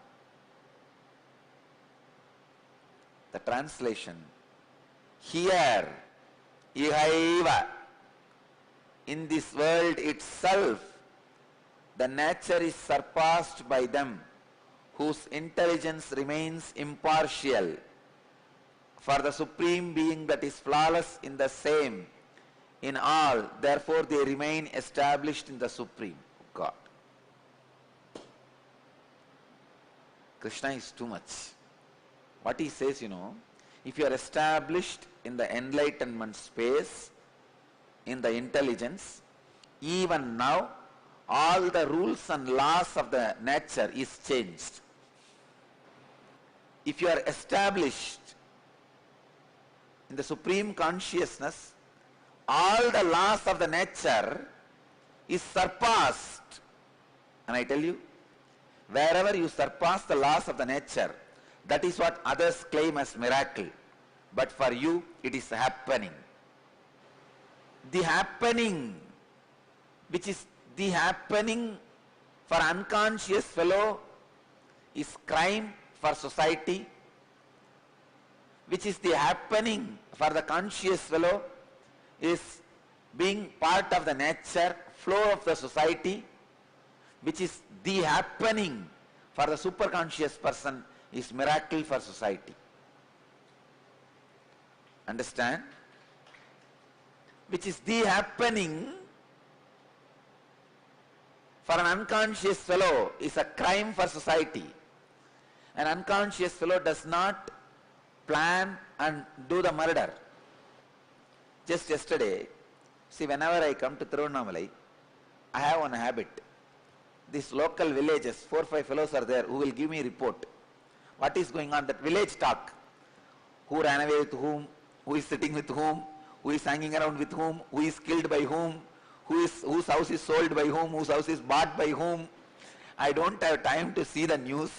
The translation, here, ihaiva, in this world itself, the nature is surpassed by them whose intelligence remains impartial. For the Supreme Being that is flawless in the same, in all, therefore they remain established in the Supreme God. Krishna is too much. What he says, if you are established in the enlightenment space, in the intelligence, even now, all the rules and laws of the nature is changed. If you are established in the supreme consciousness, all the laws of the nature is surpassed. And I tell you, wherever you surpass the laws of the nature, that is what others claim as miracle. But for you, it is happening. The happening, which is the happening for unconscious fellow, is crime for society. Which is the happening for the conscious fellow is being part of the nature, flow of the society. Which is the happening for the superconscious person is miracle for society. Understand? Which is the happening for an unconscious fellow is a crime for society. An unconscious fellow does not plan and do the murder. Just yesterday, see, whenever I come to Tiruvannamalai, I have one habit. These local villages, 4 or 5 fellows are there who will give me report. What is going on? That village talk. Who ran away with whom? Who is sitting with whom? Who is hanging around with whom? Who is killed by whom? Whose house is sold by whom? Whose house is bought by whom? I don't have time to see the news,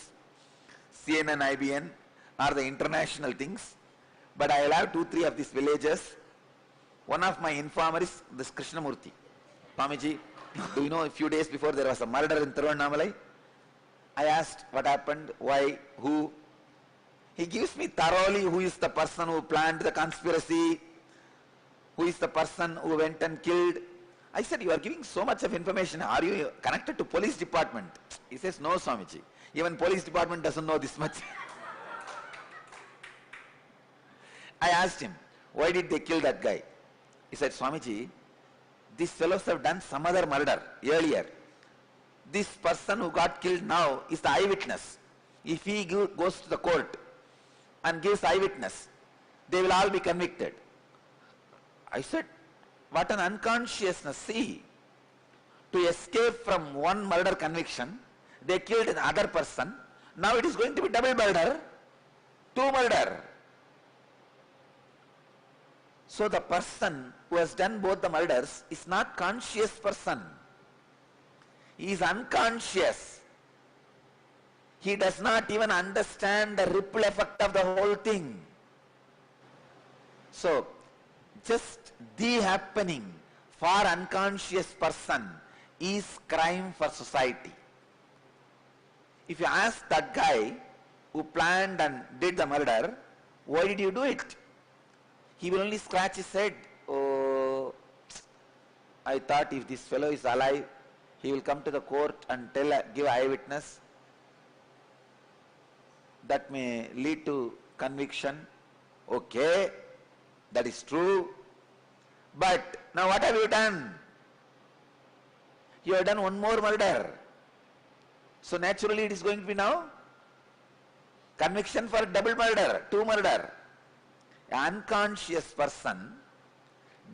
CNN, IBN, or the international things. But I will have 2, 3 of these villages. One of my informer is this Krishnamurti. Swamiji, do you know a few days before there was a murder in Tiruvannamalai? I asked what happened, why, who. He gives me thoroughly who is the person who planned the conspiracy, who is the person who went and killed. I said, you are giving so much of information. Are you connected to police department? He says, no, Swamiji. Even police department doesn't know this much. I asked him, why did they kill that guy? He said, Swamiji, these fellows have done some other murder earlier. This person who got killed now is the eyewitness. If he goes to the court and gives eyewitness, they will all be convicted. I said, what an unconsciousness. See, to escape from one murder conviction, they killed another person. Now it is going to be double murder, 2 murder. So the person who has done both the murders is not conscious person. He is unconscious. He does not even understand the ripple effect of the whole thing. So, just the happening for unconscious person is crime for society. If you ask that guy who planned and did the murder, why did you do it? He will only scratch his head. Oh, I thought if this fellow is alive, he will come to the court and give eyewitness. that may lead to conviction. Okay, that is true. But now what have you done? You have done one more murder. So naturally it is going to be now conviction for double murder, two murder. An unconscious person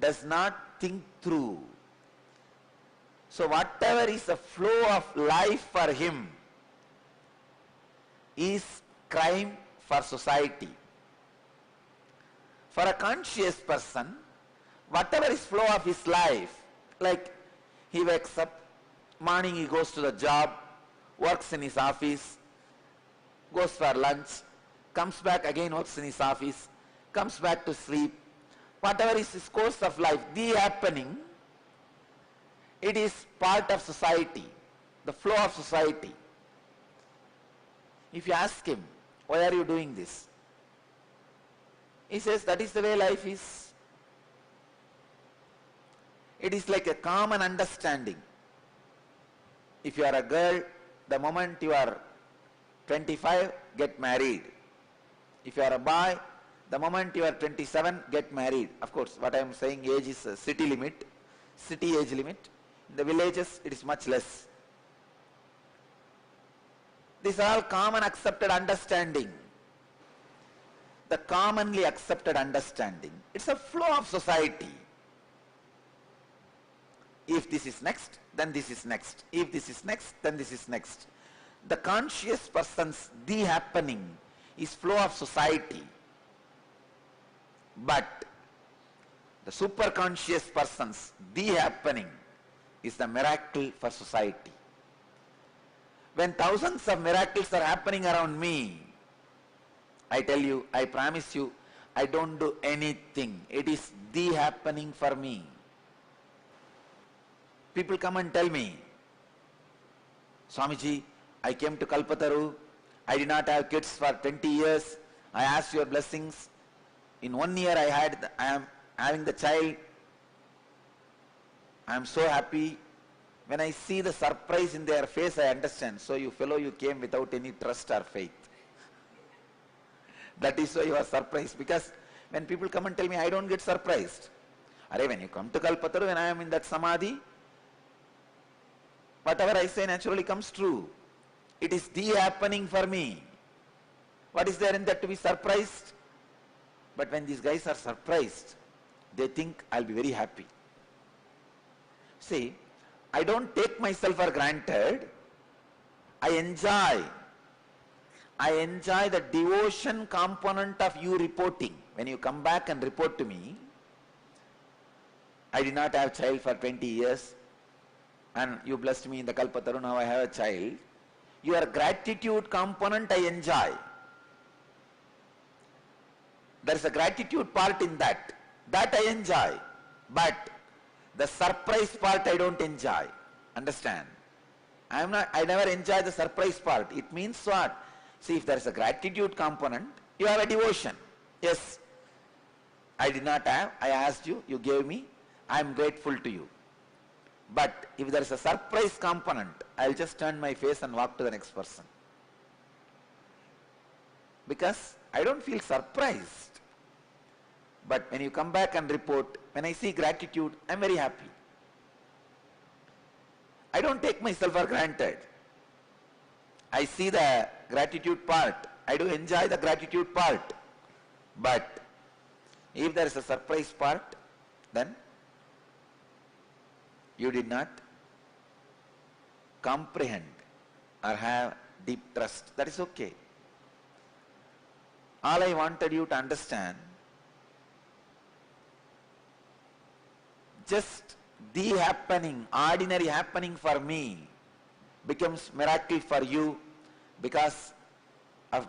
does not think through. So whatever is the flow of life for him is crime for society. For a conscious person, whatever is flow of his life, like he wakes up, morning he goes to the job, works in his office, goes for lunch, comes back again, works in his office, comes back to sleep. Whatever is his course of life, the happening, it is part of society, the flow of society. If you ask him, why are you doing this? He says, that is the way life is. It is like a common understanding. If you are a girl, the moment you are 25, get married. If you are a boy, the moment you are 27, get married. Of course, what I am saying, age is a city limit, city age limit. In the villages, it is much less. These are all common accepted understanding. The commonly accepted understanding. It's a flow of society. If this is next, then this is next. If this is next, then this is next. The conscious person's the happening is flow of society. But the superconscious person's the happening is the miracle for society. When thousands of miracles are happening around me, I tell you, I promise you, I don't do anything. It is the happening for me. People come and tell me, Swamiji, I came to Kalpataru, I did not have kids for 20 years, I asked your blessings. In 1 year I am having the child. I am so happy. When I see the surprise in their face, I understand. So you fellow, you came without any trust or faith. That is why you are surprised. Because when people come and tell me, I don't get surprised. When you come to Kalpataru, when I am in that samadhi, whatever I say naturally comes true. It is the happening for me. What is there in that to be surprised? But when these guys are surprised, they think I'll be very happy. See, I don't take myself for granted. I enjoy the devotion component of you reporting. When you come back and report to me, I did not have a child for 20 years and you blessed me in the Kalpataru, now I have a child. Your gratitude component I enjoy. There is a gratitude part in that. That I enjoy. But the surprise part I don't enjoy. Understand? I never enjoy the surprise part. It means what? See, if there is a gratitude component, you have a devotion. Yes, I did not have, I asked you, you gave me, I am grateful to you. But if there is a surprise component, I will just turn my face and walk to the next person. Because I don't feel surprised. But when you come back and report, when I see gratitude, I am very happy. I don't take myself for granted. I see the gratitude part. I do enjoy the gratitude part. But if there is a surprise part, then you did not comprehend or have deep trust. That is okay. All I wanted you to understand, just the happening, ordinary happening for me becomes miracle for you because of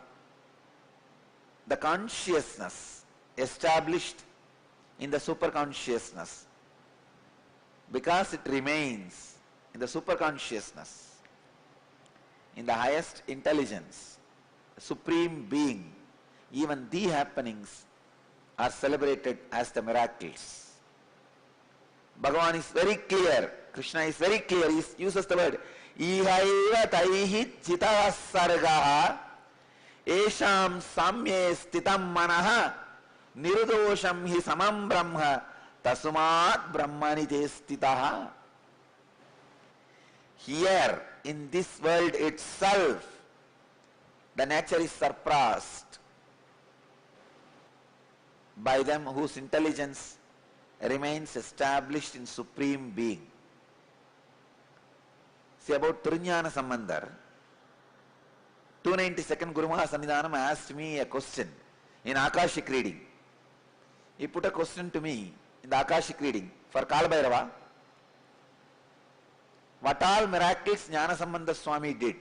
the consciousness established in the superconsciousness. Because it remains in the superconsciousness, in the highest intelligence, the supreme being, even the happenings are celebrated as the miracles. Bhagavan is very clear, Krishna is very clear, he uses the word ihaiva taihi jitavasargaha Esham samye stitam manaha nirdosham hi samam brahma tasumat brahmani te stitaha. Here in this world itself, the nature is surpassed by them whose intelligence remains established in Supreme Being. See about Trinyana Sambandhar, 292nd Guru Maha Sannidhanam asked me a question in Akashic reading. He put a question to me in the Akashic reading for Kalabhairava. What all miracles Jnana Sambandha Swami did?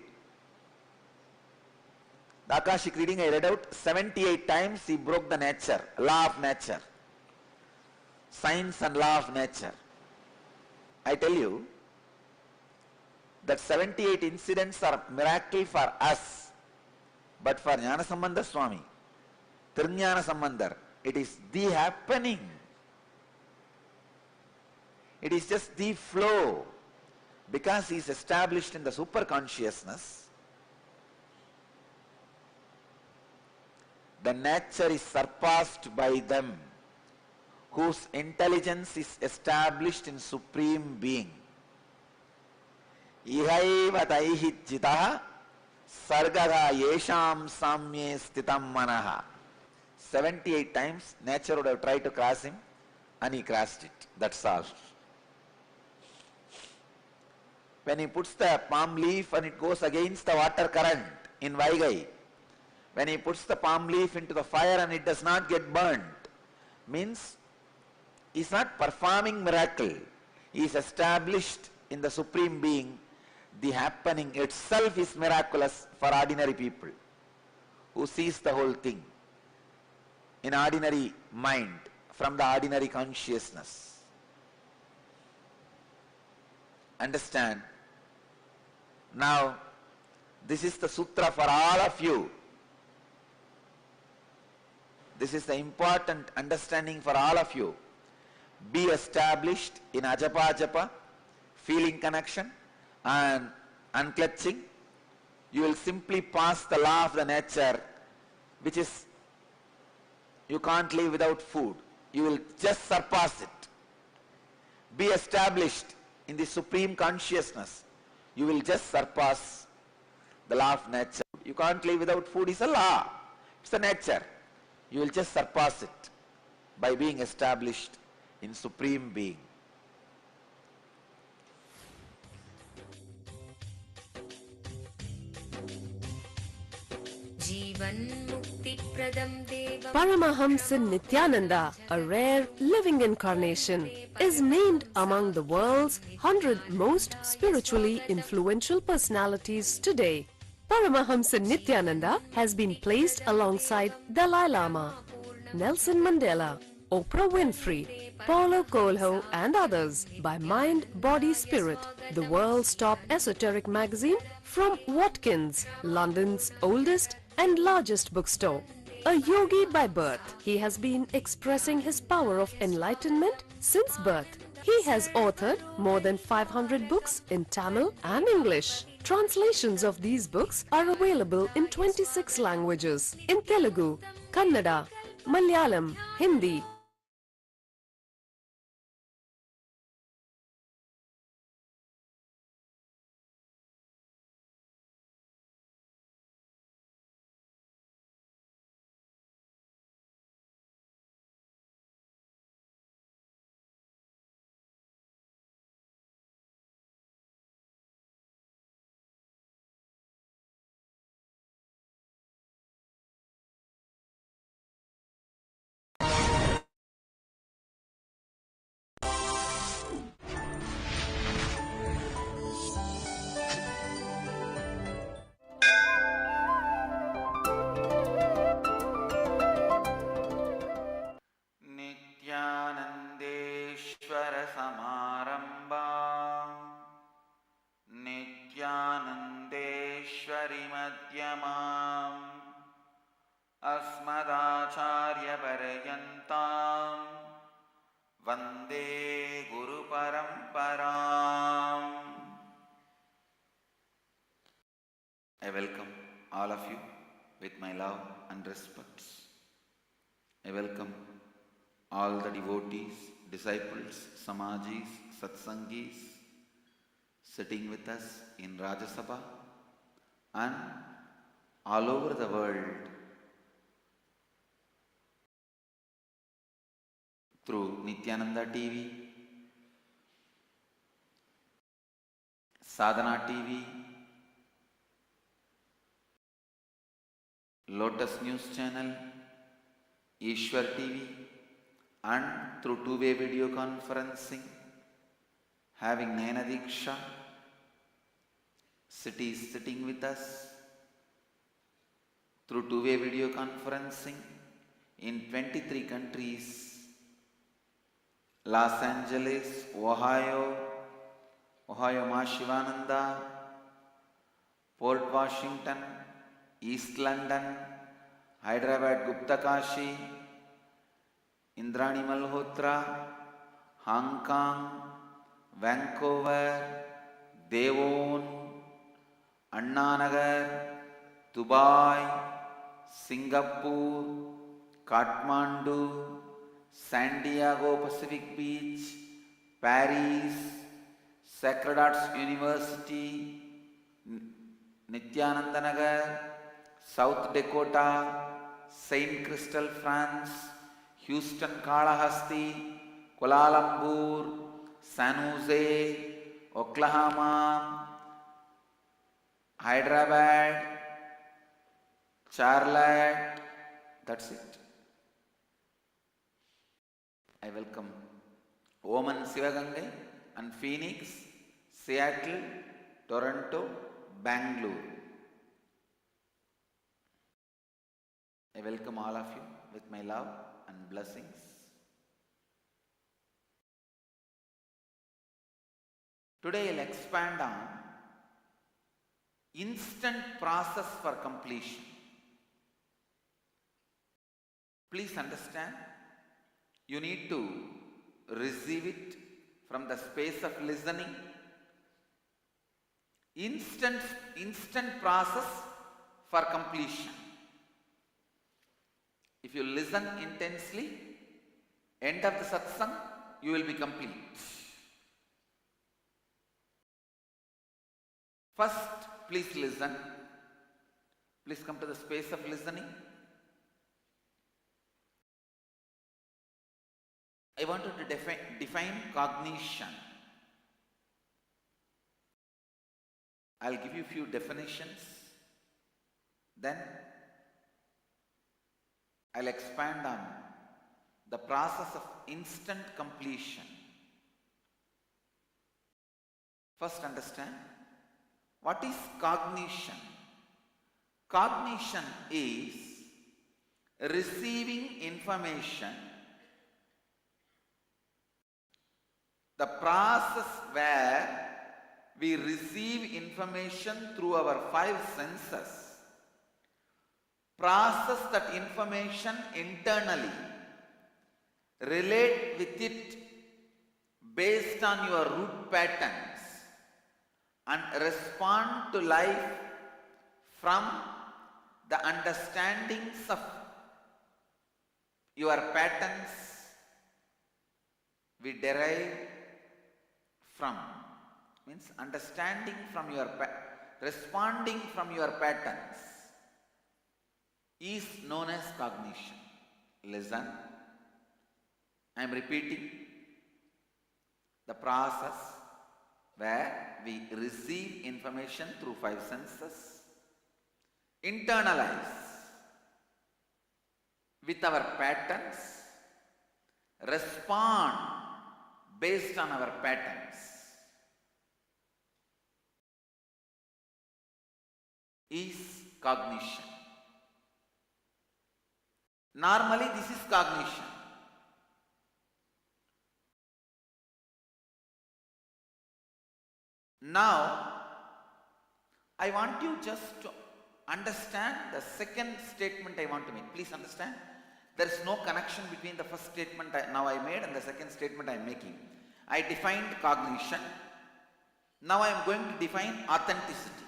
The Akashic reading I read out, 78 times he broke the nature, law of nature, science and law of nature. I tell you that 78 incidents are miracle for us, but for Jnana Sambandha Swami, Trinyana Sambandhar, it is the happening. It is just the flow. Because he is established in the super consciousness, the nature is surpassed by them whose intelligence is established in Supreme Being. Ihaiva taihi jitaha sargaha yesham samye stitam manaha. 78 times nature would have tried to cross him and he crossed it. That's all. When he puts the palm leaf and it goes against the water current in Vaigai, when he puts the palm leaf into the fire and it does not get burnt, means he is not performing miracle. He is established in the Supreme Being. The happening itself is miraculous for ordinary people who sees the whole thing in ordinary mind, from the ordinary consciousness. Understand? Now, this is the sutra for all of you. This is the important understanding for all of you. Be established in ajapa japa, feeling connection and unclutching. You will simply pass the law of the nature, which is you can't live without food. You will just surpass it. Be established in the supreme consciousness. You will just surpass the law of nature. You can't live without food. It's a law. It's a nature. You will just surpass it by being established in Supreme Being. Paramahamsa Nithyananda, a rare living incarnation, is named among the world's 100 most spiritually influential personalities today. Paramahamsa Nithyananda has been placed alongside Dalai Lama, Nelson Mandela, Oprah Winfrey, Paulo Coelho and others by Mind, Body, Spirit, the world's top esoteric magazine from Watkins, London's oldest and largest bookstore. A yogi by birth, he has been expressing his power of enlightenment since birth. He has authored more than 500 books in Tamil and English. Translations of these books are available in 26 languages in Telugu, Kannada, Malayalam, Hindi, अस्मदाचार्यपर्यन्तां वन्दे गुरुपरम्पराम्. I welcome all of you with my love and respects. I welcome all the devotees, disciples, samajis, satsangis sitting with us in Rajya Sabha and all over the world through Nithyananda TV, Sadhana TV, Lotus News Channel, Ishwar TV, and through two-way video conferencing, having Nayana Diksha, cities sitting with us through two-way video conferencing in 23 countries, Los Angeles, Ohio Mahashivananda, Port Washington, East London, Hyderabad Gupta Kashi, Indrani Malhotra, Hong Kong, Vancouver, Devon, Annanagar, Dubai, Singapore, Kathmandu, San Diego Pacific Beach, Paris, Sacred Hearts University, Nithyananda Nagar, South Dakota, Saint Crystal, France, Houston, Kalahasti, Kuala Lumpur, San Jose, Oklahoma, Hyderabad, Charlotte. That's it. I welcome Oman Sivagangai and Phoenix, Seattle, Toronto, Bangalore. I welcome all of you with my love and blessings. Today I'll expand on instant process for completion. Please understand, you need to receive it from the space of listening. Instant process for completion. If you listen intensely, end of the satsang, you will be complete. First, please listen. Please come to the space of listening. I want you to define cognition. I'll give you a few definitions. Then I'll expand on the process of instant completion. First, understand what is cognition. Cognition is receiving information, the process where we receive information through our five senses, process that information internally, relate with it based on your root patterns, and respond to life from the understandings of your patterns we derive from. Means understanding from your responding from your patterns is known as cognition. Listen, I am repeating the process where we receive information through five senses, internalize with our patterns, respond based on our patterns, is cognition. Normally this is cognition. Now I want you just to understand the second statement I want to make. Please understand, there is no connection between the first statement I made and the second statement I am making. I defined cognition. Now I am going to define authenticity.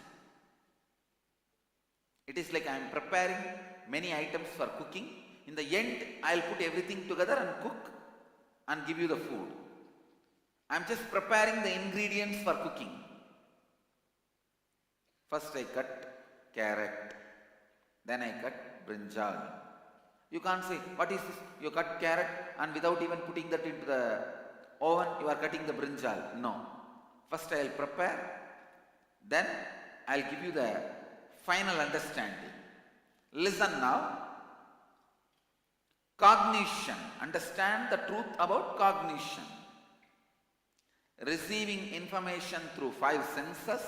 It is like I am preparing many items for cooking. In the end, I will put everything together and cook and give you the food. I am just preparing the ingredients for cooking. First I cut carrot, then I cut brinjal. You can't say, what is this? You cut carrot and without even putting that into the oven, you are cutting the brinjal. No. First I will prepare, then I will give you the final understanding. Listen now. Cognition. Understand the truth about cognition. Receiving information through 5 senses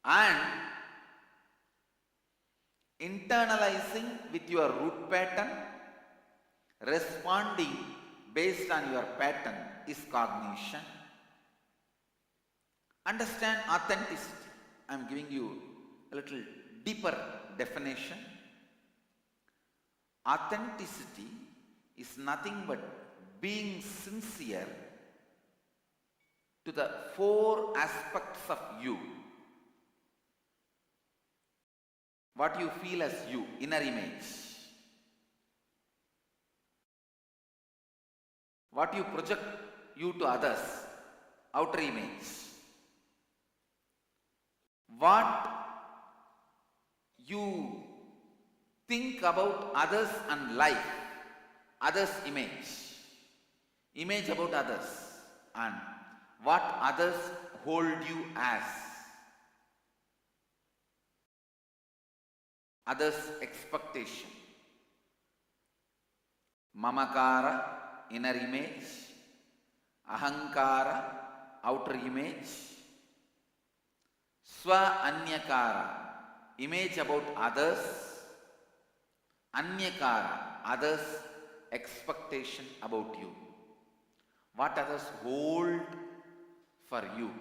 and internalizing with your root pattern, responding based on your pattern is cognition. Understand authenticity. I am giving you a little deeper definition. Authenticity is nothing but being sincere to the 4 aspects of you. What you feel as you, inner image. What you project you to others, outer image. What you think about others and life, others' image. Image about others, and what others hold you as. Others' expectation. Mamakara, inner image. Ahankara, outer image. Swa Anyakara, image about others. Anyakara, others' expectation about you. What others hold for you.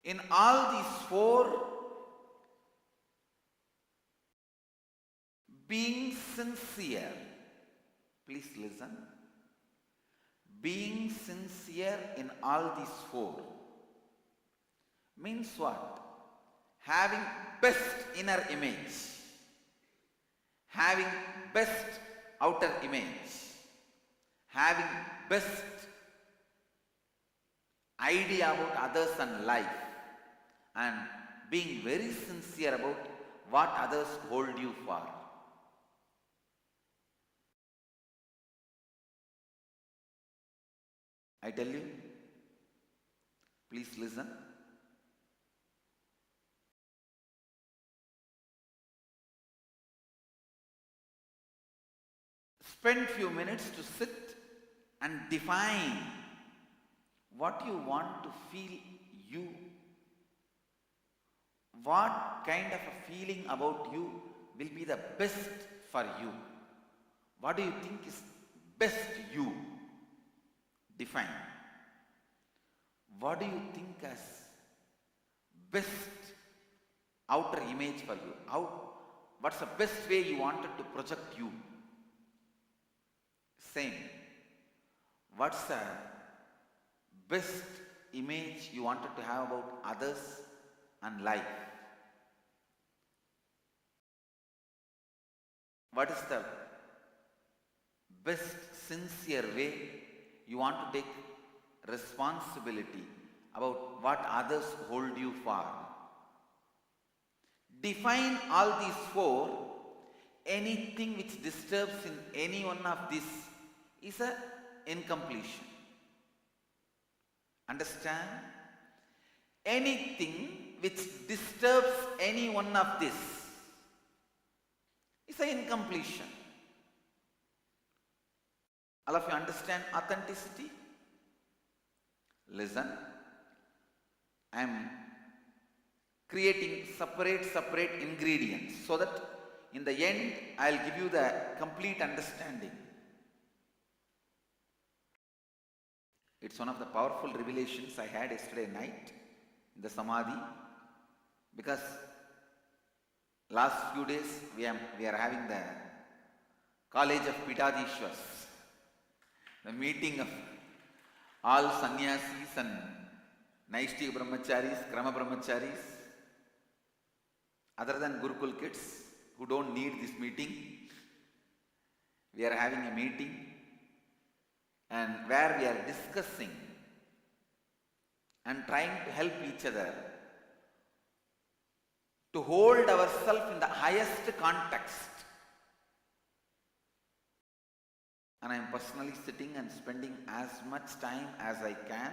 In all these 4, being sincere, please listen, being sincere in all these 4 means what? Having best inner image, having best outer image, having best idea about others and life, and being very sincere about what others hold you for. I tell you, please listen. Spend few minutes to sit and define what you want to feel you. What kind of a feeling about you will be the best for you? What do you think is best you? Define. What do you think as best outer image for you? What's the best way you wanted to project you? Same. What's the best image you wanted to have about others and life? What is the best sincere way you want to take responsibility about what others hold you for? Define all these 4. Anything which disturbs in any one of these is a incompletion. Understand? Anything which disturbs any one of this is an incompletion. All of you understand authenticity? Listen. I am creating separate ingredients so that in the end I will give you the complete understanding. It's one of the powerful revelations I had yesterday night in the Samadhi, because last few days we are having the College of Pitadishwas, the meeting of all sannyasis and Naishtika Brahmacharis, Krama Brahmacharis, other than Gurukul kids who don't need this meeting. We are having a meeting and where we are discussing and trying to help each other to hold ourselves in the highest context. And I am personally sitting and spending as much time as I can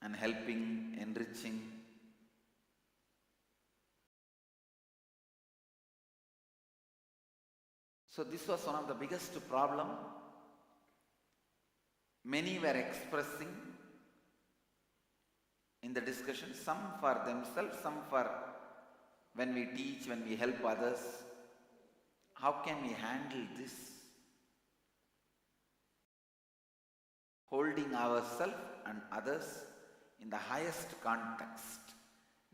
and helping, enriching. So this was one of the biggest problem. Many were expressing in the discussion, some for themselves, some for when we teach, when we help others. How can we handle this? Holding ourselves and others in the highest context,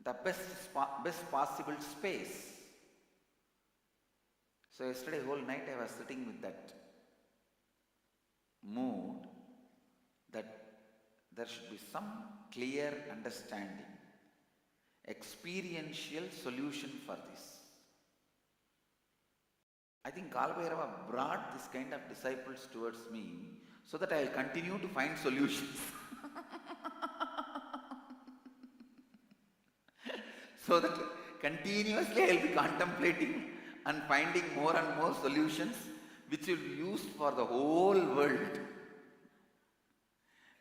the best possible space. So yesterday whole night I was sitting with that mood that there should be some clear understanding, experiential solution for this. I think Kalbhairava brought this kind of disciples towards me so that I will continue to find solutions. So that continuously I will be contemplating and finding more and more solutions which will be used for the whole world.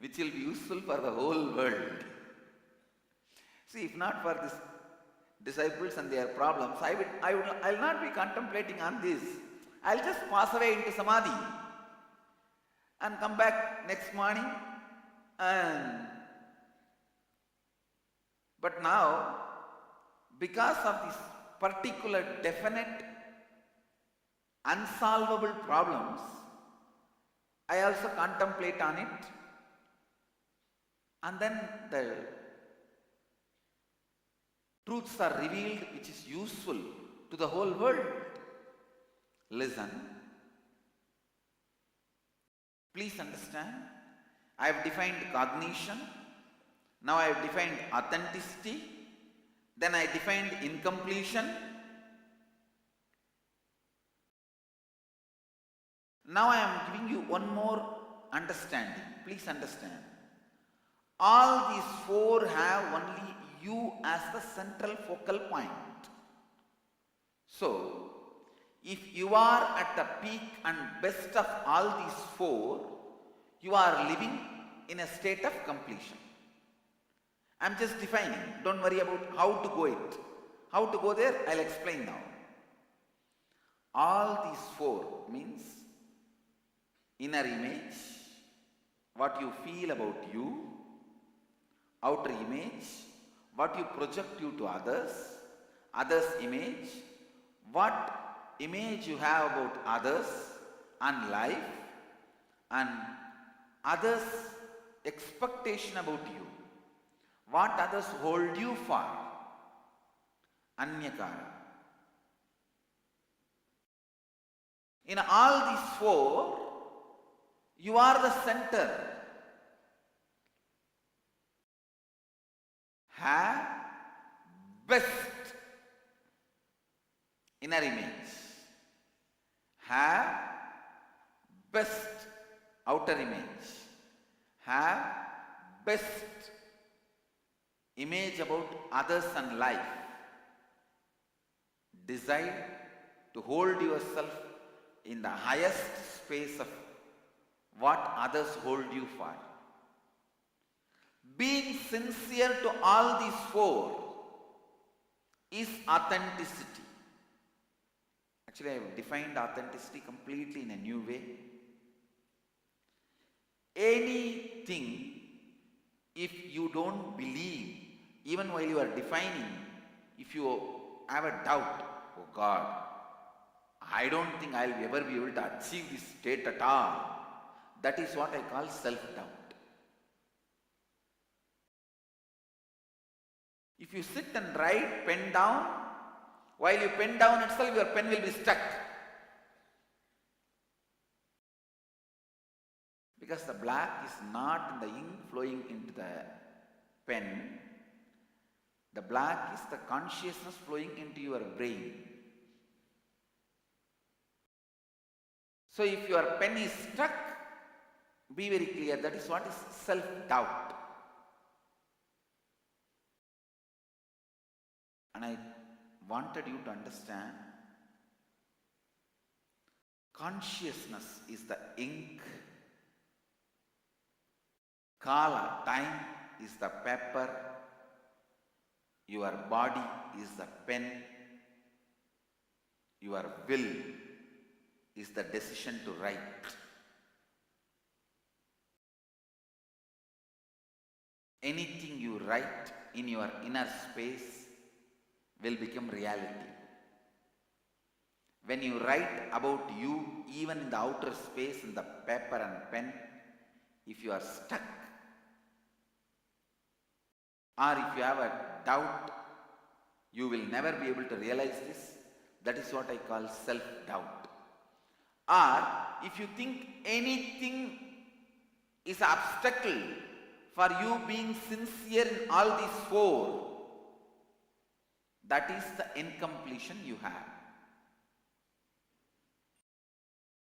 Which will be useful for the whole world. See, if not for these disciples and their problems, I will not be contemplating on this. I will just pass away into samadhi and come back next morning. But now, because of this particular definite unsolvable problems, I also contemplate on it, and then the truths are revealed which is useful to the whole world. Listen. Please understand. I have defined cognition. Now I have defined authenticity. Then I defined incompletion. Now I am giving you one more understanding. Please understand. All these four have only you as the central focal point. So, if you are at the peak and best of all these four, you are living in a state of completion. I am just defining. Don't worry about how to go it. How to go there, I will explain now. All these four means inner image, what you feel about you, outer image, what you project you to others, others' image, what image you have about others and life, and others' expectation about you, what others hold you for, anyakara. In all these four, you are the center. Have best inner image. Have best outer image. Have best image about others and life. Decide to hold yourself in the highest space of what others hold you for. Being sincere to all these four is authenticity. Actually, I have defined authenticity completely in a new way. Anything, if you don't believe, even while you are defining, if you have a doubt, oh God, I don't think I will ever be able to achieve this state at all. That is what I call self-doubt. If you sit and write pen down, while you pen down itself, your pen will be stuck. Because the black is not in the ink flowing into the pen. The black is the consciousness flowing into your brain. So if your pen is stuck, be very clear, that is what is self-doubt. And I wanted you to understand, consciousness is the ink, Kala, time, is the paper, your body is the pen, your will is the decision to write. Anything you write in your inner space will become reality. When you write about you, even in the outer space, in the paper and pen, if you are stuck, or if you have a doubt, you will never be able to realize this. That is what I call self-doubt. Or if you think anything is an obstacle for you being sincere in all these four, that is the incompletion you have.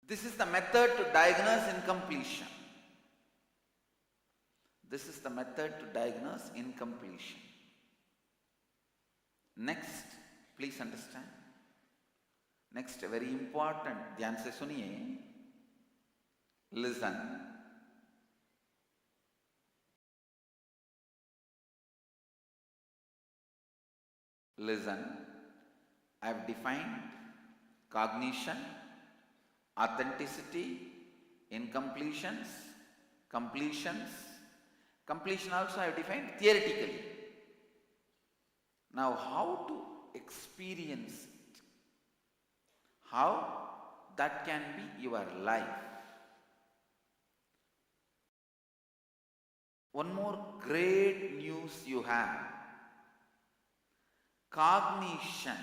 This is the method to diagnose incompletion. This is the method to diagnose incompletion. Next, please understand. Next, very important. ध्यान से सुनिए. Listen. Listen. I have defined cognition, authenticity, incompletions, completions. Completion also I have defined theoretically. Now, how to experience it? How that can be your life? One more great news you have. Cognition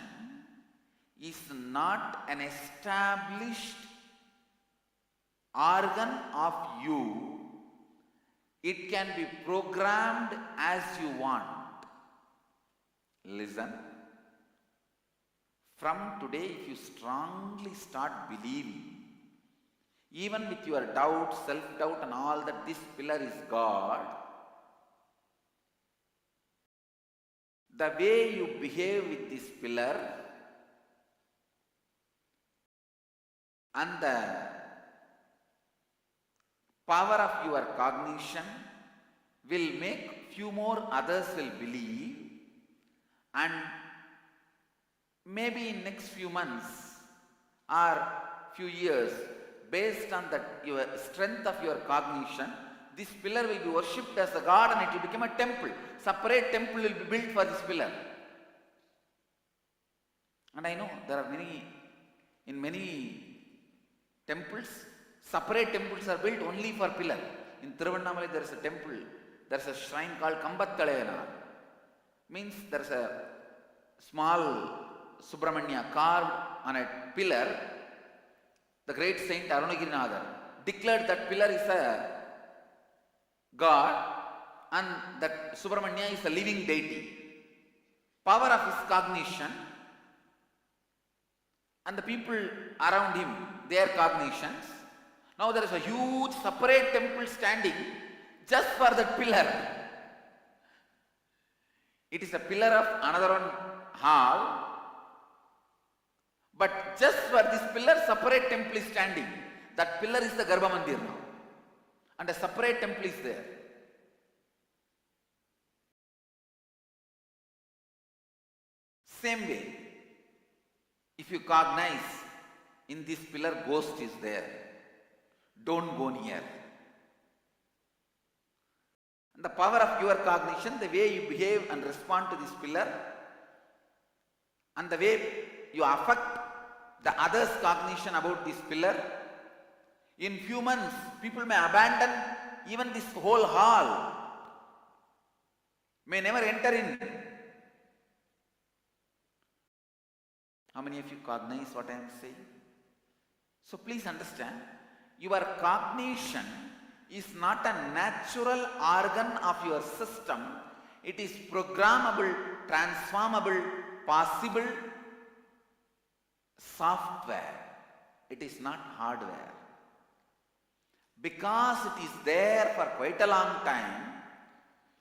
is not an established organ of you. It can be programmed as you want. Listen. From today, if you strongly start believing, even with your doubt, self-doubt and all, that this pillar is God, the way you behave with this pillar and the power of your cognition will make few more others will believe, and maybe in next few months or few years, based on that your strength of your cognition, this pillar will be worshipped as a god and it will become a temple. Separate temple will be built for this pillar. And I know there are in many temples, separate temples are built only for pillar. In Tiruvannamalai there is a temple, there is a shrine called Kambatkalayana. Means there is a small Subramanya carved on a pillar. The great saint Arunagirinatha declared that pillar is a god and that Subramanya is a living deity. Power of his cognition and the people around him, their cognitions. Now there is a huge separate temple standing just for that pillar. It is a pillar of another one hall, but just for this pillar, separate temple is standing. That pillar is the Garbha Mandir now, and a separate temple is there. Same way, if you cognize in this pillar, ghost is there, don't go near. And the power of your cognition, the way you behave and respond to this pillar, and the way you affect the others' cognition about this pillar, in few months people may abandon even this whole hall, may never enter in. How many of you cognize what I am saying? So please understand, your cognition is not a natural organ of your system. It is programmable, transformable, possible software. It is not hardware. Because it is there for quite a long time,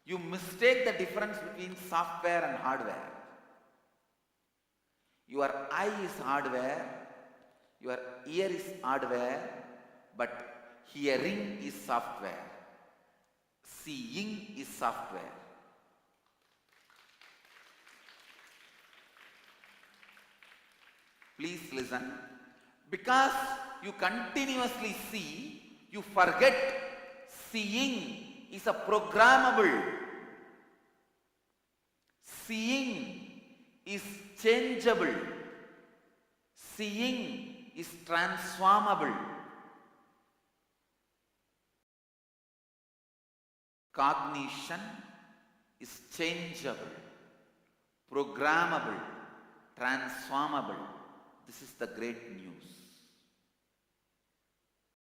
you mistake the difference between software and hardware. Your eye is hardware, your ear is hardware, but hearing is software. Seeing is software. Please listen. Because you continuously see, you forget seeing is a programmable. Seeing is changeable. Seeing is transformable. Cognition is changeable, programmable, transformable. This is the great news.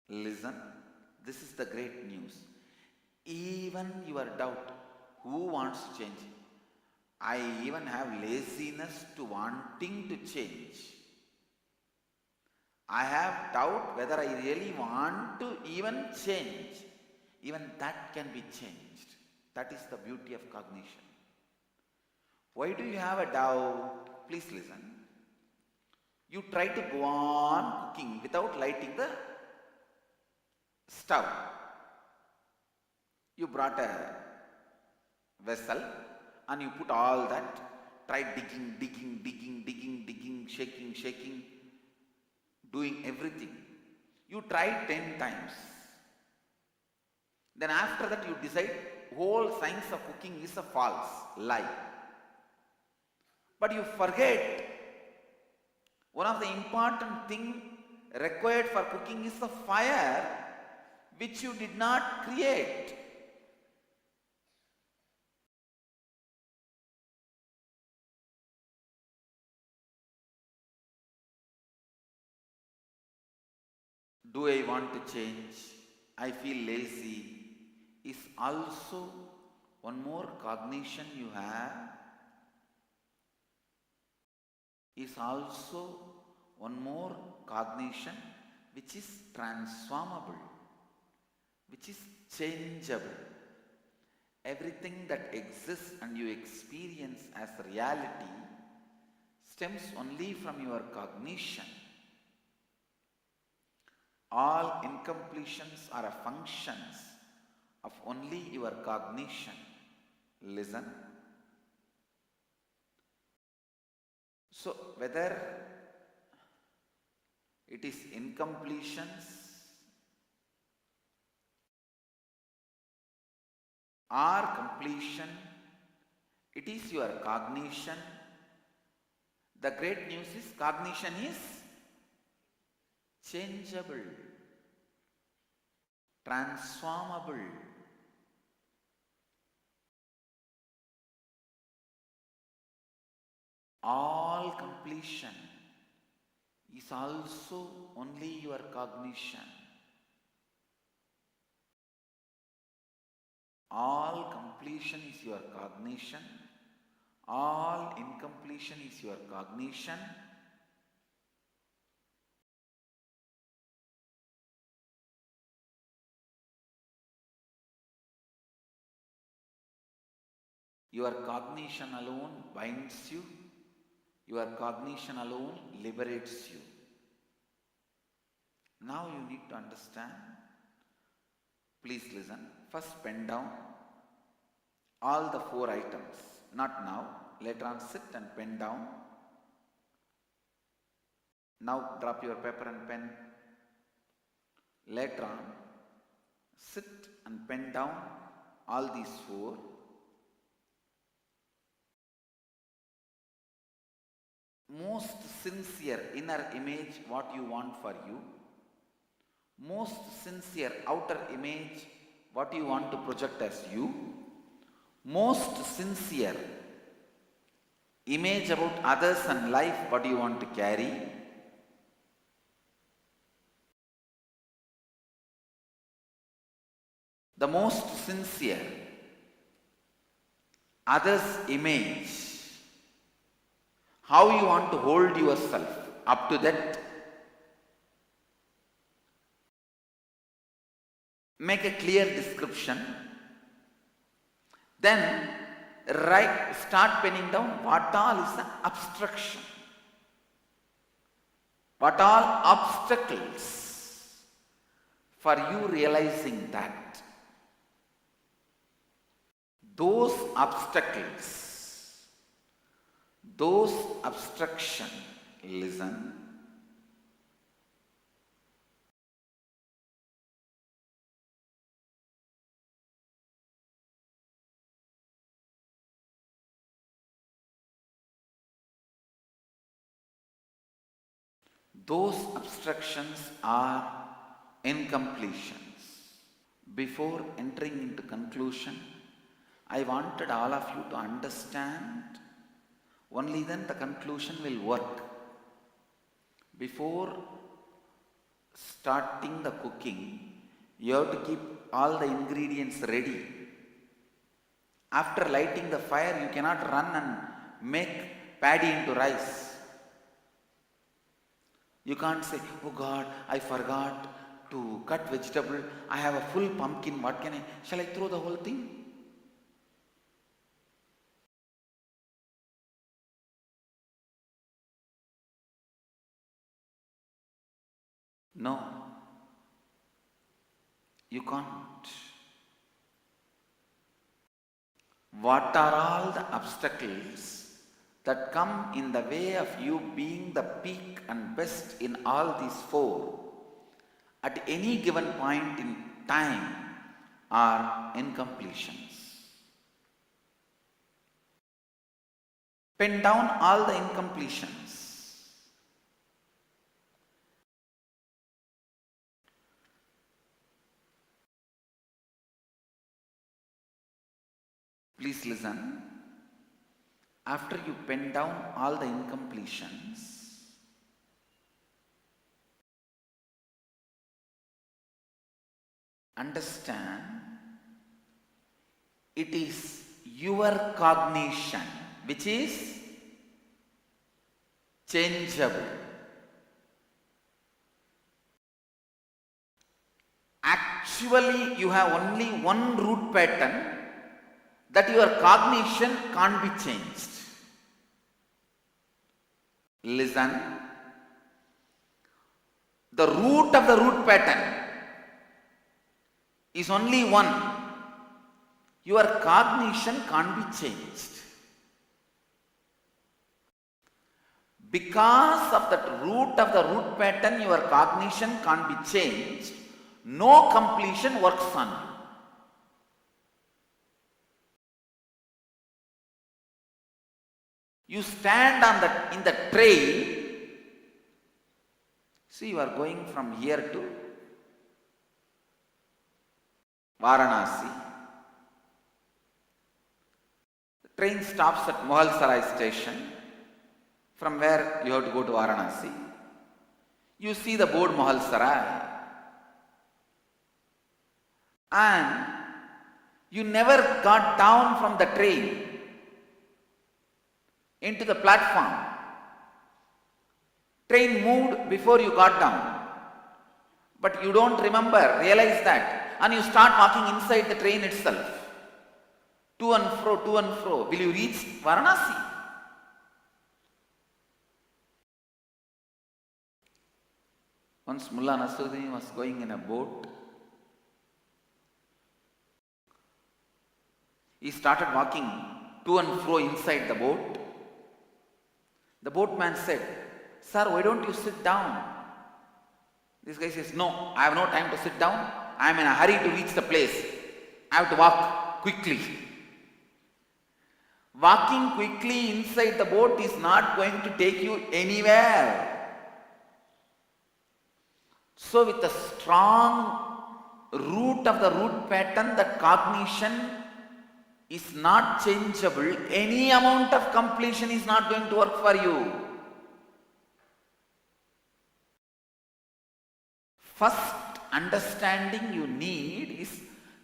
Listen, this is the great news. Even your doubt, who wants to change? I even have laziness to wanting to change. I have doubt whether I really want to even change. Even that can be changed. That is the beauty of cognition. Why do you have a doubt? Please listen. You try to go on cooking without lighting the stove. You brought a vessel and you put all that, try digging, shaking, doing everything. You try 10 times. Then after that you decide whole science of cooking is a false lie. But you forget one of the important things required for cooking is the fire, which you did not create. Do I want to change? I feel lazy. Is also one more cognition you have. Is also one more cognition which is transformable, which is changeable. Everything that exists and you experience as reality stems only from your cognition. All incompletions are functions of only your cognition. Listen. So whether it is incompletions or completion, it is your cognition. The great news is cognition is changeable, transformable. All completion is also only your cognition. All completion is your cognition. All incompletion is your cognition. Your cognition alone binds you. Your cognition alone liberates you. Now you need to understand. Please listen. First pen down all the 4 items. Not now. Later on sit and pen down. Now drop your paper and pen. Later on sit and pen down all these 4. Most sincere inner image what you want for you. Most sincere outer image what you want to project as you. Most sincere image about others and life what you want to carry. the most sincere, others' image, how you want to hold yourself up to that, make a clear description, then start penning down what all is the obstruction, what all obstacles for you realizing that. Those obstacles, those obstruction, listen. Those obstructions are incompletions. Before entering into conclusion, I wanted all of you to understand, only then the conclusion will work. Before starting the cooking, you have to keep all the ingredients ready. After lighting the fire, you cannot run and make paddy into rice. You can't say, oh God, I forgot to cut vegetable. I have a full pumpkin. What can I? Shall I throw the whole thing? No. You can't. What are all the obstacles that come in the way of you being the peak and best in all these four at any given point in time are incompletions. Pen down all the incompletions. Please listen. After you pen down all the incompletions, understand it is your cognition which is changeable. Actually, you have only one root pattern that your cognition can't be changed. Listen. The root of the root pattern is only one. Your cognition can't be changed. Because of that root of the root pattern, your cognition can't be changed. No completion works on you. You stand in the train. See, you are going from here to Varanasi. The train stops at Mohalsarai station, from where you have to go to Varanasi. You see the board Mohalsarai, and you never got down from the train into the platform. Train moved before you got down, but you don't realize that, and you start walking inside the train itself. To and fro, to and fro. Will you reach Varanasi? Once Mullah Nasruddin was going in a boat. He started walking to and fro inside the boat. The boatman said, "Sir, why don't you sit down?" This guy says, "No, I have no time to sit down. I am in a hurry to reach the place. I have to walk quickly." Walking quickly inside the boat is not going to take you anywhere. So with a strong root of the root pattern, that cognition is not changeable. Any amount of completion is not going to work for you. First understanding you need is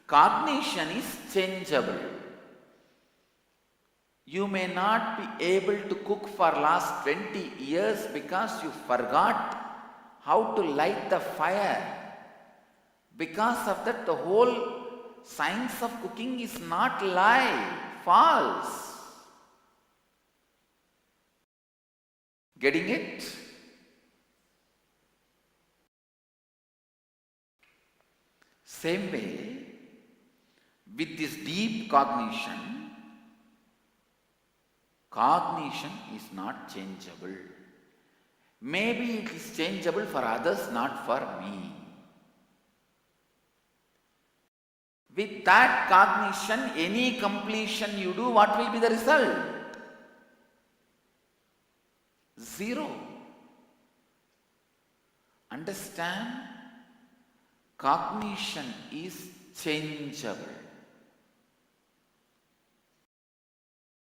Cognition is changeable. You may not be able to cook for last 20 years because you forgot how to light the fire. Because of that, the whole science of cooking is not lie, false. Getting it? Same way, with this deep cognition, cognition is not changeable. Maybe it is changeable for others, not for me. With that cognition, any completion you do, what will be the result? Zero. Understand? Cognition is changeable.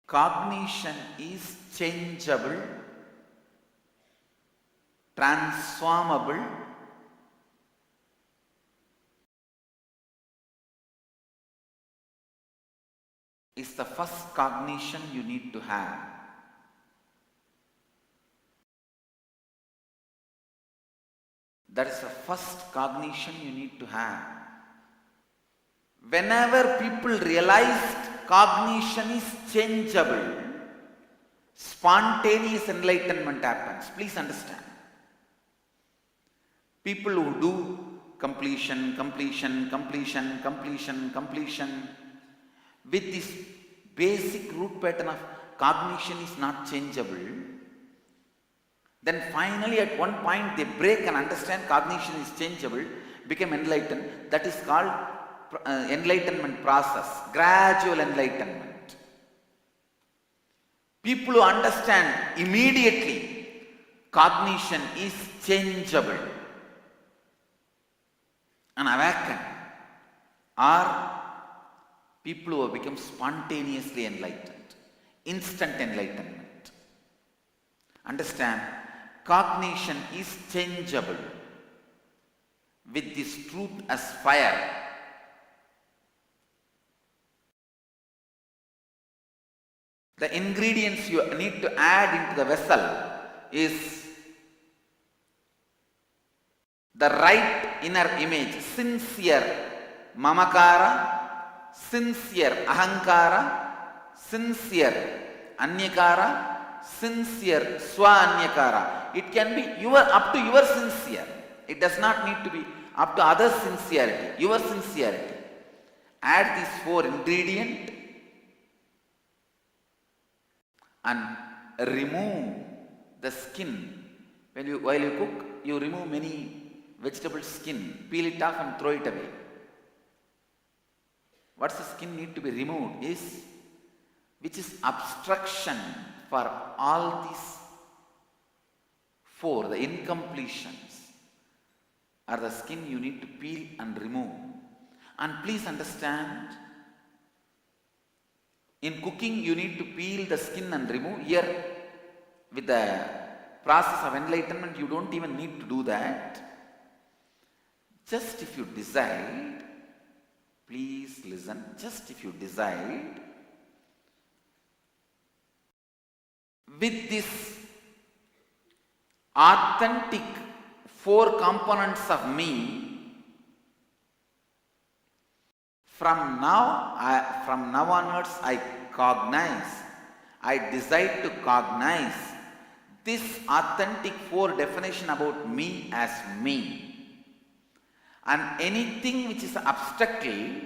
Cognition is changeable, transformable, is the first cognition you need to have. That is the first cognition you need to have. Whenever people realized cognition is changeable, spontaneous enlightenment happens. Please understand. People who do completion, with this basic root pattern of cognition is not changeable, then finally at one point they break and understand cognition is changeable, become enlightened. That is called enlightenment process, gradual enlightenment. People who understand immediately cognition is changeable and awaken are people who have become spontaneously enlightened, instant enlightenment. Understand, cognition is changeable with this truth as fire. The ingredients you need to add into the vessel is the right inner image, sincere mamakara, sincere ahankara, sincere anyakara, sincere swa-anyakara. It can be up to your sincere. It does not need to be up to others' sincerity, your sincerity. Add these four ingredients and remove the skin. While you cook, you remove many vegetable skin, peel it off and throw it away. What's the skin need to be removed is, which is obstruction for all these four, the incompletions, are the skin you need to peel and remove. And please understand, in cooking you need to peel the skin and remove. Here, with the process of enlightenment, you don't even need to do that. Just if you decide, please listen, just if you decide, with this authentic four components of me, from now onwards I cognize, I decide to cognize this authentic four definition about me as me. And anything which is abstractly,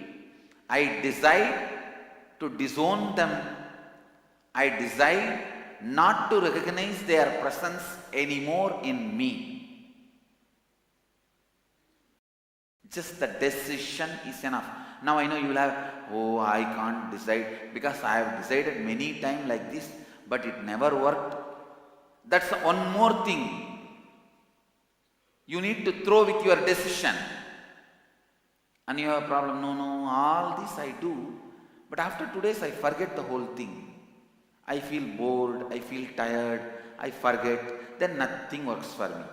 I decide to disown them. I decide not to recognize their presence anymore in me. Just the decision is enough. Now I know you will have, oh, I can't decide because I have decided many times like this, but it never worked. That's one more thing you need to throw with your decision. And you have a problem, no, all this I do, but after 2 days I forget the whole thing. I feel bored, I feel tired, I forget, then nothing works for me.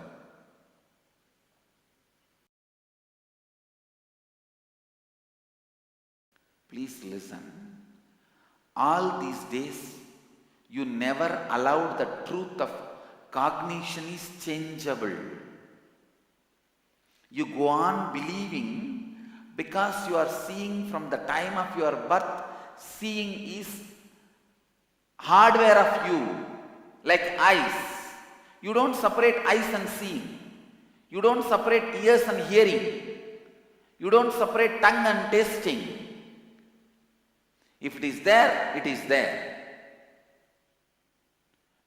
Please listen. All these days, you never allowed the truth of cognition is changeable. You go on believing because you are seeing from the time of your birth. Seeing is hardware of you, like eyes. You don't separate eyes and seeing. You don't separate ears and hearing. You don't separate tongue and tasting. If it is there, it is there.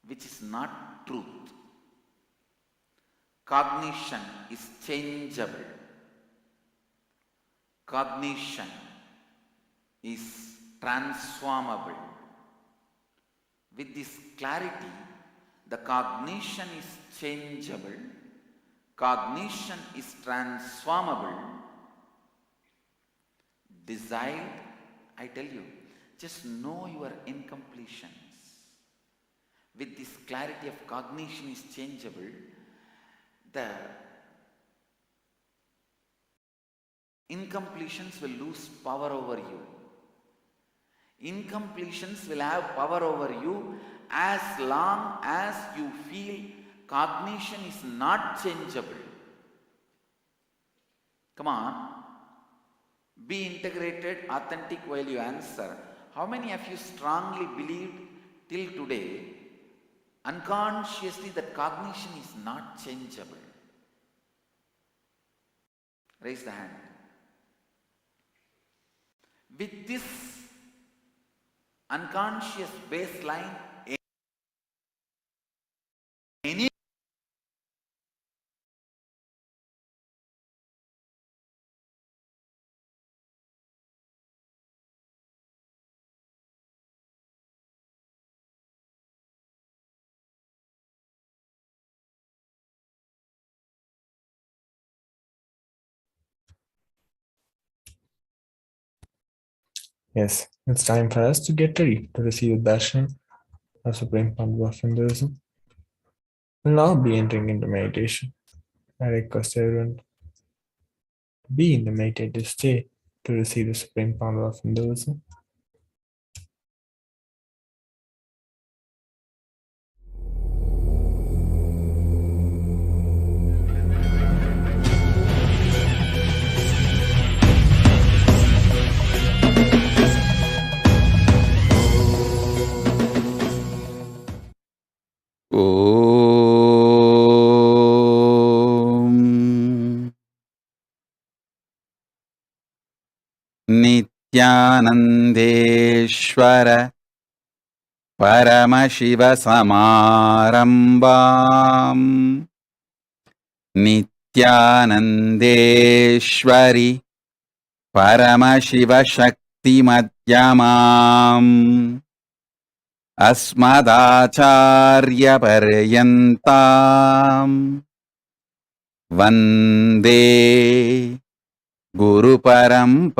Which is not truth. Cognition is changeable. Cognition is transformable. With this clarity, the cognition is changeable. Cognition is transformable. Decide, I tell you, just know your incompletions. With this clarity of cognition is changeable, the incompletions will lose power over you. Incompletions will have power over you as long as you feel cognition is not changeable. Come on. Be integrated, authentic while you answer. How many of you strongly believed till today, unconsciously, that cognition is not changeable? Raise the hand. With this unconscious baseline, any Yes, it's time for us to get ready to receive darshan, the supreme power of Hinduism. We'll now be entering into meditation. I request everyone to be in the meditative state to receive the supreme power of Hinduism. नित्यानन्देश्वर परमशिवसमारम्भाम् नित्यानन्देश्वरि परमशिवशक्तिमध्यमाम् अस्मदाचार्यपर्यन्ताम् वन्दे गुरुपरम्पराम्.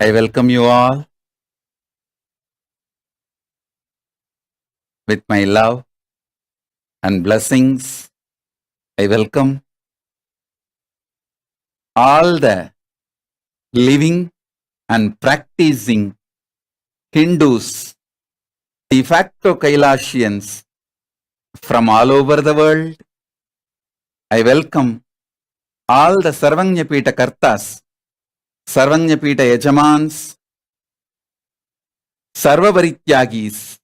I welcome you all with my love and blessings. I welcome all the living and practicing Hindus, de facto Kailasians from all over the world. I welcome all the Sarvanyapita Kartas, Sarvanyapita Yajamans, Sarvavarityagis,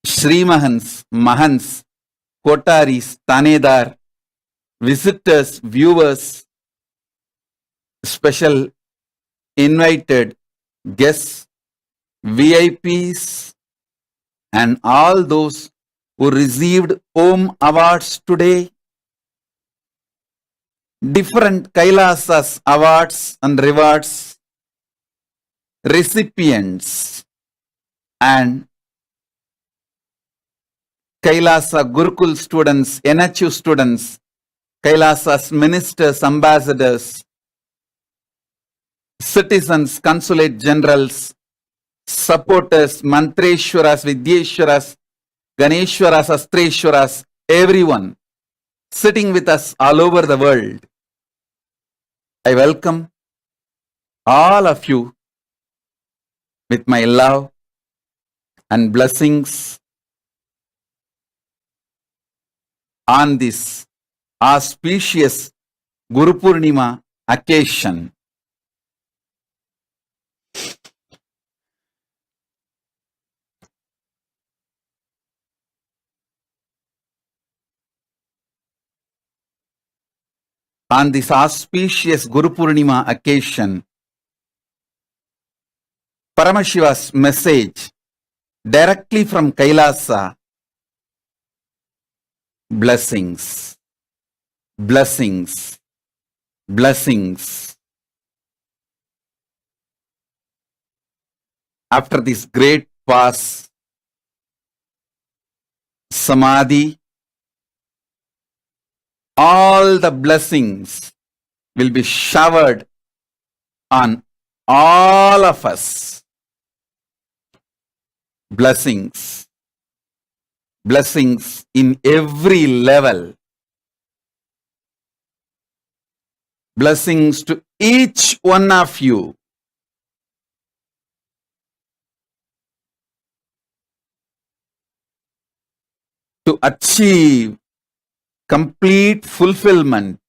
Srimahans, Mahans, Kotaris, Tanedar, visitors, viewers, special invited guests, VIPs, and all those who received Om Awards today. Different Kailasas awards and rewards, recipients, and Kailasa Gurukul students, NHU students, Kailasa's ministers, ambassadors, citizens, consulate generals, supporters, Mantreshwaras, Vidyeshwaras, Ganeshwaras, Astreshwaras, everyone sitting with us all over the world. I welcome all of you with my love and blessings on this auspicious Guru Purnima occasion. On this auspicious Guru Purnima occasion, Paramashiva's message directly from Kailasa: blessings, blessings, blessings. After this great pause, Samadhi, all the blessings will be showered on all of us. Blessings, blessings in every level. Blessings to each one of you. To achieve complete fulfillment.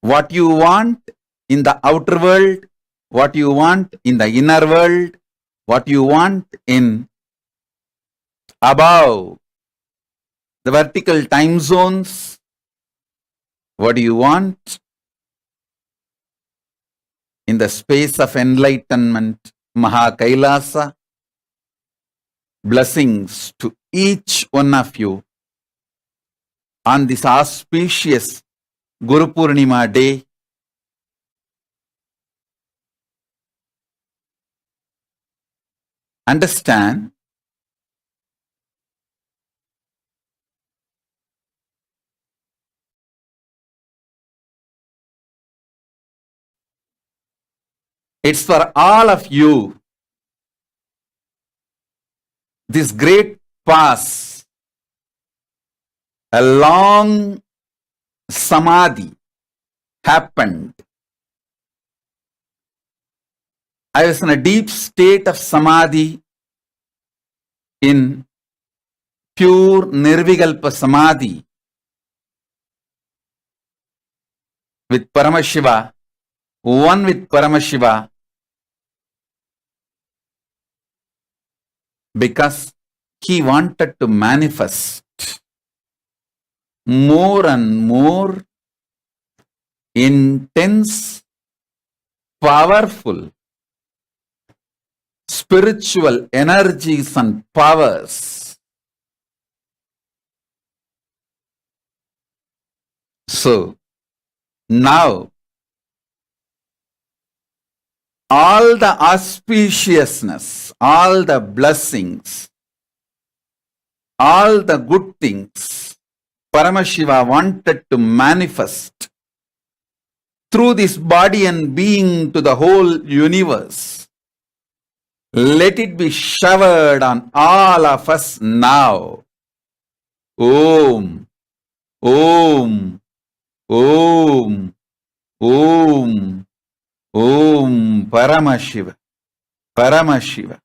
What you want in the outer world, what you want in the inner world, what you want in above the vertical time zones, what do you want in the space of enlightenment, Maha Kailasa? Blessings to each one of you on this auspicious Guru Purnima day. Understand, it's for all of you. This great pause, a long samadhi happened. I was in a deep state of samadhi, in pure nirvikalpa samadhi with Paramashiva, one with Paramashiva, because he wanted to manifest more and more intense, powerful spiritual energies and powers. So now all the auspiciousness, all the blessings, all the good things Paramashiva wanted to manifest through this body and being to the whole universe. Let it be showered on all of us now. Om, Om, Om, Om, Om, Paramashiva, Paramashiva,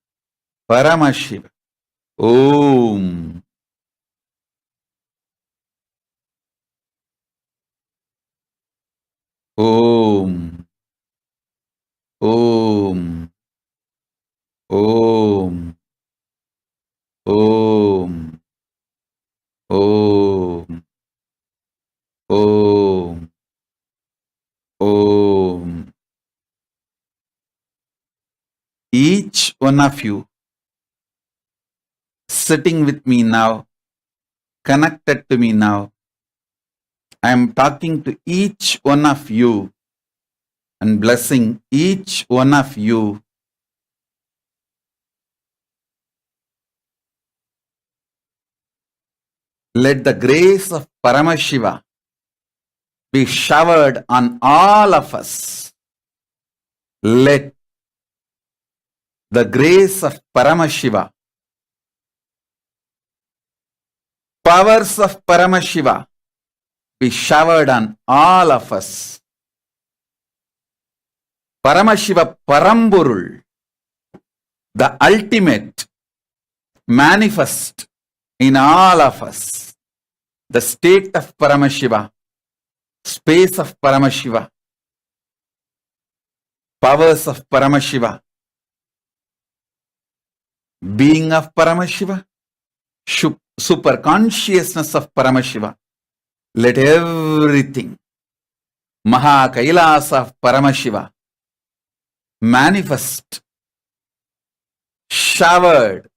Paramashiva, Om. Om, Om, Om, Om, Om, Om, Om. Each one of you sitting with me now, connected to me now, I am talking to each one of you and blessing each one of you. Let the grace of Paramashiva be showered on all of us. Let the grace of Paramashiva, powers of Paramashiva be showered on all of us. Paramashiva Paramburul, the ultimate, manifest in all of us. The state of Paramashiva, space of Paramashiva, powers of Paramashiva, being of Paramashiva, super consciousness of Paramashiva. Let everything, Maha KAILASA of Paramashiva, manifest, showered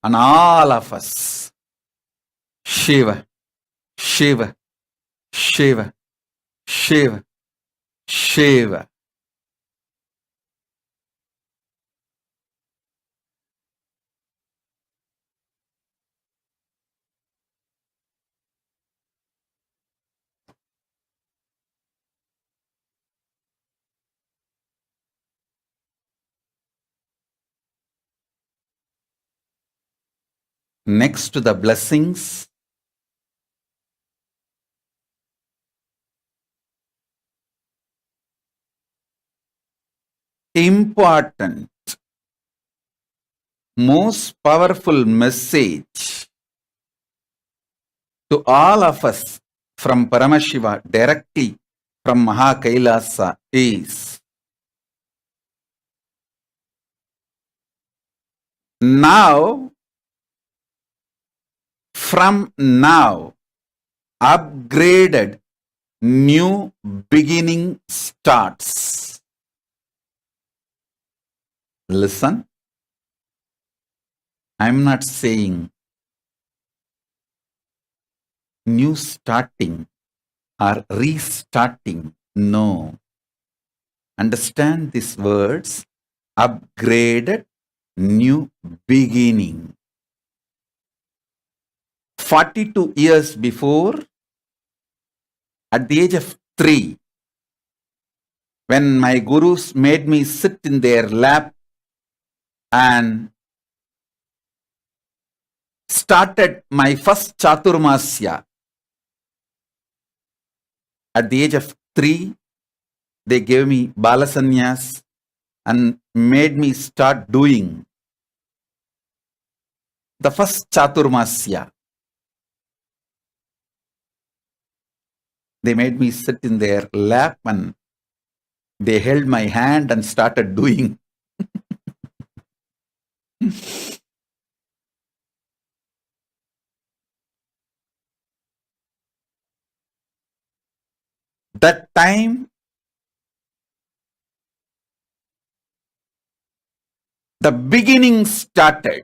on all of us. Shiva, Shiva, Shiva, Shiva, Shiva. Next to the blessings, important, most powerful message to all of us from Paramashiva directly from Maha KAILASA is now, from now, upgraded new beginning starts. Listen, I'm not saying new starting or restarting. No. Understand these words, upgraded new beginning. 42 years before, at the age of 3, when my gurus made me sit in their lap and started my first Chaturmasya, at the age of 3, they gave me Balasanyas and made me start doing the first Chaturmasya. They made me sit in their lap and they held my hand and started doing. That time, the beginning started.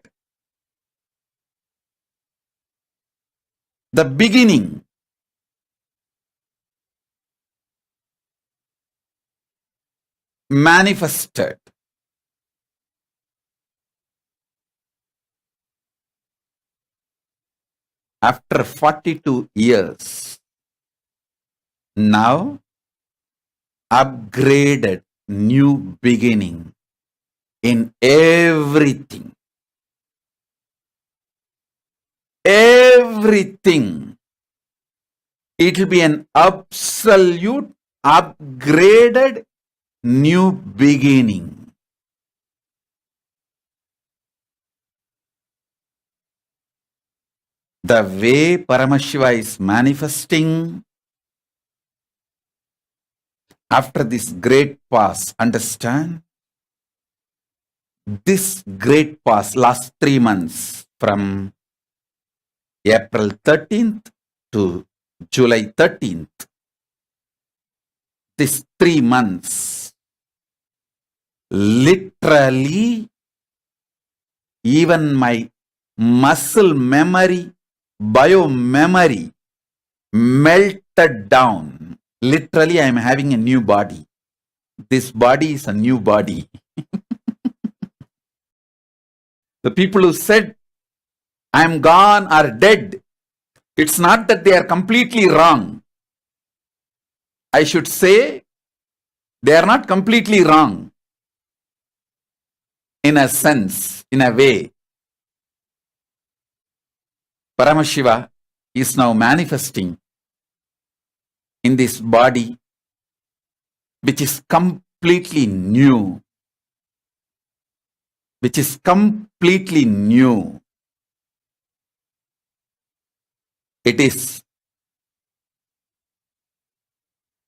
The beginning. Manifested. After 42 years, now upgraded new beginning in everything. Everything. It will be an absolute upgraded new beginning. The way Paramashiva is manifesting after this great pause, understand? This great pause, last 3 months, from April 13th to July 13th, this 3 months, literally, even my muscle memory, bio-memory melted down. Literally, I am having a new body. This body is a new body. The people who said, I am gone or dead, it's not that they are completely wrong. I should say they are not completely wrong in a sense, in a way. Paramashiva is now manifesting in this body which is completely new. Which is completely new. It is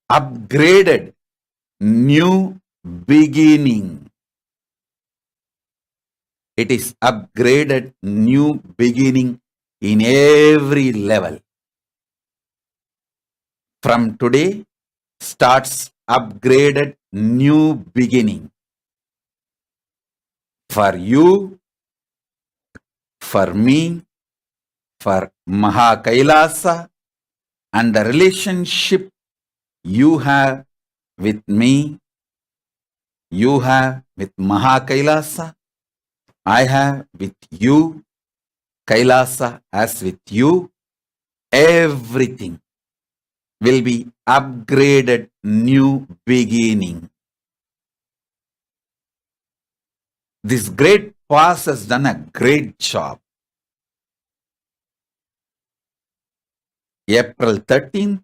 upgraded, new beginning. It is upgraded, new beginning in every level. From today starts upgraded, new beginning. For you, for me, for Maha KAILASA, and the relationship you have with me, you have with Maha KAILASA, I have with you, KAILASA as with you, everything will be upgraded, new beginning. This great past has done a great job. April 13th,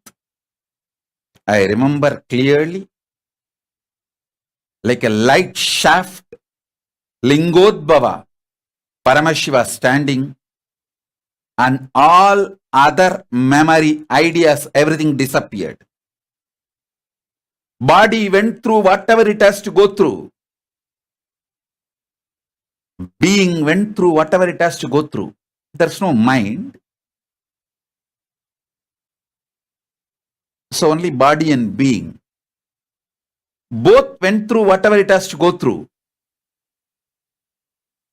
I remember clearly, like a light shaft, Lingodbhava, Paramashiva standing, and all other memory, ideas, everything disappeared. Body went through whatever it has to go through. Being went through whatever it has to go through. There's no mind. So only body and being. Both went through whatever it has to go through.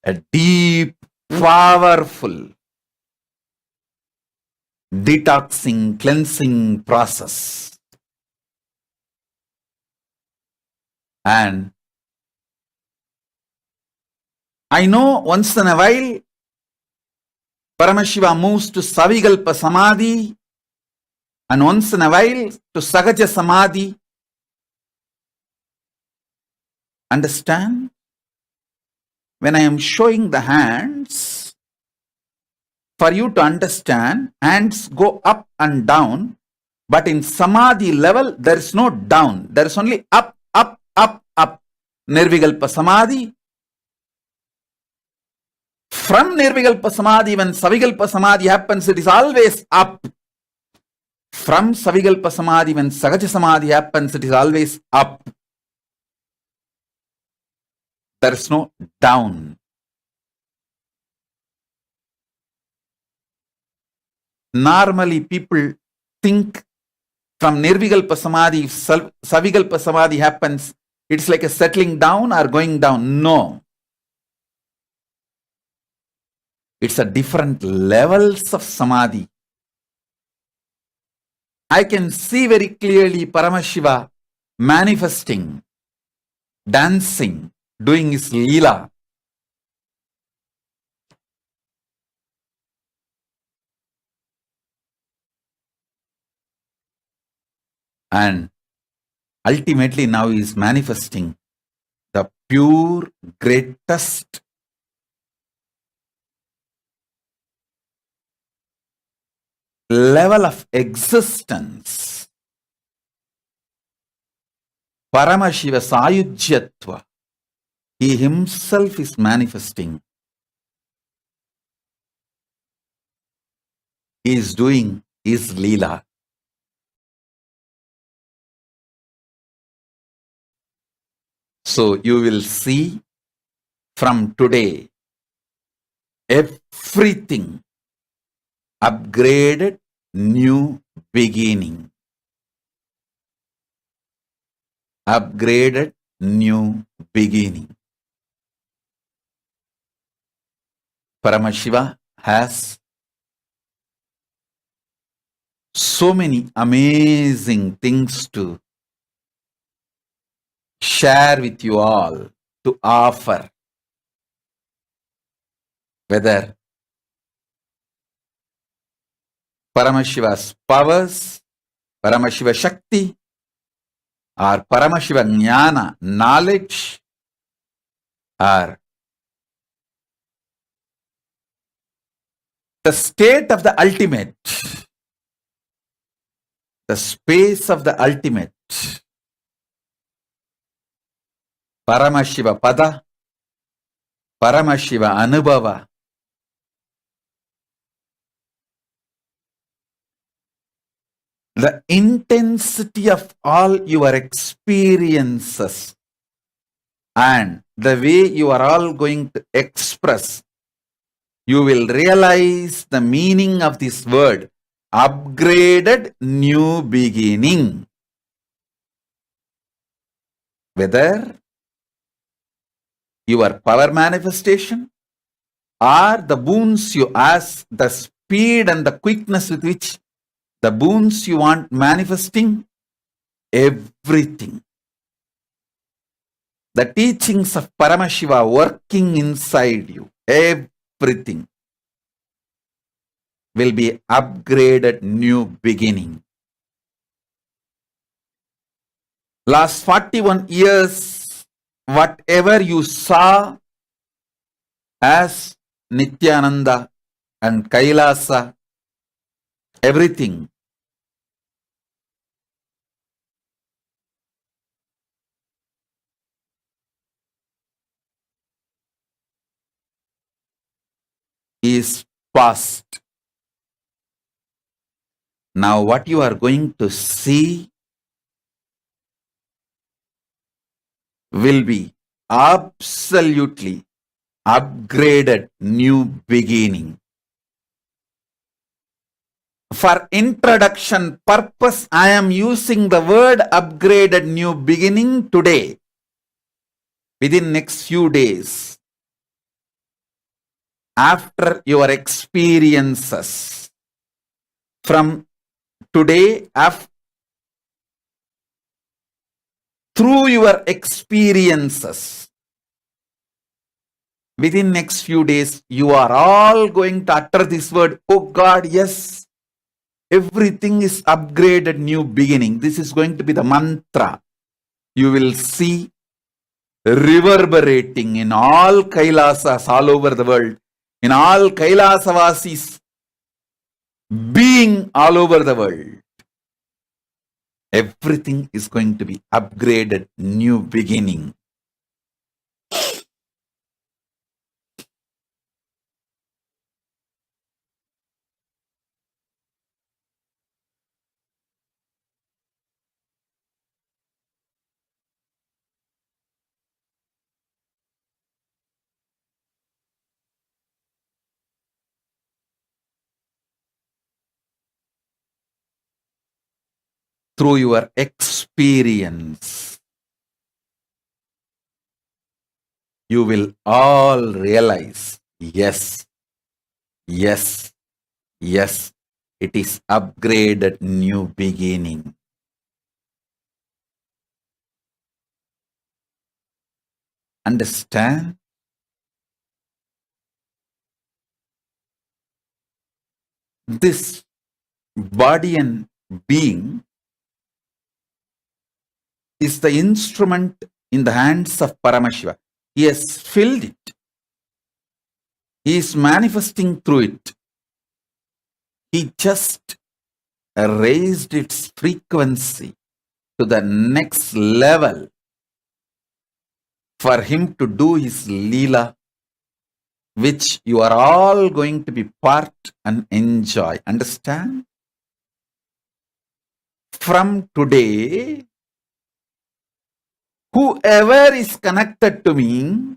A deep, powerful, detoxing, cleansing process. And I know once in a while, Paramashiva moves to Savikalpa Samadhi, and once in a while to Sahaja Samadhi. Understand? When I am showing the hands, for you to understand, hands go up and down, but in Samadhi level, there is no down. There is only up, up, up, up. Nirvikalpa Samadhi. From Nirvikalpa Samadhi, when Savikalpa Samadhi happens, it is always up. From Savikalpa Samadhi, when Sahaja Samadhi happens, it is always up. There is no down. Normally, people think from Nirvikalpa Samadhi, if Savikalpa Samadhi happens, it's like a settling down or going down. No. It's a different levels of Samadhi. I can see very clearly Paramashiva manifesting, dancing, doing his Leela. And ultimately now he is manifesting the pure, greatest level of existence. Paramashiva Sayujyatva. He himself is manifesting. He is doing his Leela. So you will see from today everything upgraded, new beginning. Upgraded, new beginning. Paramashiva has so many amazing things to share with you all, to offer. Whether Paramashiva's powers, Paramashiva Shakti, or Paramashiva Jnana, knowledge, or the state of the ultimate, the space of the ultimate, Paramashiva Pada, Paramashiva Anubhava, the intensity of all your experiences and the way you are all going to express, you will realize the meaning of this word, upgraded new beginning. Whether your power manifestation or the boons you ask, the speed and the quickness with which the boons you want manifesting, everything. The teachings of Paramashiva working inside you, everything will be upgraded new beginning. Last 41 years, whatever you saw as Nithyananda and KAILASA, everything is past. Now what you are going to see will be absolutely upgraded new beginning. For introduction purpose, I am using the word upgraded new beginning today. Within next few days, after your experiences, from today, through your experiences, within next few days, you are all going to utter this word, oh God, yes, everything is upgraded new beginning. This is going to be the mantra. You will see reverberating in all Kailasas all over the world, in all Kailasavasis being all over the world. Everything is going to be upgraded new beginning. Through your experience, you will all realize, yes, yes, yes, it is upgraded new beginning. Understand? This body and being is the instrument in the hands of Paramashiva. He has filled it. He is manifesting through it. He just raised its frequency to the next level for him to do his Leela, which you are all going to be part and enjoy. Understand? From today, whoever is connected to me,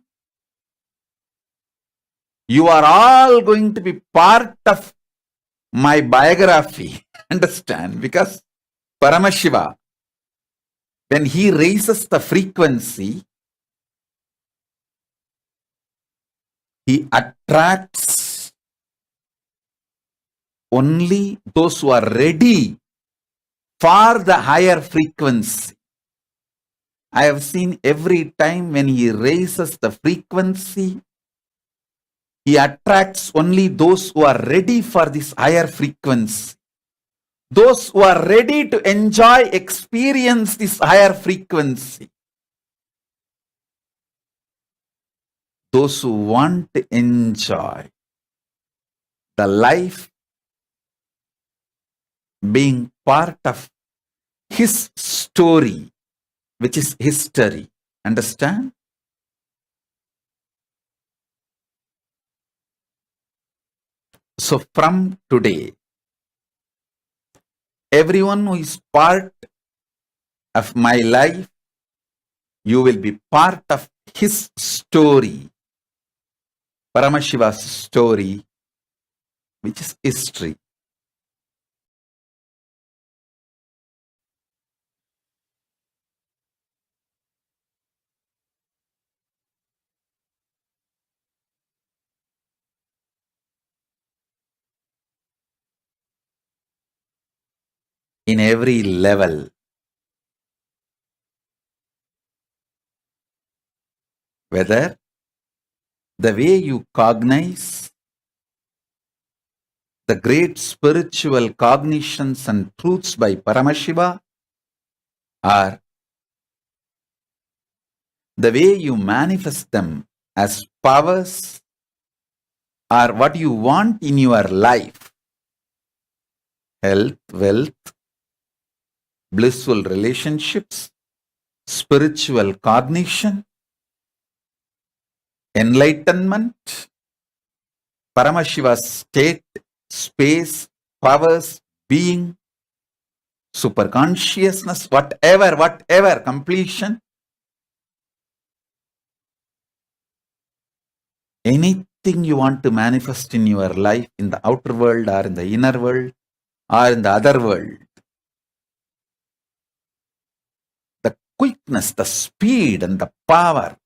you are all going to be part of my biography. Understand? Because Paramashiva, when he raises the frequency, he attracts only those who are ready for the higher frequency. I have seen every time when he raises the frequency, he attracts only those who are ready for this higher frequency. those who are ready to enjoy, experience this higher frequency, those who want to enjoy the life being part of his story, which is history. Understand? So from today, everyone who is part of my life, you will be part of his story, Paramashiva's story, which is history. In every level, whether the way you cognize the great spiritual cognitions and truths by Paramashiva, or the way you manifest them as powers, or what you want in your life, health, wealth, blissful relationships, spiritual cognition, enlightenment, Paramashiva's state, space, powers, being, superconsciousness, whatever, completion, anything you want to manifest in your life, in the outer world or in the inner world or in the other world, the quickness, the speed and the power,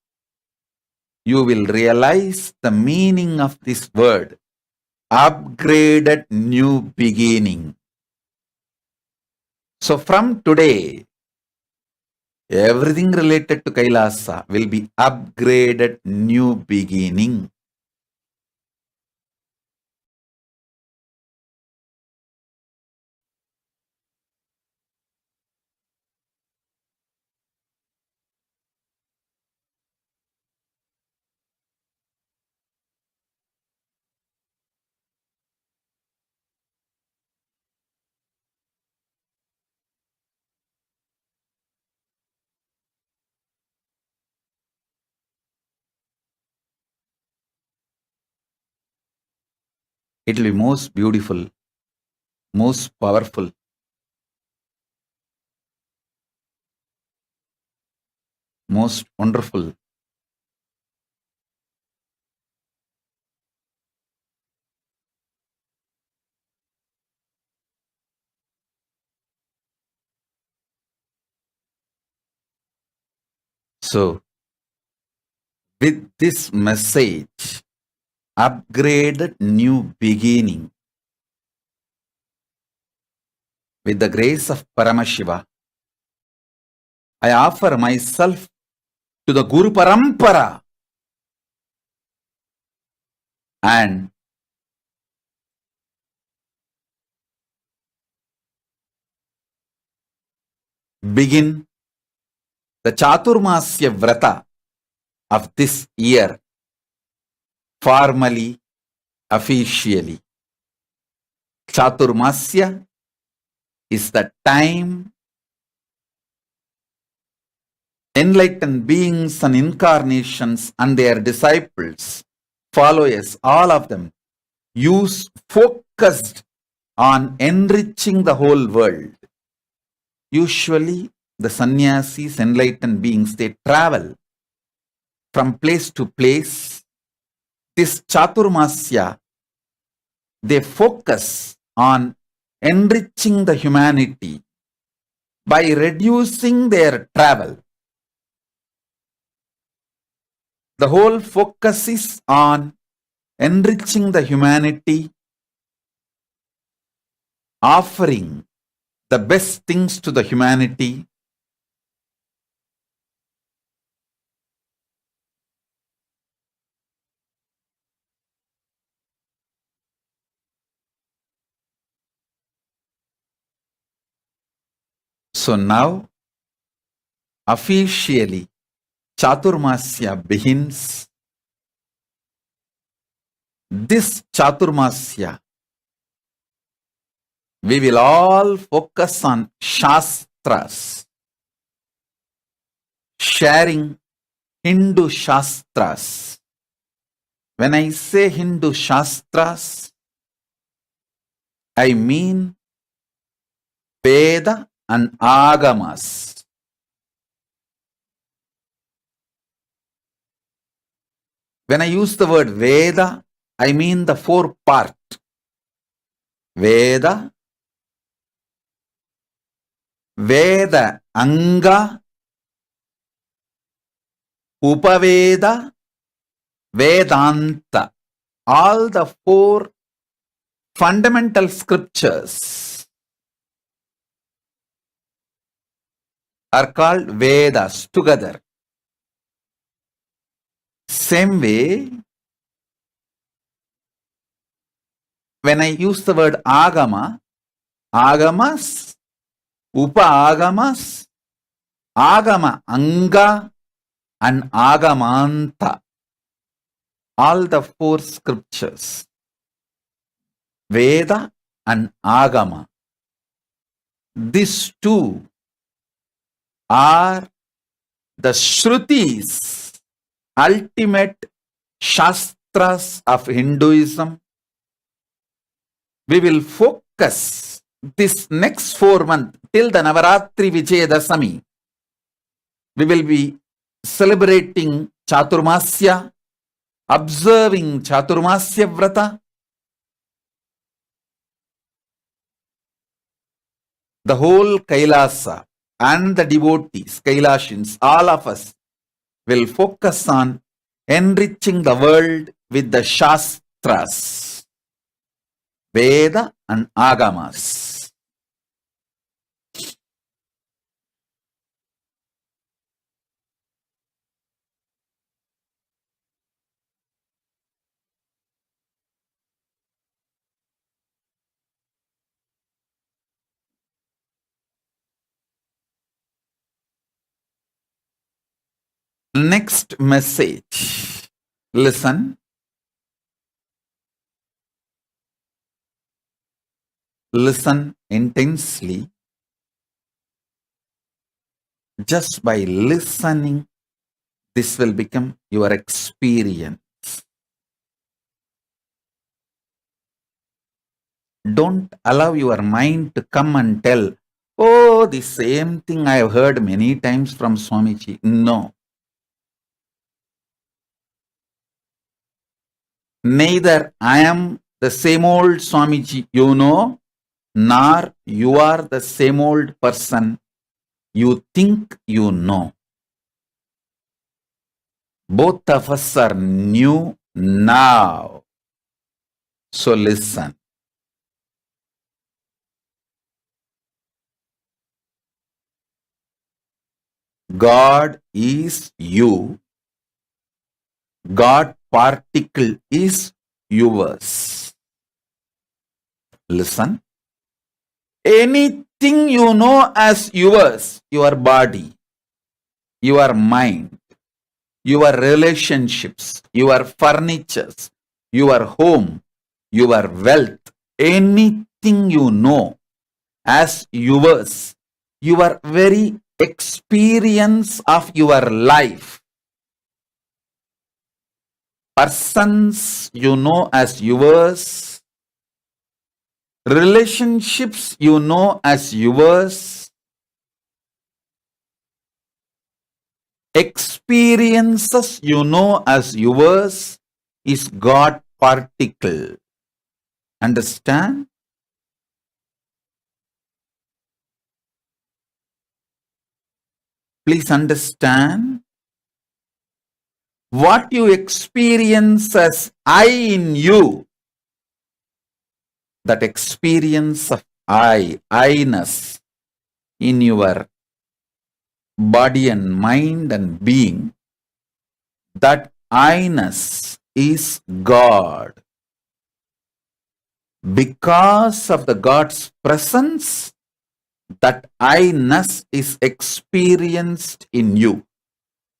you will realize the meaning of this word, upgraded new beginning. So from today, everything related to Kailasa will be upgraded new beginning. It will be most beautiful, most powerful, most wonderful. So, with this message, upgraded new beginning, with the grace of Paramashiva, I offer myself to the Guru Parampara and begin the Chaturmasya Vrata of this year, formally, officially. Chaturmasya is the time enlightened beings and incarnations and their disciples, followers, all of them, use focused on enriching the whole world. Usually, the sannyasis, enlightened beings, they travel from place to place. This Chaturmasya, they focus on enriching the humanity by reducing their travel. The whole focus is on enriching the humanity, offering the best things to the humanity, So now, officially, Chaturmasya begins. This Chaturmasya, we will all focus on Shastras, sharing Hindu Shastras. When I say Hindu Shastras, I mean Veda and Agamas. When I use the word Veda, I mean the four part. Veda, Veda Anga, Upaveda, Vedanta. All the four fundamental scriptures are called Vedas together. Same way, when I use the word Agama, Agamas, Upa-agamas, Agama Anga and Agamanta. All the four scriptures, Veda and Agama. These two are the Shrutis, ultimate Shastras of Hinduism. We will focus this next 4 months till the Navaratri Vijayadasami. We will be celebrating Chaturmasya, observing Chaturmasya Vrata. The whole Kailasa and the devotees, Kailashins, all of us will focus on enriching the world with the Shastras, Veda and Agamas. Next message. Listen. Listen intensely. Just by listening, this will become your experience. Don't allow your mind to come and tell, oh, the same thing I have heard many times from Swamiji. No. Neither I am the same old Swamiji, you know, nor you are the same old person you think you know. Both of us are new now. So listen. God is you. God particle is yours. Listen. Anything you know as yours, your body, your mind, your relationships, your furnitures, your home, your wealth, anything you know as yours, your very experience of your life, persons you know as yours, relationships you know as yours, experiences you know as yours is God particle. Understand? Please understand. What you experience as I in you, that experience of I-ness in your body and mind and being, that I-ness is God. Because of the God's presence, That I-ness is experienced in you,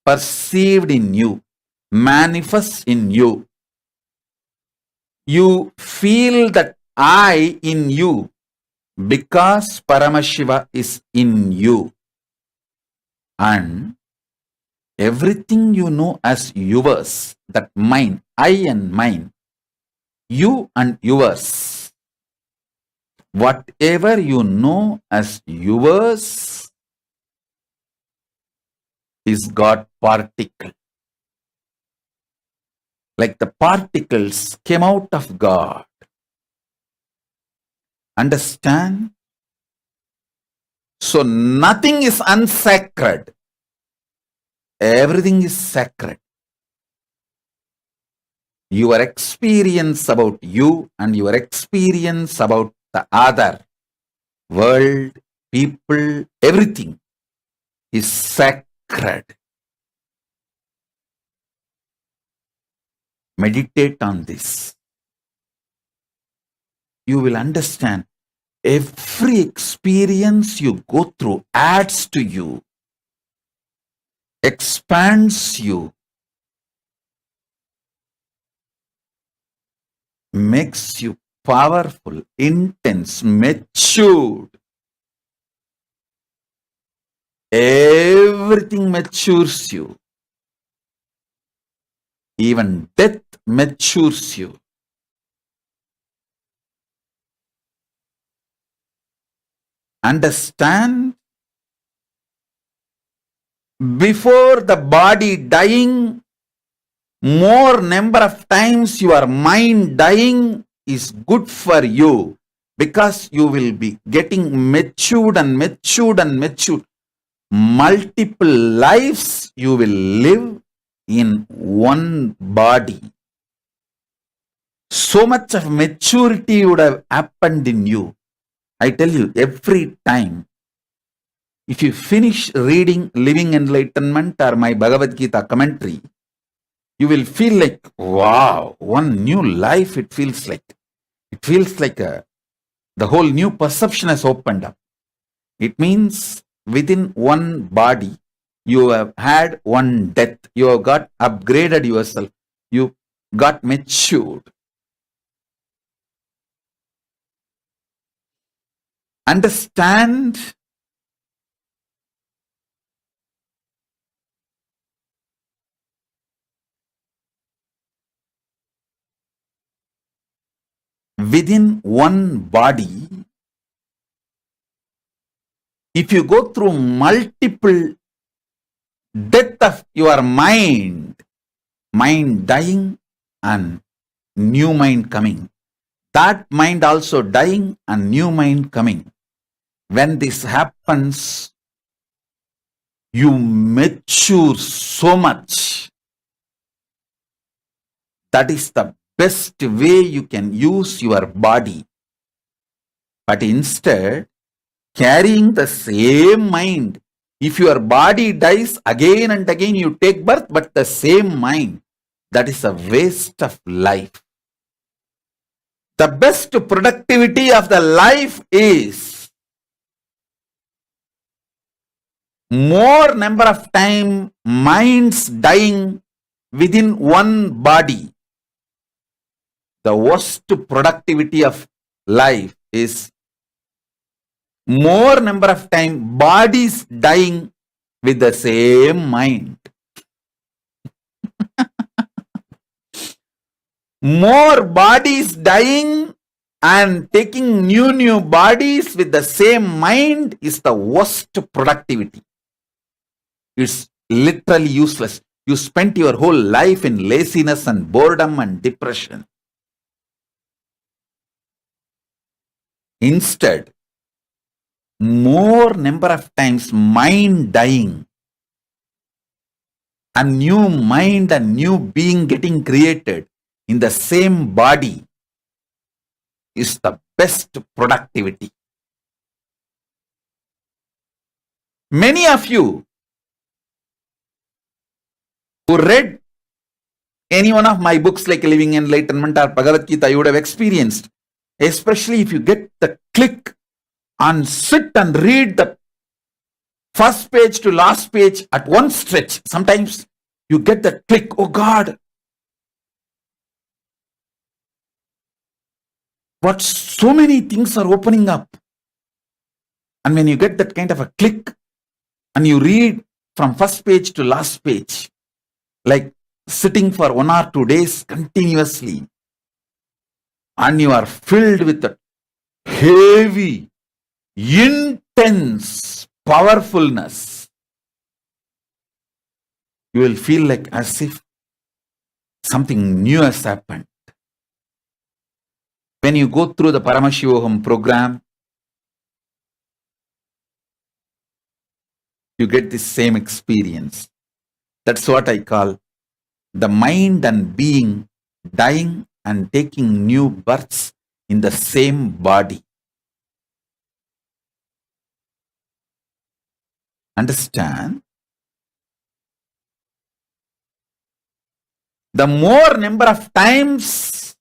perceived in you, manifests in you. You feel that I in you because Paramashiva is in you. And everything you know as yours, that mine, I and mine, you and yours, whatever you know as yours is God particle. Like the particles came out of God. Understand? So nothing is unsacred. Everything is sacred. Your experience about you and your experience about the other world, people, everything is sacred. Meditate on this. You will understand every experience you go through adds to you, expands you, makes you powerful, intense, matured. Everything matures you. Even death matures you. Understand? Before the body dying, more number of times your mind dying is good for you, because you will be getting matured and matured and matured. Multiple lives you will live in one body. So much of maturity would have happened in you. I tell you, every time, if you finish reading Living Enlightenment or my Bhagavad Gita commentary, you will feel like, wow, one new life it feels like. It feels like the whole new perception has opened up. It means within one body, you have had one death. You have got upgraded yourself. You got matured. Understand? Within one body, if you go through multiple death of your mind dying and new mind coming, that mind also dying and new mind coming. When this happens, you mature so much. That is the best way you can use your body. But instead, carrying the same mind, if your body dies again and again, you take birth, but the same mind, that is a waste of life. The best productivity of the life is more number of time minds dying within one body. The worst productivity of life is more number of time bodies dying with the same mind. More bodies dying and taking new bodies with the same mind is the worst productivity. It's literally useless. You spent your whole life in laziness and boredom and depression. Instead, more number of times mind dying and new mind and new being getting created in the same body is the best productivity. Many of you who read any one of my books like Living Enlightenment or Bhagavad Gita, you would have experienced, especially if you get the click and sit and read the first page to last page at one stretch. Sometimes you get the click, oh God, what so many things are opening up. And when you get that kind of a click and you read from first page to last page, like sitting for 1 or 2 days continuously, and you are filled with the heavy, intense powerfulness, you will feel like as if something new has happened. When you go through the Paramashivoham program, you get this same experience. That's what I call the mind and being dying and taking new births in the same body. Understand? The more number of times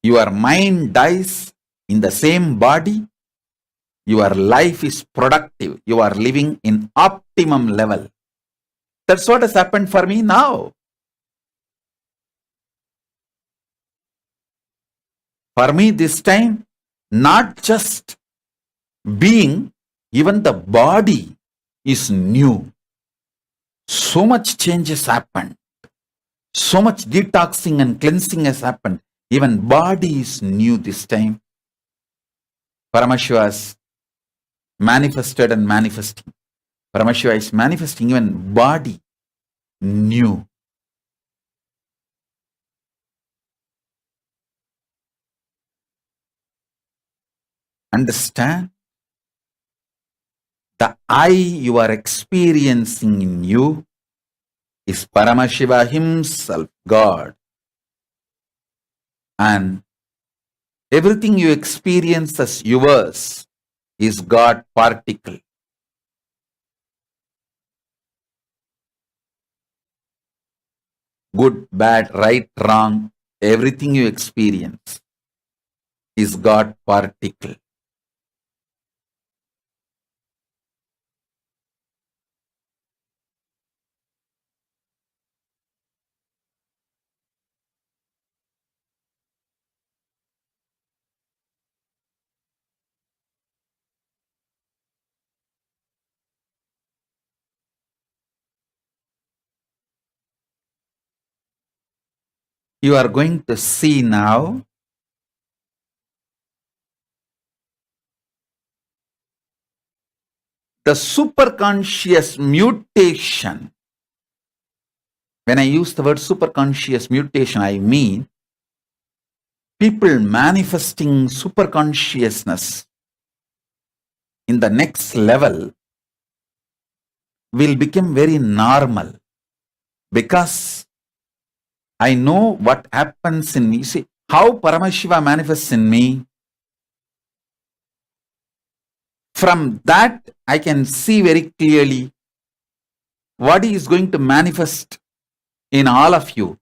your mind dies in the same body, your life is productive. You are living in optimum level. That's what has happened for me now. For me this time, not just being, even the body is new. So much change has happened. So much detoxing and cleansing has happened. Even body is new this time. Paramashiva is manifested and manifesting. Paramashiva is manifesting even body new. Understand? The I you are experiencing in you is Paramashiva himself, God. And everything you experience as yours is God particle. Good, bad, right, wrong, everything you experience is God particle. You are going to see now the superconscious mutation. When I use the word superconscious mutation, I mean people manifesting superconsciousness in the next level will become very normal, because I know what happens in me. See how Paramashiva manifests in me. From that, I can see very clearly what he is going to manifest in all of you.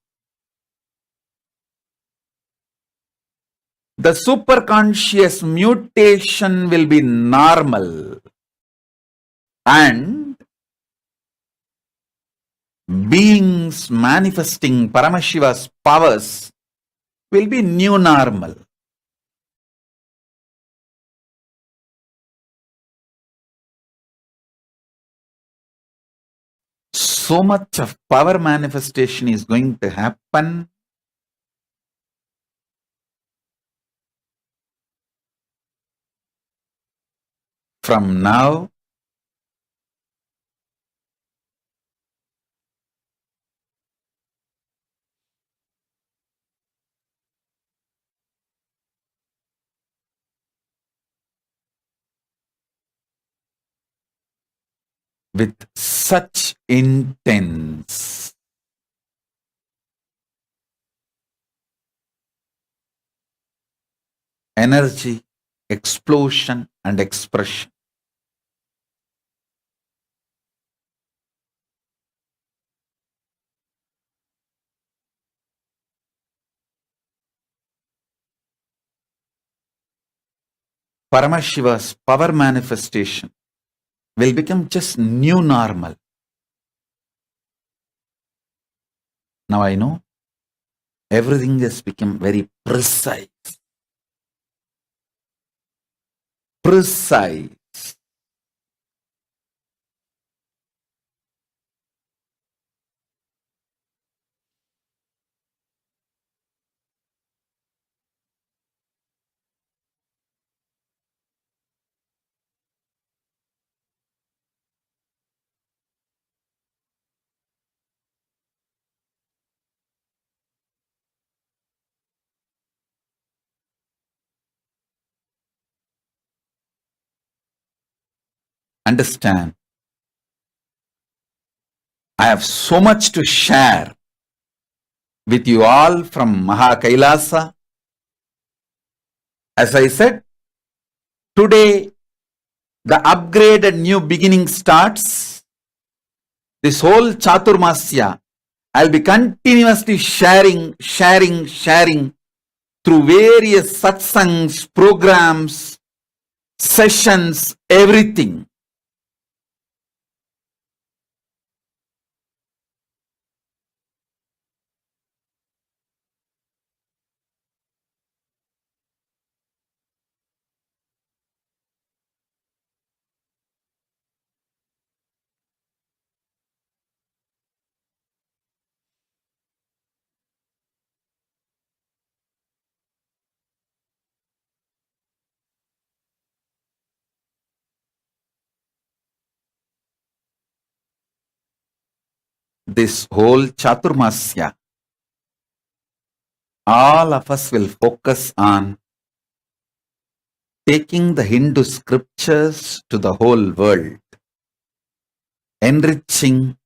The superconscious mutation will be normal, and beings manifesting Paramashiva's powers will be new normal. So much of power manifestation is going to happen. From now, with such intense energy, explosion, and expression. Paramashiva's power manifestation will become just new normal. Now I know everything has become very precise. Precise. Understand, I have so much to share with you all from KAILASA. As I said, today the upgraded new beginning starts. This whole Chaturmasya, I'll be continuously sharing through various satsangs, programs, sessions, everything. This whole Chaturmasya, all of us will focus on taking the Hindu scriptures to the whole world, enriching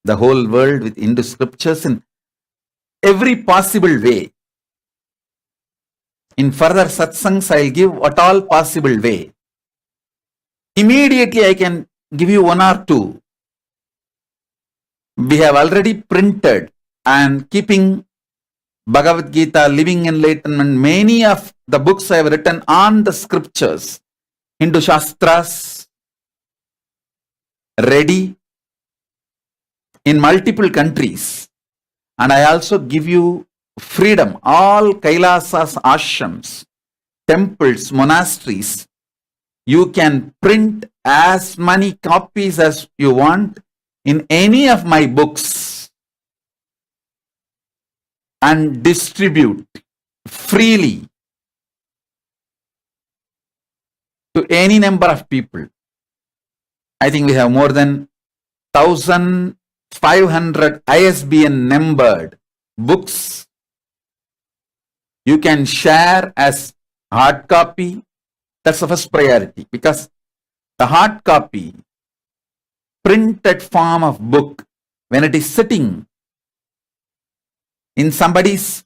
the whole world with Hindu scriptures in every possible way. In further satsangs, I'll give what all possible way. Immediately I can give you one or two. We have already printed and keeping Bhagavad Gita, Living Enlightenment, many of the books I have written on the scriptures, Hindu Shastras, ready in multiple countries. And I also give you freedom, all Kailasas, ashrams, temples, monasteries. You can print as many copies as you want in any of my books and distribute freely to any number of people. I think we have more than 1,500 ISBN numbered books. You can share as hard copy. That's the first priority, because the hard copy, printed form of book, when it is sitting in somebody's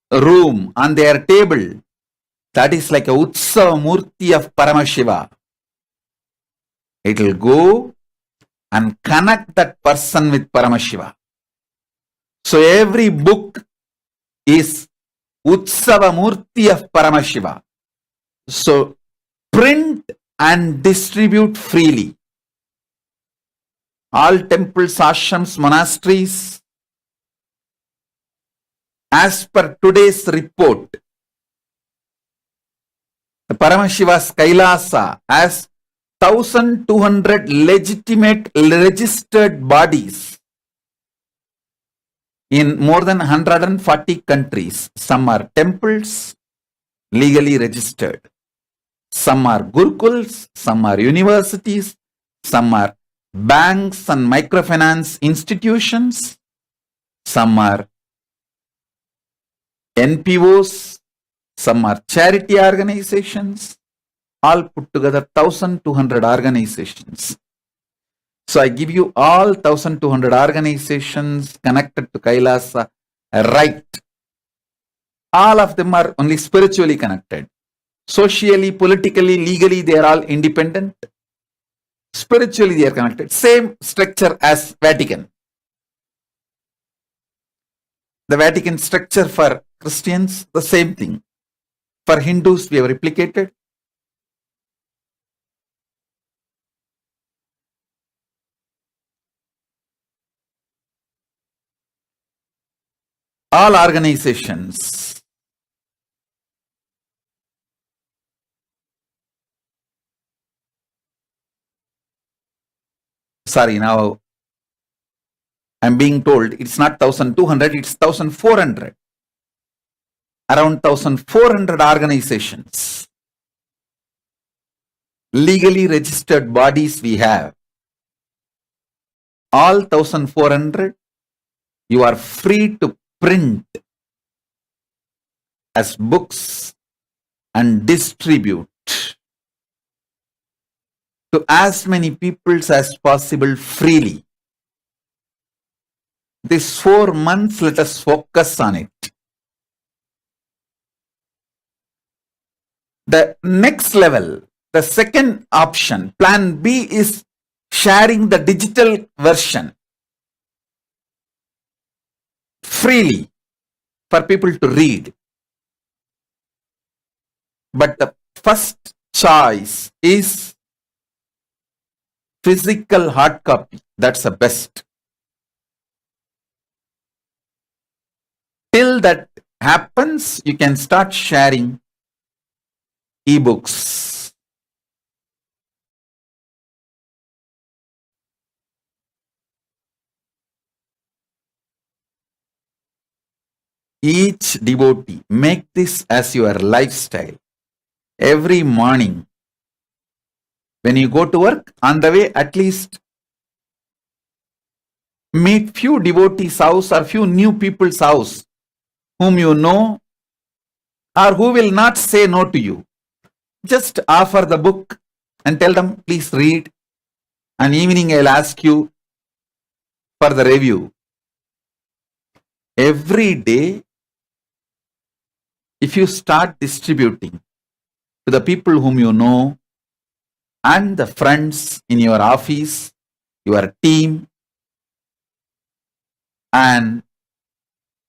room on their table, that is like a Utsava Murti of Paramashiva. It will go and connect that person with Paramashiva. So every book is Utsava Murti of Paramashiva. So print and distribute freely. All temples, ashrams, monasteries. As per today's report, the Paramashiva's KAILASA has 1,200 legitimate registered bodies in more than 140 countries. Some are temples, legally registered. Some are gurukuls, some are universities, some are banks and microfinance institutions, some are NPOs, some are charity organizations, all put together 1,200 organizations. So I give you all 1,200 organizations connected to KAILASA, right? All of them are only spiritually connected. Socially, politically, legally, they are all independent. Spiritually, they are connected. Same structure as Vatican. The Vatican structure for Christians, the same thing. For Hindus, we have replicated. all organizations, sorry, now I'm being told it's not 1,200, it's 1,400. Around 1,400 organizations, legally registered bodies we have. All 1,400, you are free to print as books and distribute to as many people as possible freely. This 4 months, let us focus on it. The next level, the second option, plan B, is sharing the digital version freely for people to read. But the first choice is physical hard copy. That's the best. Till that happens, you can start sharing ebooks. Each devotee, make this as your lifestyle. Every morning, when you go to work, on the way, at least meet few devotees' house or few new people's house whom you know or who will not say no to you. Just offer the book and tell them, please read. And evening I'll ask you for the review. Every day, if you start distributing to the people whom you know and the friends in your office, your team, and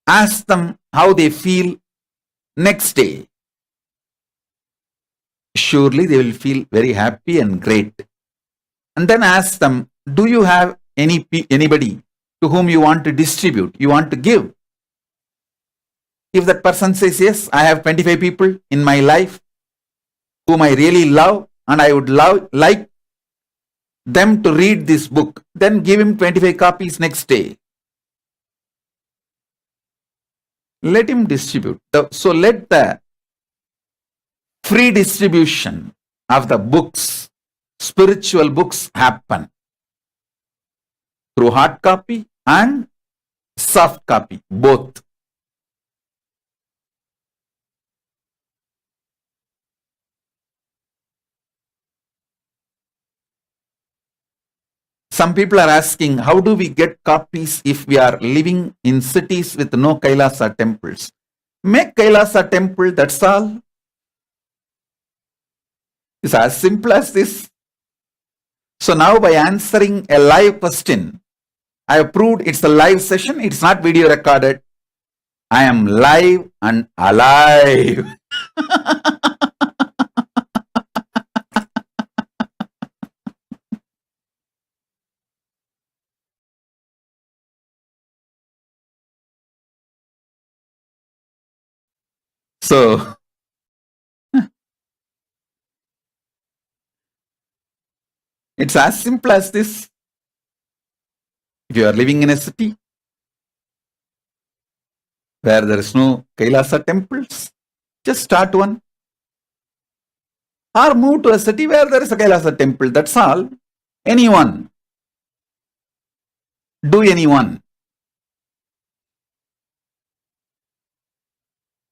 ask them how they feel next day, surely they will feel very happy and great. And then ask them, do you have anybody to whom you want to distribute, you want to give? If that person says, yes, I have 25 people in my life whom I really love and I would like them to read this book, then give him 25 copies next day. Let him distribute. So let the free distribution of the books, spiritual books, happen through hard copy and soft copy, both. Some people are asking, how do we get copies if we are living in cities with no Kailasa temples? Make Kailasa temple, that's all. It's as simple as this. So now by answering a live question, I have proved it's a live session, it's not video recorded. I am live and alive. So, it's as simple as this. If you are living in a city where there is no Kailasa temples, just start one. Or move to a city where there is a Kailasa temple, that's all. Anyone. Do anyone.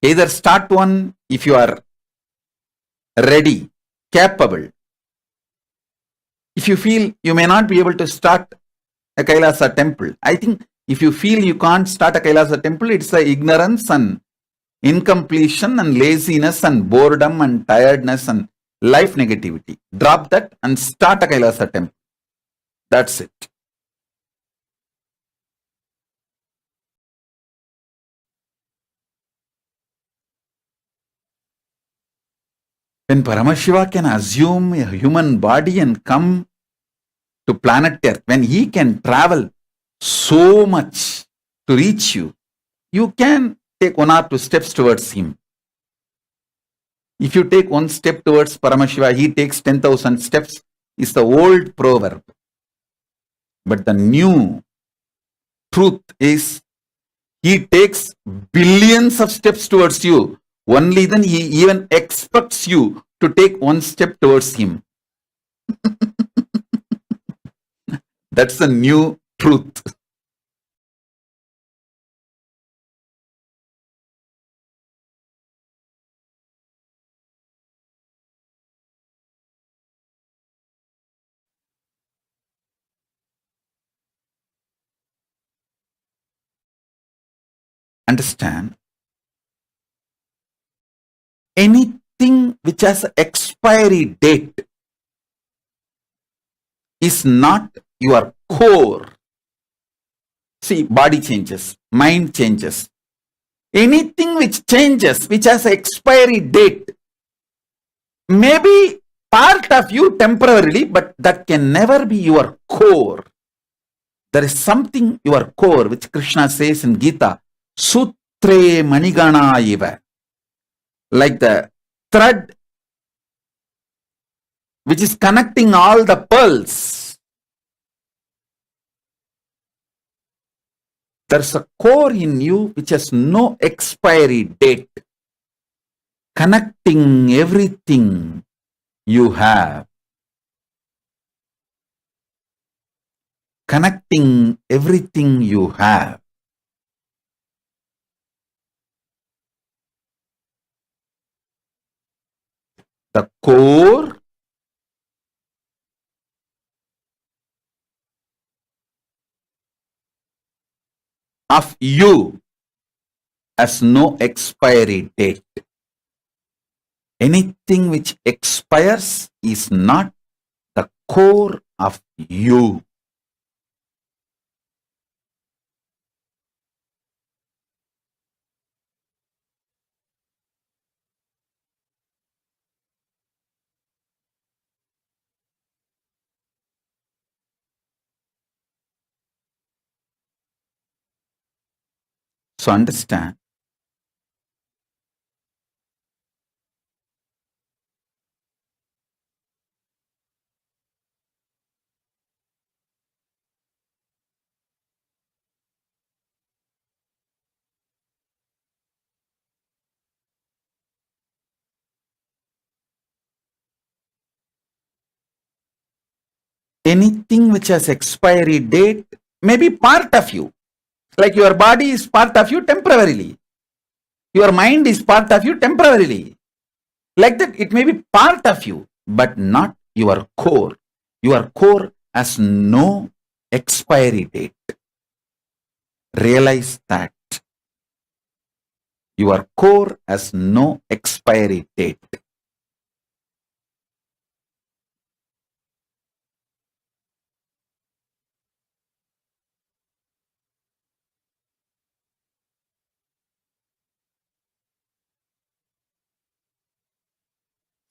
Either start one if you are ready, capable. If you feel you may not be able to start a Kailasa temple, I think if you feel you can't start a Kailasa temple, it's the ignorance and incompletion and laziness and boredom and tiredness and life negativity. Drop that and start a Kailasa temple. That's it. When Paramashiva can assume a human body and come to planet Earth, when he can travel so much to reach you, you can take 1 or 2 steps towards him. If you take 1 step towards Paramashiva, he takes 10,000 steps, is the old proverb. But the new truth is, he takes billions of steps towards you. Only then he even expects you to take 1 step towards him. That's the new truth. Understand? Anything which has an expiry date is not your core. See, body changes, mind changes. Anything which changes, which has an expiry date, may be part of you temporarily, but that can never be your core. There is something, your core, which Krishna says in Gita, Sutre Manigana Iva. Like the thread which is connecting all the pearls. There's a core in you which has no expiry date, connecting everything you have. Connecting everything you have. The core of you has no expiry date. Anything which expires is not the core of you. So understand, anything which has expiry date may be part of you. Like your body is part of you temporarily. Your mind is part of you temporarily. Like that, it may be part of you, but not your core. Your core has no expiry date. Realize that. Your core has no expiry date.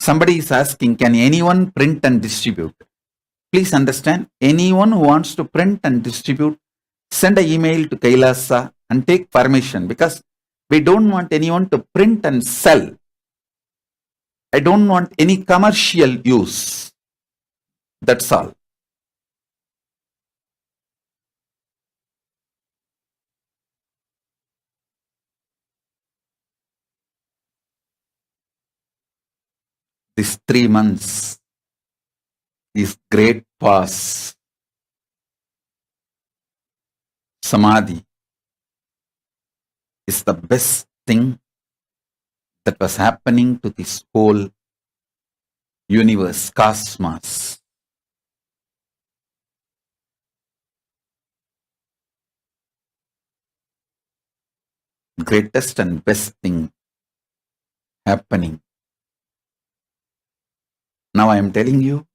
Somebody is asking, can anyone print and distribute? Please understand, anyone who wants to print and distribute, send an email to KAILASA and take permission, because we don't want anyone to print and sell. I don't want any commercial use. That's all. These 3 months is great pause. Samadhi is the best thing that was happening to this whole universe, cosmos. Greatest and best thing happening. Now I am telling you,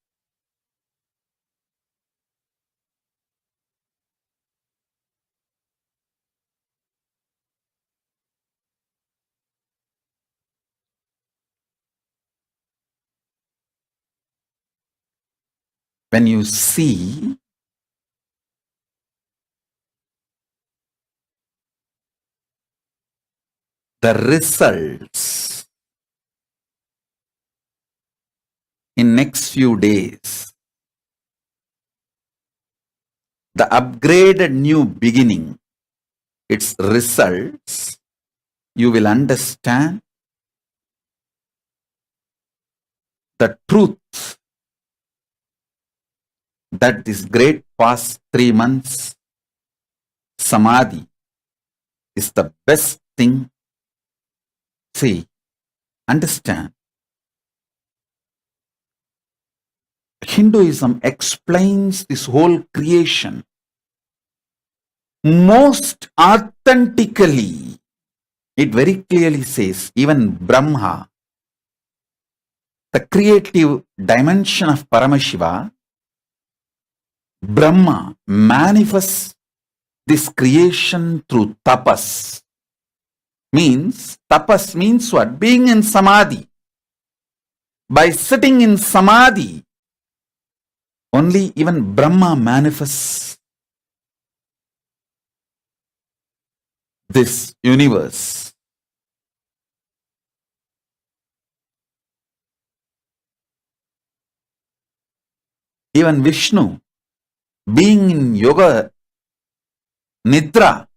when you see the results in next few days, the upgraded new beginning, its results, you will understand the truth that this great past 3 months samadhi is the best thing. See, understand. Hinduism explains this whole creation most authentically. It very clearly says, even Brahma, the creative dimension of Paramashiva, Brahma manifests this creation through tapas. Tapas means what? Being in samadhi. By sitting in samadhi, only even Brahma manifests this universe. Even Vishnu, being in yoga nidra,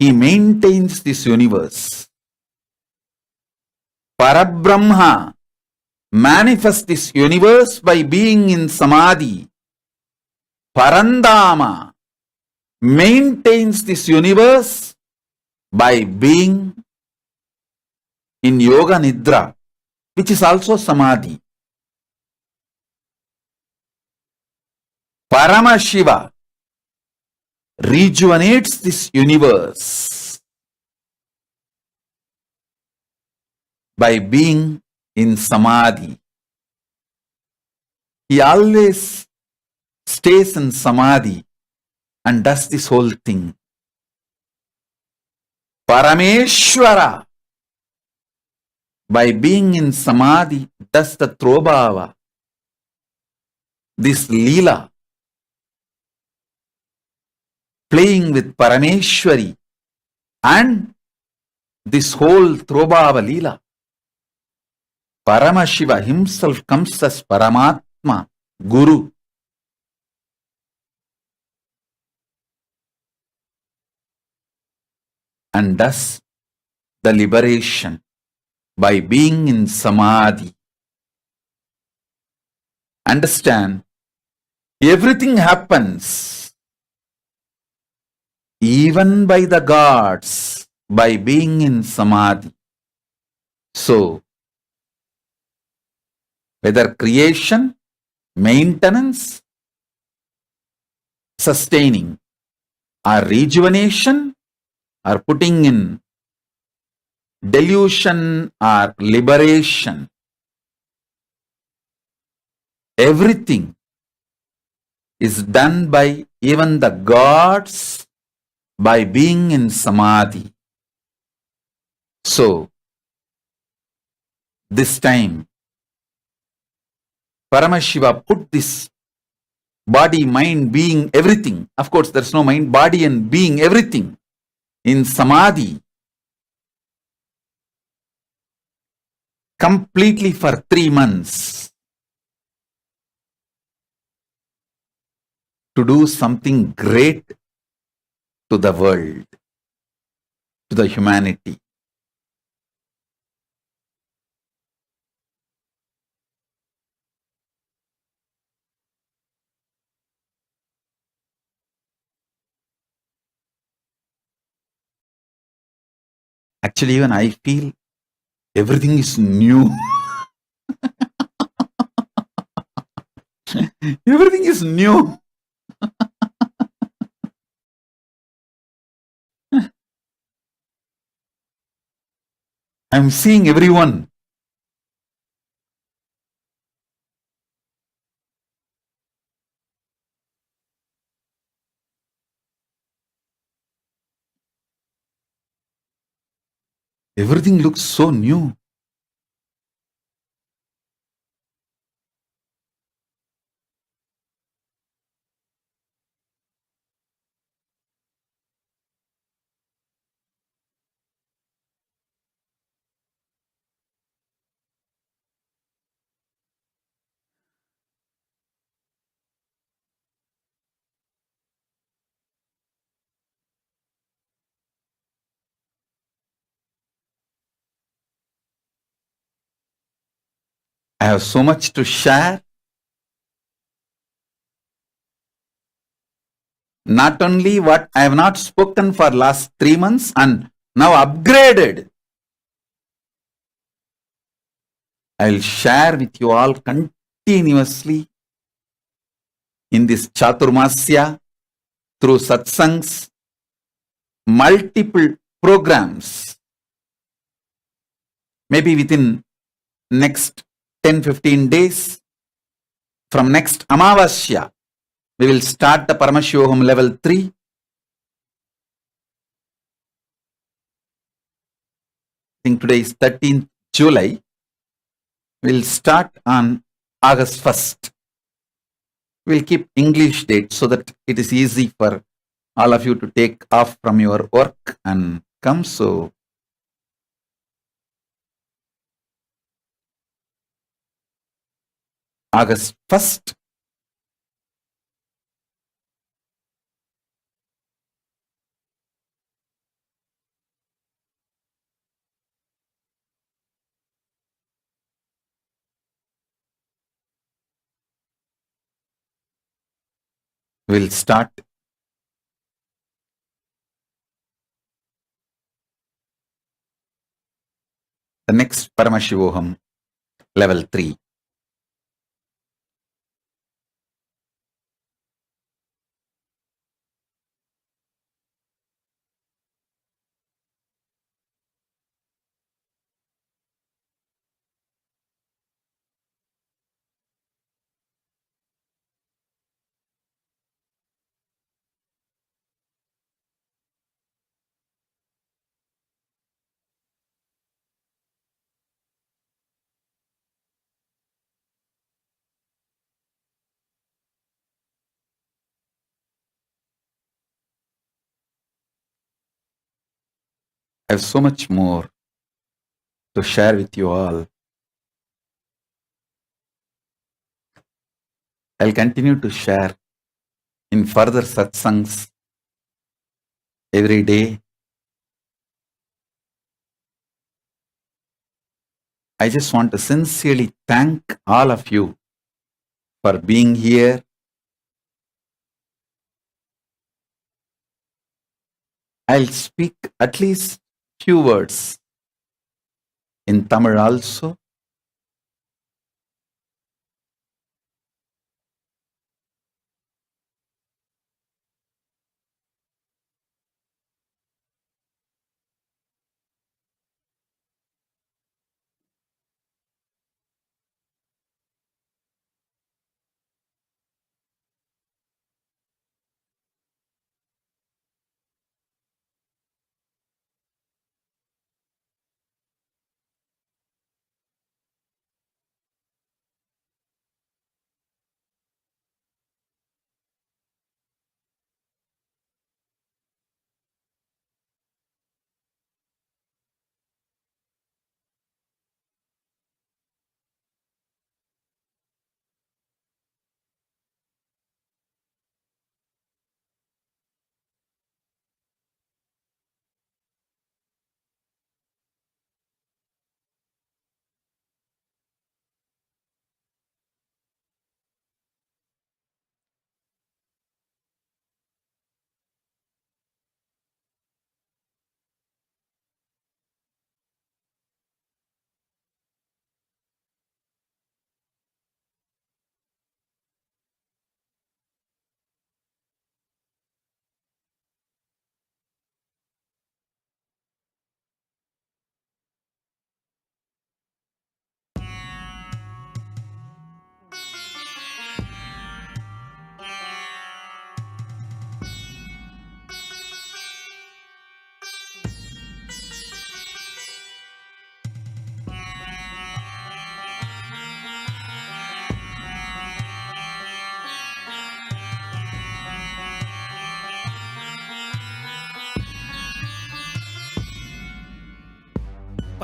he maintains this universe. Parabrahma manifests this universe by being in samadhi. Parandama maintains this universe by being in yoga nidra, which is also samadhi. Paramashiva rejuvenates this universe by being in samadhi. He always stays in samadhi and does this whole thing. Parameshwara, by being in samadhi, does the throbhava, this leela, playing with Parameshwari and this whole throbhava leela. Paramashiva himself comes as Paramatma, Guru. And does the liberation by being in samadhi. Understand, everything happens even by the gods by being in samadhi. So, whether creation, maintenance, sustaining, or rejuvenation, or putting in delusion or liberation, everything is done by even the gods by being in samadhi. So, this time, Paramashiva put this body, mind, being, everything. Of course, there's no mind, body and being, everything in samadhi completely for 3 months to do something great to the world, to the humanity. Actually, even I feel everything is new. Everything is new. I'm seeing everyone. Everything looks so new. I have so much to share. Not only what I have not spoken for last 3 months and now upgraded, I will share with you all continuously in this Chaturmasya through satsangs, multiple programs. Maybe within next 10-15 days, from next Amavasya, we will start the Paramashivoham level 3. I think today is 13th July. We will start on August 1st. We will keep English date so that it is easy for all of you to take off from your work and come. So August 1st, we will start the next Paramashivoham level 3. I have so much more to share with you all. I'll continue to share in further satsangs every day. I just want to sincerely thank all of you for being here. I'll speak at least few words in Tamil also.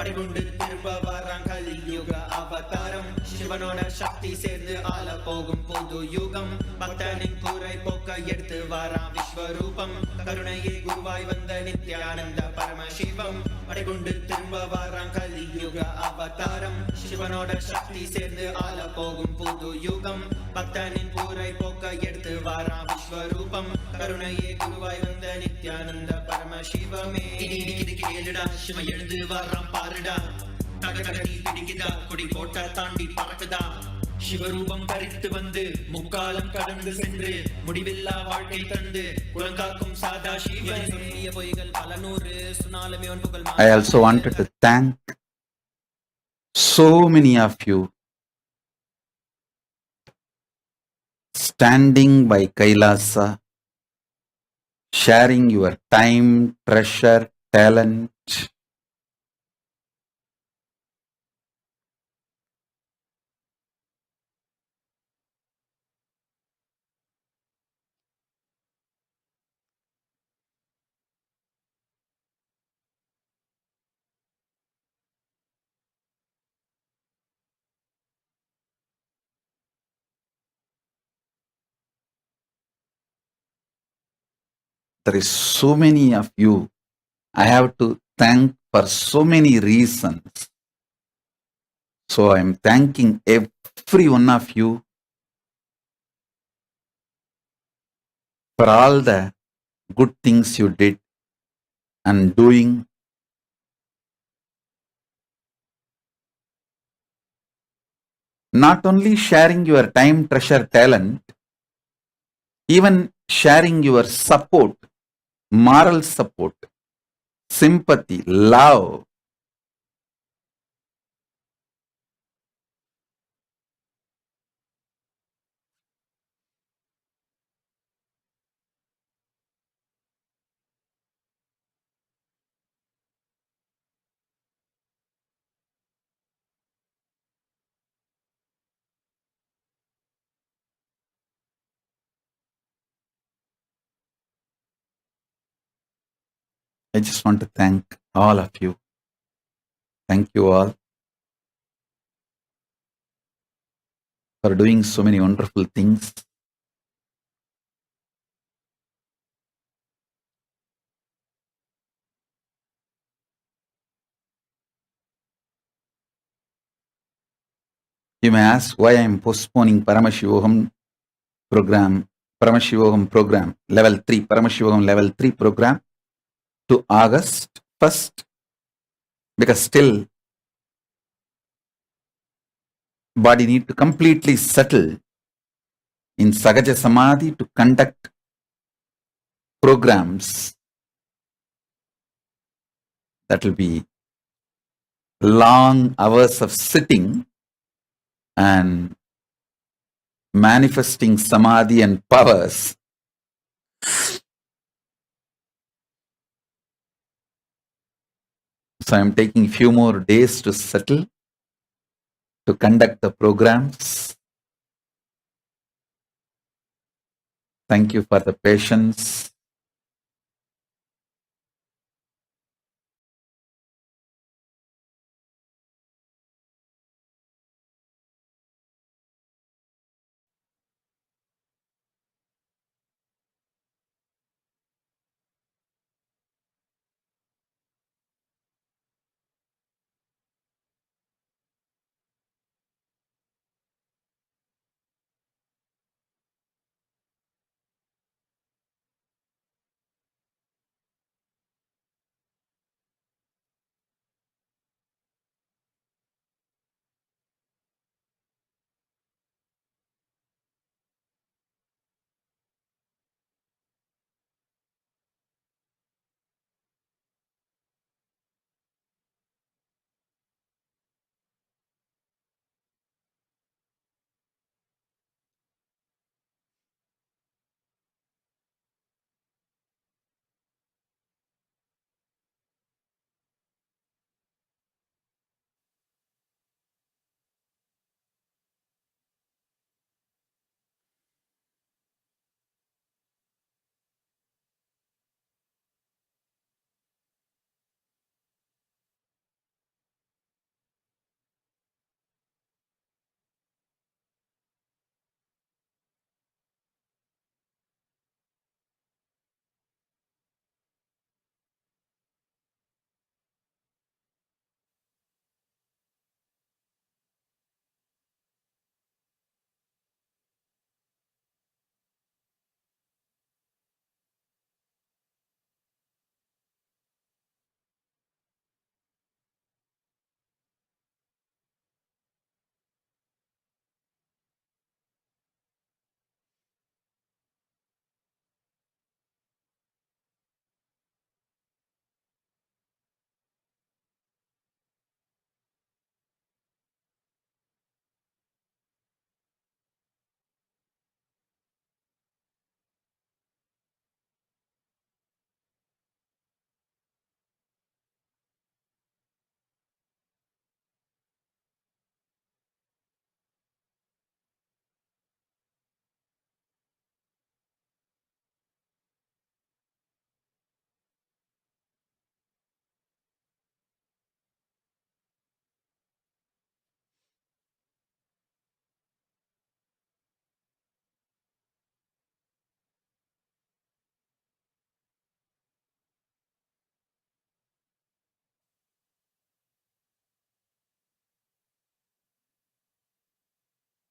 அடிகுண்டு திரும்ப வரான் கலியுக அவதாரம் சிவனோட சக்தி சேர்ந்து ஆள போகும் புது யுகம் பக்தனின் கூரை போக்க எடுத்து வரான் விஸ்வரூபம் கருணையே குருவாய் வந்த நித்யானந்த பரமசிவம் அடிகுண்டு திரும்ப வரான் கலியுக அவதாரம் சிவனோட சக்தி சேர்ந்து ஆள போகும் புது யுகம் பக்தனின் கூரை போக்க எடுத்து வரான் விஸ்வரூபம் கருணையே குருவாய் வந்த நித்யானந்த பரமசிவமே கேளுடா சிவ எழுந்து வரான் பாருடா தகதகடி பிடிக்குதா கொடி கோட்டை தாண்டி பறக்குதா சிவரூபம் தரித்து வந்து முக்காலம் கடந்து சென்று முடிவில்லா வாழ்க்கை தந்து குலங்காக்கும் சாதா சிவன் சொல்லிய பொய்கள் பல நூறு சுனாலுமே புகழ். I also wanted to thank so many of you standing by Kailasa, sharing your time, treasure, talent. There is so many of you. I have to thank for so many reasons. So I am thanking every one of you for all the good things you did and doing. Not only sharing your time, treasure, talent, even sharing your support, moral support, sympathy, love. I just want to thank all of you. Thank you all for doing so many wonderful things. You may ask why I am postponing Paramashivoham program, Paramashivoham program, level 3, Paramashivoham level 3 program to August 1st, because still body need to completely settle in Sahaja Samadhi to conduct programs. That will be long hours of sitting and manifesting Samadhi and powers. So I am taking few more days to settle, to conduct the programs. Thank you for the patience.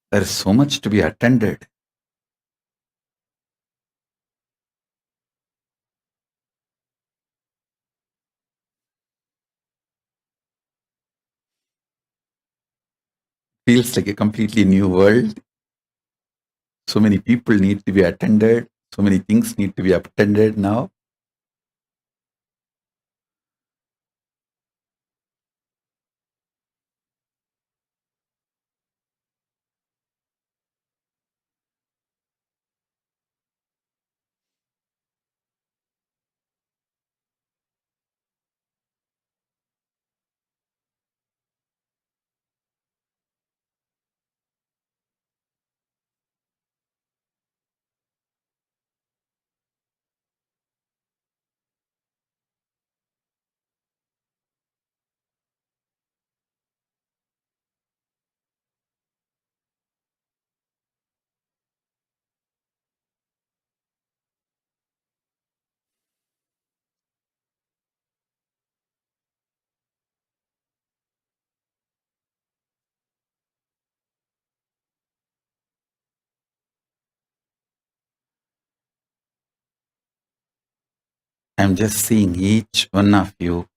There is so much to be attended. Feels like a completely new world. So many people need to be attended. So many things need to be attended now. I'm just seeing each one of you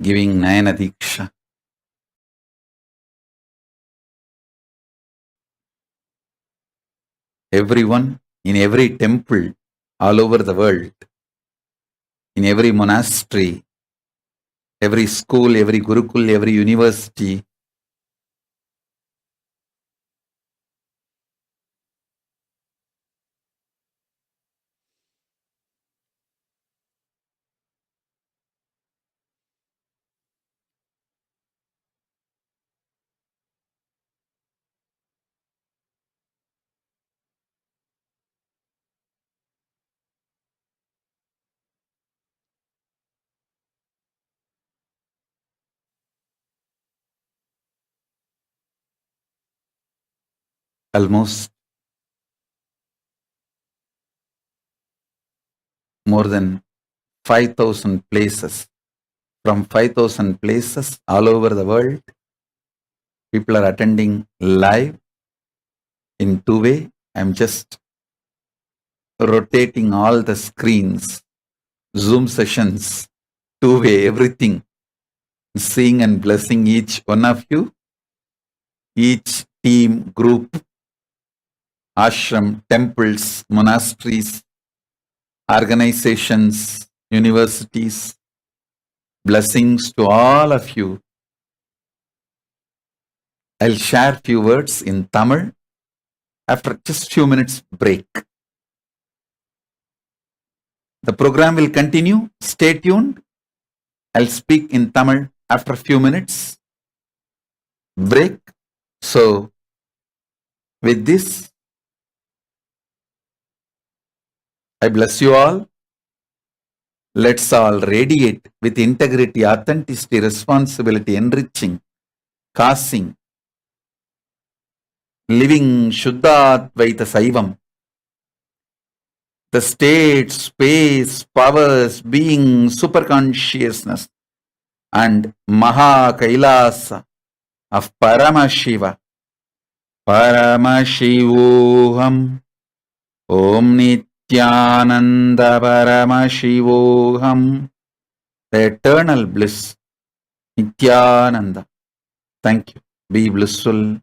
giving Nayana Diksha. Everyone in every temple all over the world, in every monastery, every school, every Gurukul, every university, almost more than 5,000 places. From 5,000 places all over the world, people are attending live in two-way. I'm just rotating all the screens, Zoom sessions, two-way, everything, seeing and blessing each one of you, each team, group, ashram, temples, monasteries, organizations, universities. Blessings to all of you. I'll share few words in Tamil after just few minutes break. The program will continue. Stay tuned. I'll speak in Tamil after few minutes break. So with this, I bless you all. Let's all radiate with integrity, authenticity, responsibility, enriching, causing, living Shuddha-Advaita Saivam. The state, space, powers, being, superconsciousness, and Maha KAILASA of Paramashiva. Paramashivoham. Om Nithyananda Paramashivoham. The eternal bliss. Nithyananda. Thank you. Be blissful.